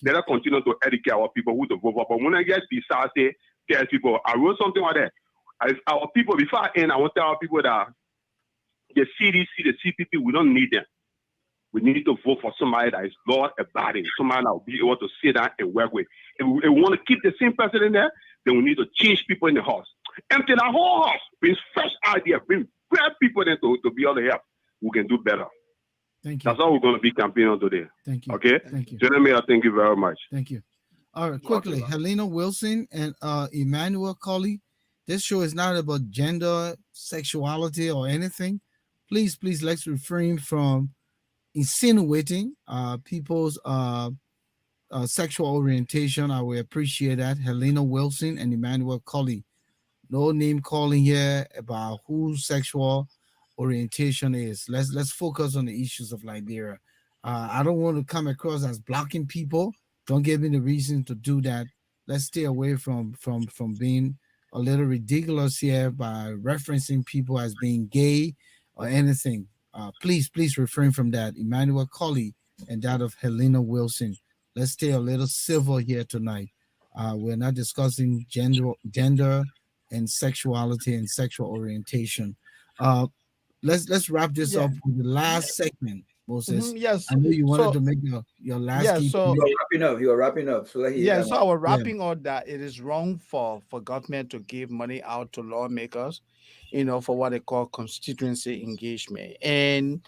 Let us continue to educate our people who to vote for. But when I get beside tell people, I wrote something like that. As our people, before I end, I want to tell our people that the CDC, the CPP, we don't need them. We need to vote for somebody that is law abiding, somebody that will be able to sit down and work with. If we want to keep the same person in there, then we need to change people in the house. Empty the whole house, bring fresh ideas, bring great people in to be able to help. We can do better. Thank you. That's all we're going to be campaigning today. Thank you. Okay? Thank you. Gentlemen, thank you very much. Thank you. All right, quickly, Helena Wilson and Emmanuel Colley. This show is not about gender, sexuality, or anything. Please, let's refrain from insinuating people's sexual orientation. I will appreciate that. Helena Wilson and Emmanuel Colley. No name calling here about whose sexual orientation is. Let's focus on the issues of Liberia. I don't want to come across as blocking people. Don't give me the reason to do that. Let's stay away from being a little ridiculous here by referencing people as being gay or anything. Please refrain from that. Emmanuel Colley and that of Helena Wilson. Let's stay a little civil here tonight. We're not discussing gender and sexuality and sexual orientation. Let's wrap this up with the last segment, Moses. Yes. I know you wanted to make your last. Yeah. So you are wrapping up. So so I was wrapping up that it is wrong for government to give money out to lawmakers, for what they call constituency engagement, and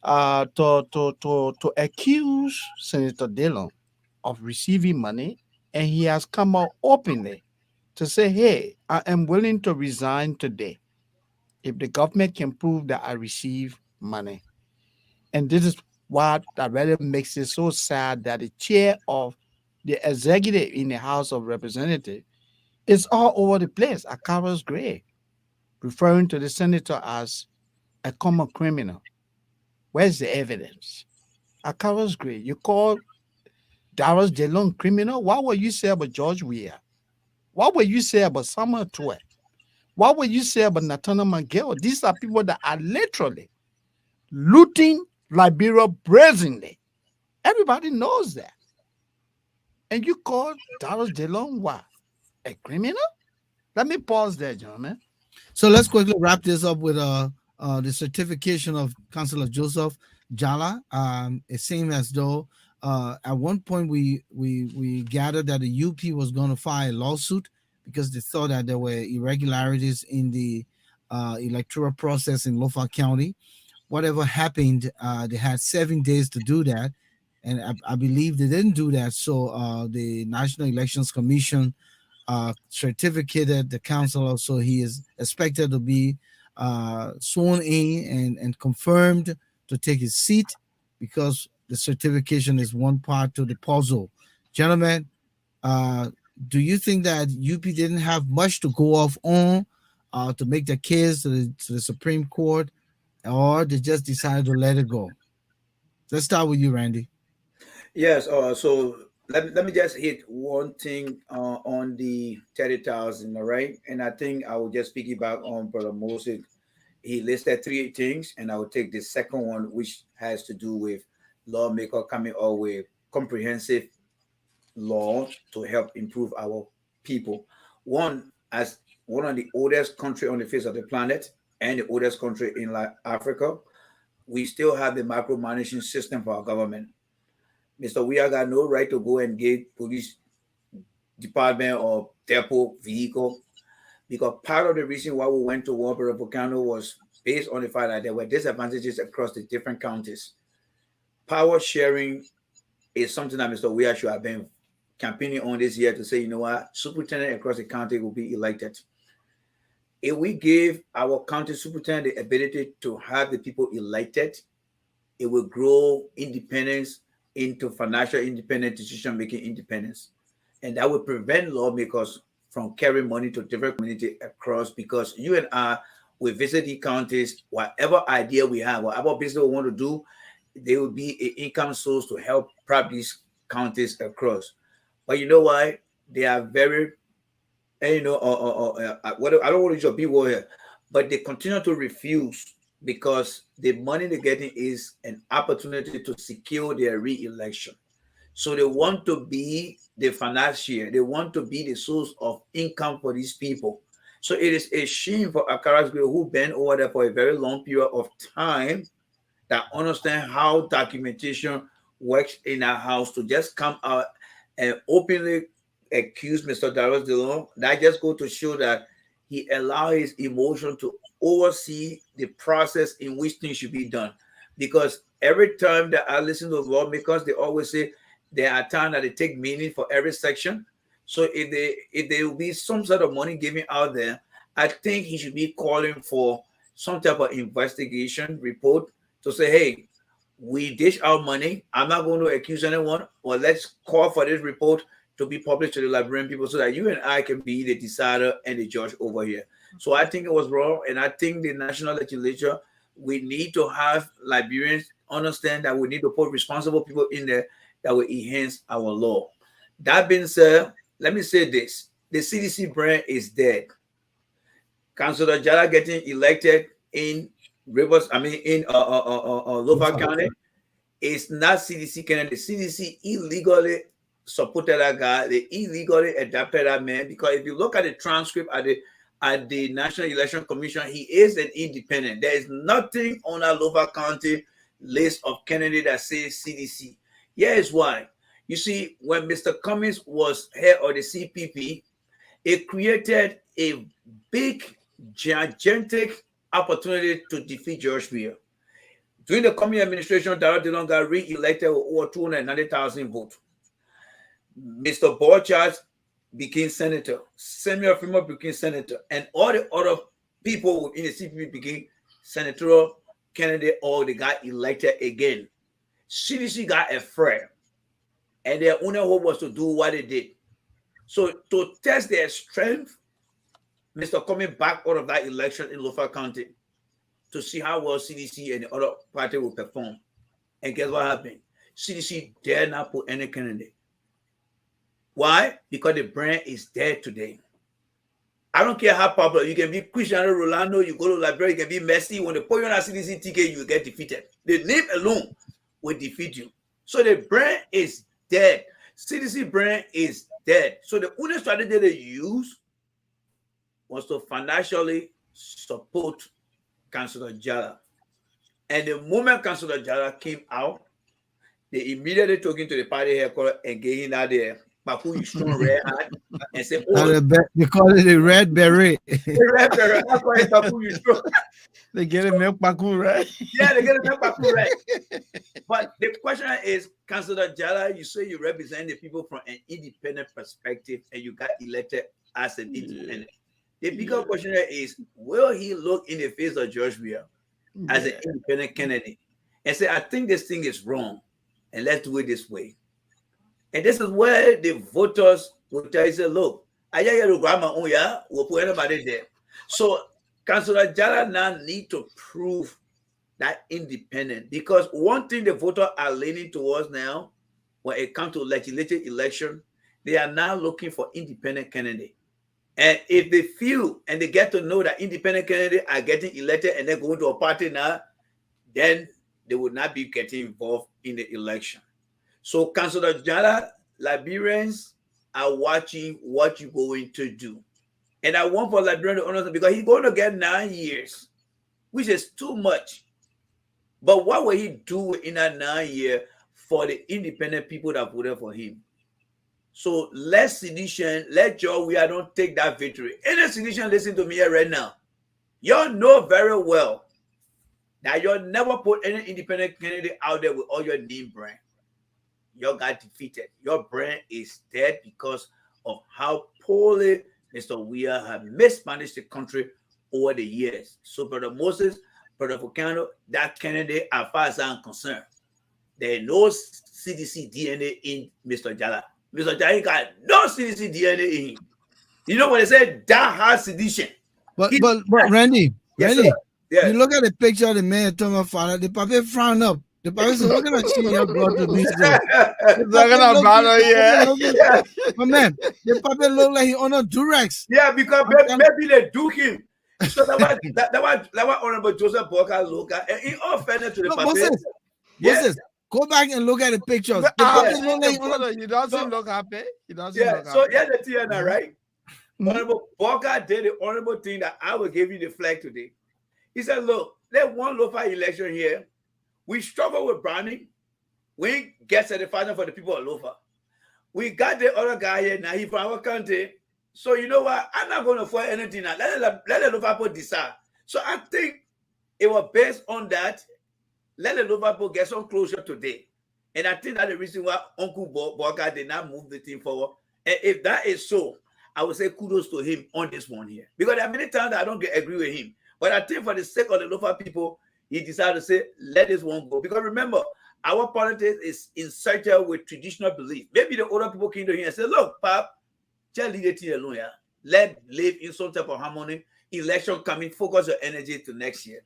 to accuse Senator Dillon of receiving money, and he has come out openly to say, hey, I am willing to resign today if the government can prove that I receive money. And this is what that really makes it so sad that the chair of the executive in the House of Representatives is all over the place. Akaros Gray, referring to the senator as a common criminal. Where's the evidence? Akaros Gray, you call Darius DeLong criminal? What will you say about George Weah? What will you say about Samuel Twe? What will you say about Nathaniel McGill? These are people that are literally looting Liberia brazenly. Everybody knows that. And you call Darius DeLong what? A criminal? Let me pause there, gentlemen. So let's quickly wrap this up with the certification of Councillor Joseph Jala. It seemed as though at one point we gathered that the UP was going to file a lawsuit because they thought that there were irregularities in the electoral process in Lofa County. Whatever happened, they had 7 days to do that, and I believe they didn't do that. So the National Elections Commission certificated the councillor, so he is expected to be sworn in and confirmed to take his seat because the certification is one part to the puzzle. Gentlemen, do you think that UP didn't have much to go off on to make the case to the Supreme Court, or they just decided to let it go? Let's start with you, Randy. Yes. So let me just hit one thing on the 30,000. All right. And I think I will just piggyback on Brother Moses. He listed 3 things, and I will take the second one, which has to do with lawmaker coming up with comprehensive law to help improve our people. One, as one of the oldest country on the face of the planet and the oldest country in Africa, we still have the micromanaging system for our government. Mr. We got no right to go and get police department or depot vehicle, because part of the reason why we went to war for Volcano was based on the fact that there were disadvantages across the different counties. Power sharing is something that Mr. Weah should have been campaigning on this year to say, you know what, superintendent across the county will be elected. If we give our county superintendent the ability to have the people elected, it will grow independence into financial independence, decision-making independence. And that will prevent lawmakers from carrying money to different communities across, because you and I will visit the counties, whatever idea we have, whatever business we want to do, there will be an income source to help prop these counties across. But you know why? They are very, I don't want to use a big word here, but they continue to refuse because the money they're getting is an opportunity to secure their re-election. So they want to be the financier. They want to be the source of income for these people. So it is a shame for Akaras Gray, who been over there for a very long period of time, that understand how documentation works in our house, to just come out and openly accuse Mr. Darius DeLong. That just go to show that he allowed his emotion to oversee the process in which things should be done. Because every time that I listen to lawmakers, they always say there are times that they take meaning for every section. So if there will be some sort of money given out there, I think he should be calling for some type of investigation report to say, hey, we dish out money. I'm not going to accuse anyone, or let's call for this report to be published to the Liberian people so that you and I can be the decider and the judge over here. So I think it was wrong. And I think the national legislature, we need to have Liberians understand that we need to put responsible people in there that will enhance our law. That being said, let me say this. The CDC brand is dead. Councillor Jala getting elected in Lofa County is not CDC candidate. The CDC illegally supported that guy. They illegally adopted that man, because if you look at the transcript at the National Election Commission, he is an independent. There is nothing on our Lofa County list of candidates that says CDC. Here's why. You see, when Mr. Cummings was head of the CPP, it created a big, gigantic opportunity to defeat George Weah. During the Cummings administration, Darius DeLong got re-elected with over 290,000 votes. Mr. Borchardt became senator. Samuel Fremont became senator. And all the other people in the CPP became senatorial candidate or they got elected again. CDC got afraid. And their only hope was to do what they did. So to test their strength, Mr. coming back out of that election in Lofa County to see how well CDC and the other party will perform. And guess what happened? CDC dare not put any candidate. Why? Because the brand is dead today. I don't care how popular you can be. Cristiano Ronaldo, you go to Liberia, you can be Messi. When they put you on a CDC ticket, you will get defeated. The name alone will defeat you. So the brand is dead. CDC brand is dead. So the only strategy they use was to financially support Councillor Jala. And the moment Councillor Jala came out, they immediately took him to the party headquarters and gave him out there. Papu, you strong red hat, and said, "Oh, they call it a red beret." the red beret. That's why Papu, you strong. They get a milk Paku, right? Yeah, they get a milk Papu, right? But the question is, Councillor Jala, you say you represent the people from an independent perspective, and you got elected as an independent. The bigger question is, will he look in the face of George Weah as an independent candidate and say, "I think this thing is wrong, and let's do it this way"? And this is where the voters will tell you, say, "Look, I just to grab my own, yeah, we'll put anybody there." So Councillor Jala now need to prove that independent, because one thing the voters are leaning towards now, when it comes to legislative election, they are now looking for independent candidate. And if they feel and they get to know that independent candidates are getting elected and they're going to a party now, then they would not be getting involved in the election. So, Councillor Jala, Liberians are watching what you're going to do. And I want for Liberian to understand, because he's going to get 9 years, which is too much. But what will he do in that 9 years for the independent people that voted for him? So let sedition, let Joe Weah don't take that victory. Any sedition, listen to me here right now. Y'all know very well that you'll never put any independent candidate out there with all your name brand. You got defeated. Your brand is dead because of how poorly Mr. Weah have mismanaged the country over the years. So, Brother Moses, Brother Volcano, that candidate, as far as I'm concerned, there is no CDC DNA in Mr. Jala. Mr. Jala got no CDC DNA in him. You know what they said? That has sedition. But Randy, Yes, Randy, yes. you look at the picture of the man talking about father, the papa frown up. The papa said, "What kind of shit you brought to this girl?" It's not gonna matter, yeah. But man, the papa look like he on a Durex. Yeah, because maybe they do him. So that was Honorable Joseph Boca look at, and in all fairness to the papa. Moses, go back and look at the pictures. The papa look like he doesn't look happy. He doesn't look happy. So yeah, the thing now, right? Honorable Boca did the honorable thing that I will give you the flag today. He said, "Look, there's one local election here. We struggle with Browning. We get satisfaction for the people of Lofa. We got the other guy here now. He from our country. So you know what? I'm not going to fight anything now. Let the Lofa people decide." So I think it was based on that. Let the Lofa people get some closure today. And I think that's the reason why Uncle Boga did not move the team forward. And if that is so, I would say kudos to him on this one here. Because there are many times that I don't agree with him. But I think for the sake of the Lofa people, he decided to say, let this one go. Because remember, our politics is inserted with traditional belief. Maybe the older people came to him and said, "Look, Pap, just leave the thing alone, yeah. Let live in some type of harmony. Election coming, focus your energy to next year."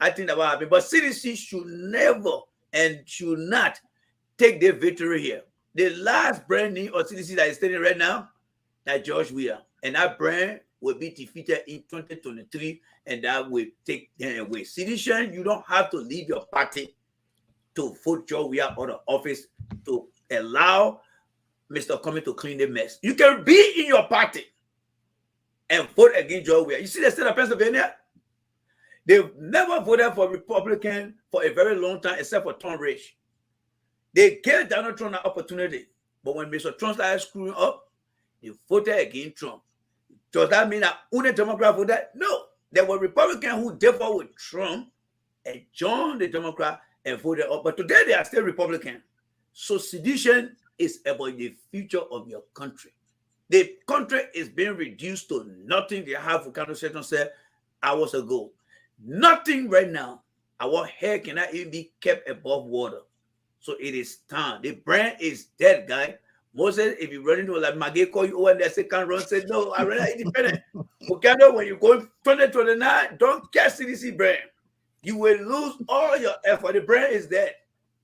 I think that will happen. But CDC should never and should not take their victory here. The last brand new of CDC that is standing right now, that George Weah. And that brand will be defeated in 2023, and that will take them away. Sedition, you don't have to leave your party to vote George Weah out of office to allow Mr. Cummings to clean the mess. You can be in your party and vote against George Weah. You see the state of Pennsylvania? They've never voted for Republican for a very long time, except for Tom Rich. They gave Donald Trump an opportunity, but when Mr. Trump started screwing up, they voted against Trump. Does that mean that only Democrats voted? No. There were Republicans who therefore with Trump and joined the Democrat and voted up. But today they are still Republican. So sedition is about the future of your country. The country is being reduced to nothing. They have Volcano Session said hours ago. Nothing right now. Our hair cannot even be kept above water. So it is time. The brand is dead, guy. Moses, if you run into like Maggie call you over there, say can't run, say no, I run independent. Volcano, when you go 2029, don't catch CDC brand. You will lose all your effort. The brand is dead.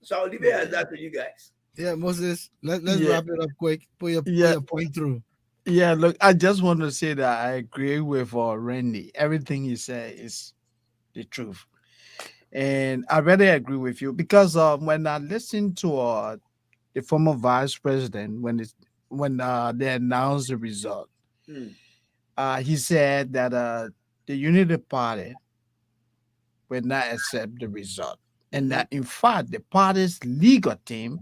So I'll leave it as that to you guys. Yeah, Moses, let's Yeah. wrap it up quick. Put your point through. Yeah, look, I just want to say that I agree with Randy. Everything he said is the truth. And I really agree with you because when I listened to the former vice president when they announced the result, he said that the Unity Party will not accept the result, and that in fact the party's legal team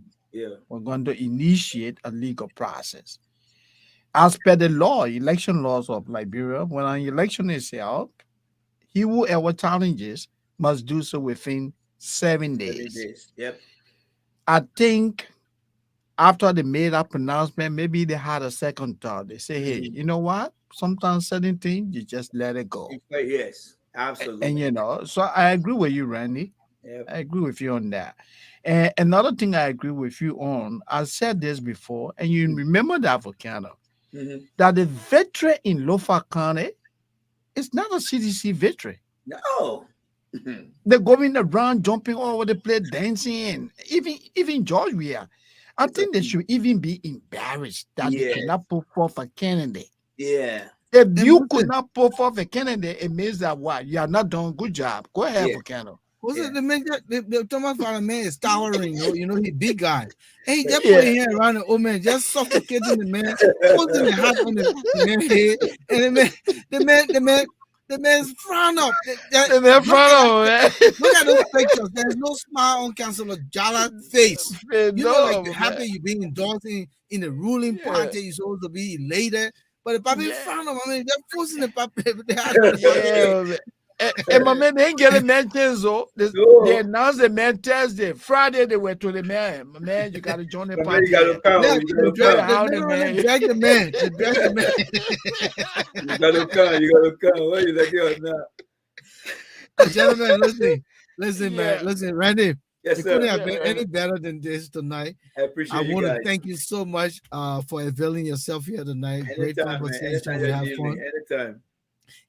were going to initiate a legal process. As per the law, election laws of Liberia, when an election is held, he whoever challenges must do so within 7 days. Yep. I think after they made that pronouncement, maybe they had a second thought. They say, hey, you know what? Sometimes certain things, you just let it go. Yes, absolutely. And, you know, so I agree with you, Randy. Yep. I agree with you on that. And another thing I agree with you on, I said this before, and you remember that, Volcano, that the victory in Lofa County is not a CDC victory. No. They're going around, jumping all over the place, dancing. Even George, I think they should even be embarrassed that they could not put forth a candidate. Yeah. If you could not put forth a candidate, it means that what? You are not doing a good job. Go ahead, Volcano. What's it? The man, the Thomas Father man is towering. You know, he big guy. And he just put his hand around the old man, just suffocating the man, putting the hat on the man's head, and the man's frown up. The man frown up. Look at those pictures. There's no smile on Councilor Jala's face. You know, like happy you being endorsed in the ruling party. You're supposed to be elated. But the puppy frown up. I mean, they're forcing the puppy. And my man, they ain't getting mentions, though. They announced the man Thursday. Friday, they went to the man. My man, you got to join the party. You got to come. They drag the man. They drag the man. You got to come. You got to come. What is that now? Gentlemen, listen, man. Listen, Randy. Yes, you sir. couldn't have been any better than this tonight. I appreciate I you want guys. to thank you so much for availing yourself here tonight. Great Anytime, conversation. We have fun. Anytime.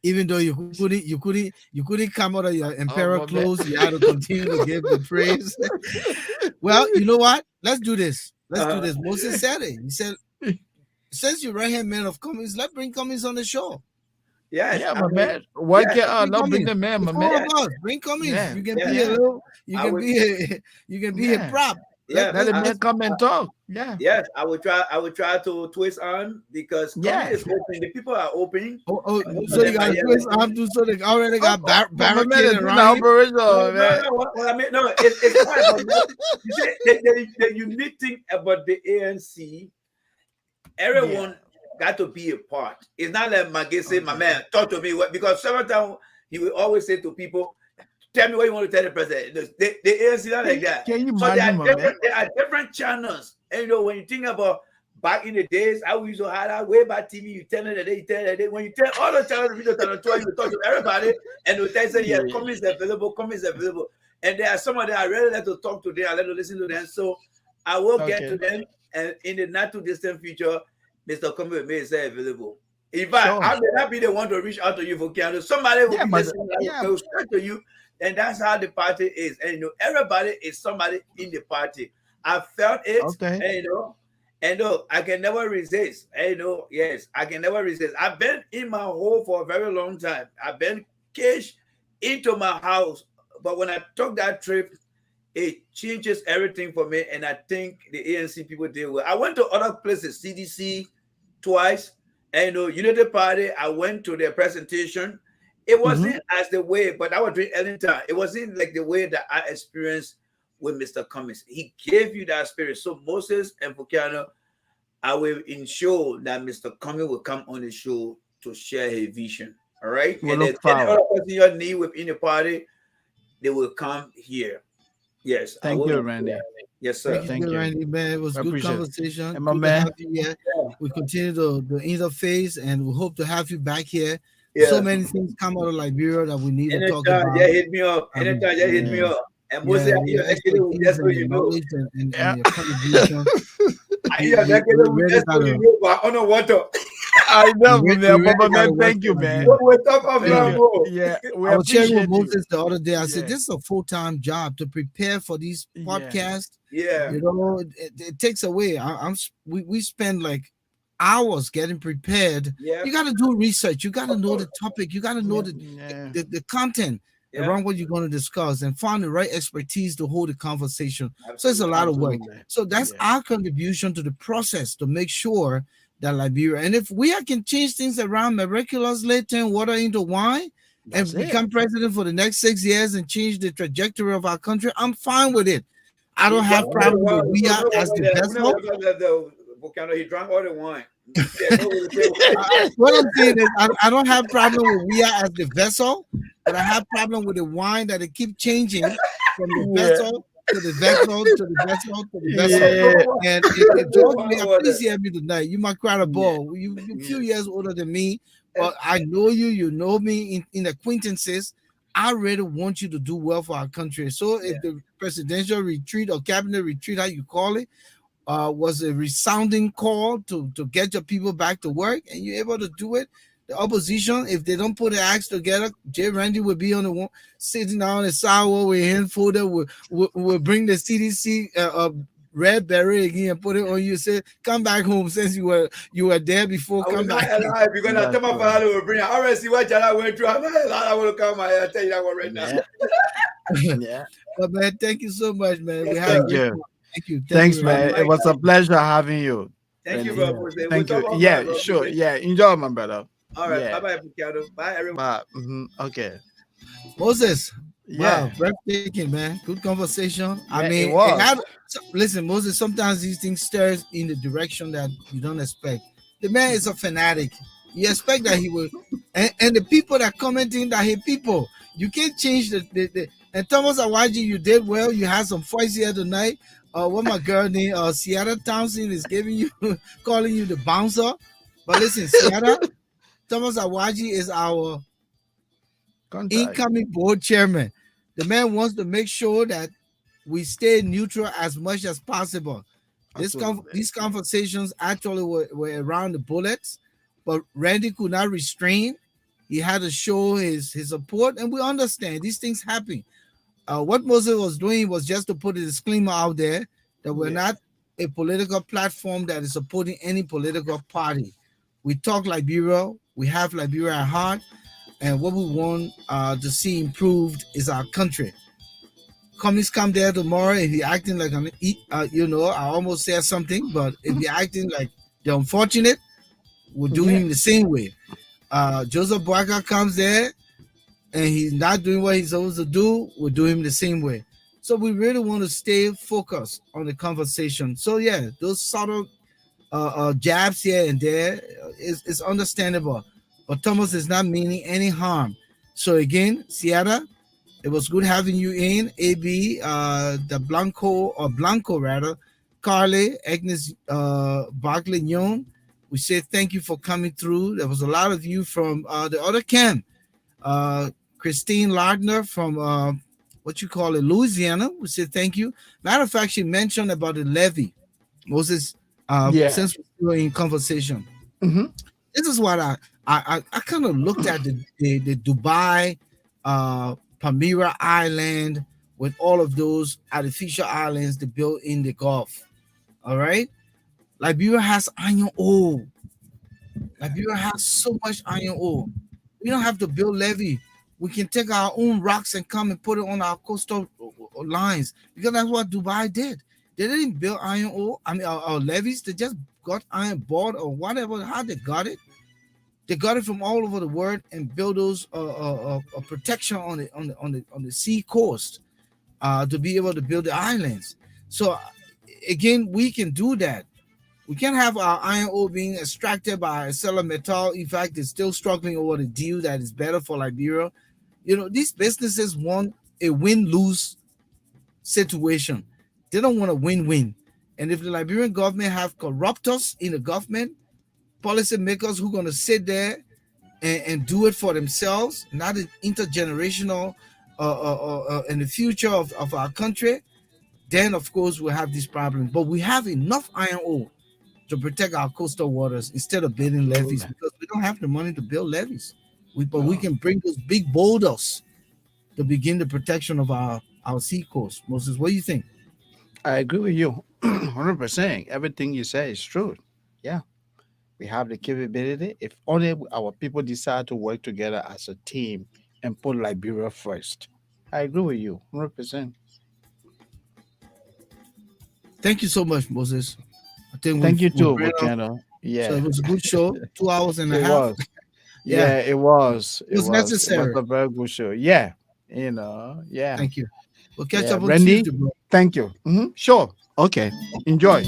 Even though you couldn't come out of your emperor clothes, you had to continue to give the praise. Well, you know what? Let's do this. Let's do this. Moses said it. He said, since you're right hand man of Cummings, let's bring Cummings on the show. Yes, yeah, my man. Why can't I bring the man, my man? Bring Cummings. Yeah. You can be a little. You can be a prop. Yeah, let the man come and talk. Yeah. Yes, I will try to twist on because Cummings is open. The people are open. So you got to twist arm too. So they already got barricaded around. No, it's fine. You see, the unique thing about the ANC, everyone got to be a part. It's not like Maggie say, my man, talk to me. Because several times he will always say to people, tell me what you want to tell the president. The ANC not like that. Can you imagine, so there are different channels. And you know, when you think about back in the days, how we used to have that way back TV, you tell them that day, you tell them that day. When you tell all the channels, you talk to everybody, and they tell you, yeah, comments available. And there are some of them I really like to talk to them, I like to listen to them. So I will get to them, and in the not too distant future, Mr. Cummings may say available. In fact, I may not be the one to reach out to you for Canada. Somebody will be listening, will straight to you. And that's how the party is. And you know, everybody is somebody in the party. I felt it. And you know, I can never resist. And you know, yes, I can never resist. I've been in my hole for a very long time. I've been caged into my house. But when I took that trip, it changes everything for me. And I think the ANC people did well. I went to other places, CDC twice. And you know, Unity Party, I went to their presentation. It wasn't as the way, but I was doing Ellington. It wasn't like the way that I experienced with Mr. Cummings. He gave you that spirit. So Moses and Volcano, I will ensure that Mr. Cummings will come on the show to share his vision. All right. And then any other person you need within the party, they will come here. Yes. Thank you, Randy. Yes, Thank sir. you, Thank Jay you. Randy, man. It was I good appreciate it. conversation. And my Good to man, have you here. We continue the interface, and we hope to have you back here. So Yeah. many things come out of Liberia that we need to talk Anytime, about. just hit me up. Anytime, just hit me yeah, up. And Moses, Yeah, you your actually, expertise that's what and your you know. knowledge yeah. and your contribution. You We really that's what gotta you know. But I don't know what to. I know, we man. really But my gotta man, work thank you, for man. Liberia. We'll talk Thank Yeah. offline, you. bro. Yeah, we I was sharing with appreciate you. Moses the other day. I said, Yeah, this is a full-time job to prepare for these yeah, podcasts. Yeah. You know, it takes away. We spend like hours getting prepared. Yeah. You got to do research. You got to Of know course. the topic. You got to know yeah. the content Yeah. around what you're going to discuss and find the right expertise to hold the conversation. So it's a lot of work. Absolutely. So that's Yeah. our contribution to the process to make sure that Liberia, and if we can change things around miraculously, turn water into wine, That's and it. become president for the next 6 years and change the trajectory of our country, I'm fine with it. I don't have problem with we are as the vessel. The volcano, he drank all the wine. What I'm saying is, I don't have problem with we are as the vessel, but I have problem with the wine that it keep changing from the Yeah. vessel to the vessel to the vessel to the vessel. Yeah. And it George, please hear me tonight. You my crowd of ball. You a few years older than me, but I know you. You know me in acquaintances. I really want you to do well for our country. So if the presidential retreat or cabinet retreat, how you call it, was a resounding call to get your people back to work, and you're able to do it. The opposition, if they don't put their acts together, Jay Randy will be on the one sitting down the sidewalk with hand folder. Will bring the CDC red beret again and put it on you. Say, come back home since you were there before. I Come was not back. alive because I tell my father will bring. I already see what Jala went through. I'm not alive. I will come. I tell you that one right now. Yeah. But man, thank you so much, man. Yes, We have sir. Thank you. Thank you. Thanks, you, man. Randy. It was a pleasure having you. Thank you, Randy. bro. We'll Thank talk you. offline, Yeah, bro. sure. Yeah, enjoy, my brother. All right. Yeah. Bye bye, Volcano. Bye, everyone. But okay. Moses. Yeah. Wow, breathtaking, man. Good conversation. I Yeah, mean, it was. listen, Moses, sometimes these things stirs in the direction that you don't expect. The man is a fanatic. You expect that he will, and the people that commenting that hate people, you can't change the and Thomas Awaji, you did well. You had some voice here tonight. What my girl named Sierra Townsend is giving you, calling you the bouncer. But listen, Sierra, Thomas Awaji is our Contact. incoming board chairman. The man wants to make sure that we stay neutral as much as possible. Absolutely. These conversations actually were around the bullets, but Randy could not restrain. He had to show his support, and we understand these things happen. What Moses was doing was just to put a disclaimer out there that we're not a political platform that is supporting any political party. We talk Liberia, we have Liberia at heart, and what we want to see improved is our country. Communists come there tomorrow. If you're acting like I almost said something, but if you're acting like the unfortunate, we'll do him the same way. Joseph Boakai comes there and he's not doing what he's supposed to do, we'll do him the same way. So we really want to stay focused on the conversation. So yeah, those subtle jabs here and there is understandable, but Thomas is not meaning any harm. So again, Sierra, it was good having you in. AB, the Blanco rather, Carly, Agnes, Barkley Young. We say thank you for coming through. There was a lot of you from the other camp. Christine Lardner from Louisiana. We say thank you. Matter of fact, she mentioned about the levy. Moses, since we were in conversation. Mm-hmm. This is what I kind of looked at the Dubai, Palmyra Island with all of those artificial islands they built in the Gulf. All right, Liberia has iron ore. Liberia has so much iron ore. We don't have to build levee. We can take our own rocks and come and put it on our coastal lines because that's what Dubai did. They didn't build iron ore. I mean, our levees. They just got iron board or whatever. How they got it? They got it from all over the world and built those protection on the sea coast to be able to build the islands. So again, we can do that. We can't have our iron ore being extracted by ArcelorMittal. In fact, it's still struggling over the deal that is better for Liberia. You know, these businesses want a win-lose situation. They don't want a win-win. And if the Liberian government have corruptors in the government, policymakers who are going to sit there and do it for themselves, not an intergenerational in the future of our country, then of course we'll have this problem. But we have enough iron ore to protect our coastal waters instead of building levees, because we don't have the money to build levees. But we can bring those big boulders to begin the protection of our sea coast. Moses, what do you think? I agree with you 100%. Everything you say is true. Yeah. We have the capability. If only our people decide to work together as a team and put Liberia first. I agree with you 100%. Thank you so much, Moses. I think Thank you we've too, ran off. Volcano. So Yeah, it was a good show, 2 hours and a it half. was. Yeah, Yeah, it was. it It was was. It was necessary. a very good show. Yeah. Yeah. Thank you. We'll catch Yeah. up on Randy, Tuesday, bro. thank you. Sure. Okay. Enjoy.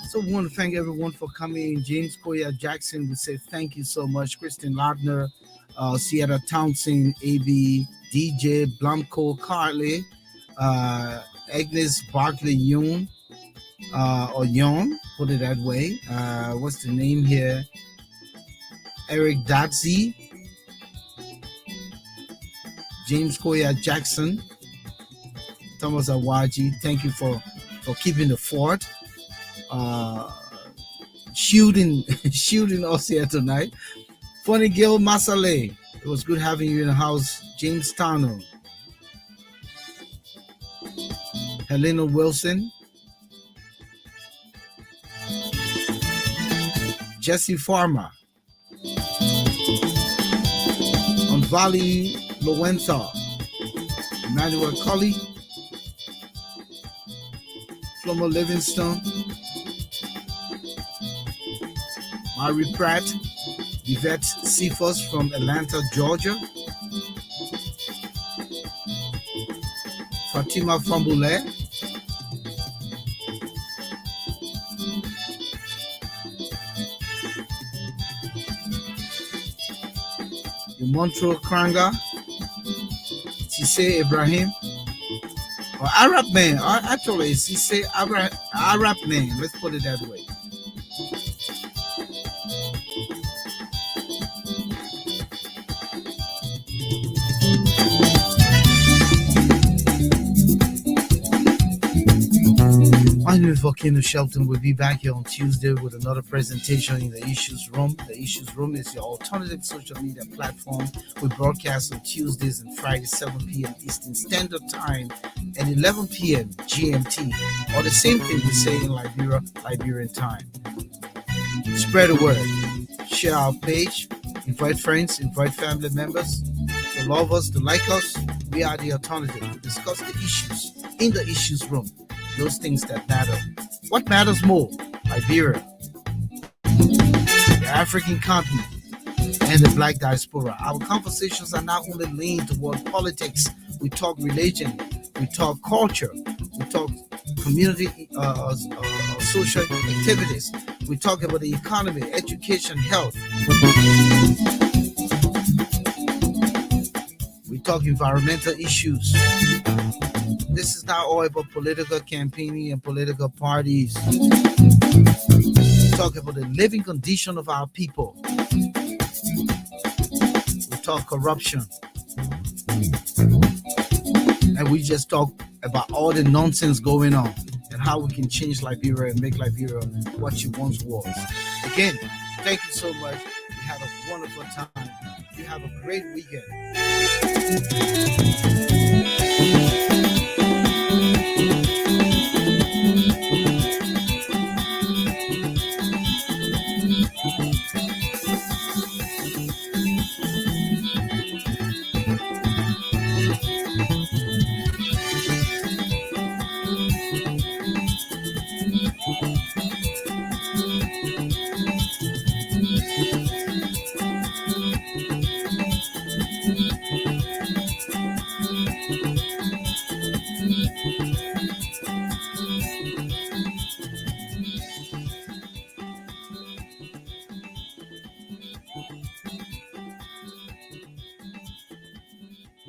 So we want to thank everyone for coming. James Koya Jackson would say thank you so much. Kristen Lardner, Sierra Townsend, AB, DJ Blanco Carley, Agnes Barkley Yoon, or Young, put it that way. What's the name here? Eric Datsy, James Koya Jackson, Thomas Awaji. Thank you for keeping the fort. Shooting us here tonight. Funny Gil Masale. It was good having you in the house. James Tano. Helena Wilson. Jesse Farmer. On Valley Lowenthal. Emmanuel Colley. Flomo Livingston. Mary Pratt, Yvette Cephas from Atlanta, Georgia. Fatima Fambule. Montreux Kranga. Sise Ibrahim. Or Arab man. Actually, Sise Arab man. Let's put it that way. My name is Volcano Shelton. We'll be back here on Tuesday with another presentation in the Issues Room. The Issues Room is your alternative social media platform. We broadcast on Tuesdays and Fridays, 7 p.m. Eastern Standard Time and 11 p.m. GMT, or the same thing we say in Liberia, Liberian time. Spread the word. Share our page. Invite friends, invite family members to love us, to like us. We are the alternative. We discuss the issues in the Issues Room. Those things that matter. What matters more? Liberia, the African continent, and the Black diaspora. Our conversations are not only leaned toward politics. We talk religion, we talk culture, we talk community, social activities. We talk about the economy, education, health. We talk environmental issues. This is not all about political campaigning and political parties. We talk about the living condition of our people. We talk corruption. And we just talk about all the nonsense going on and how we can change Liberia and make Liberia what she once was. Again, thank you so much. We had a wonderful time. You have a great weekend.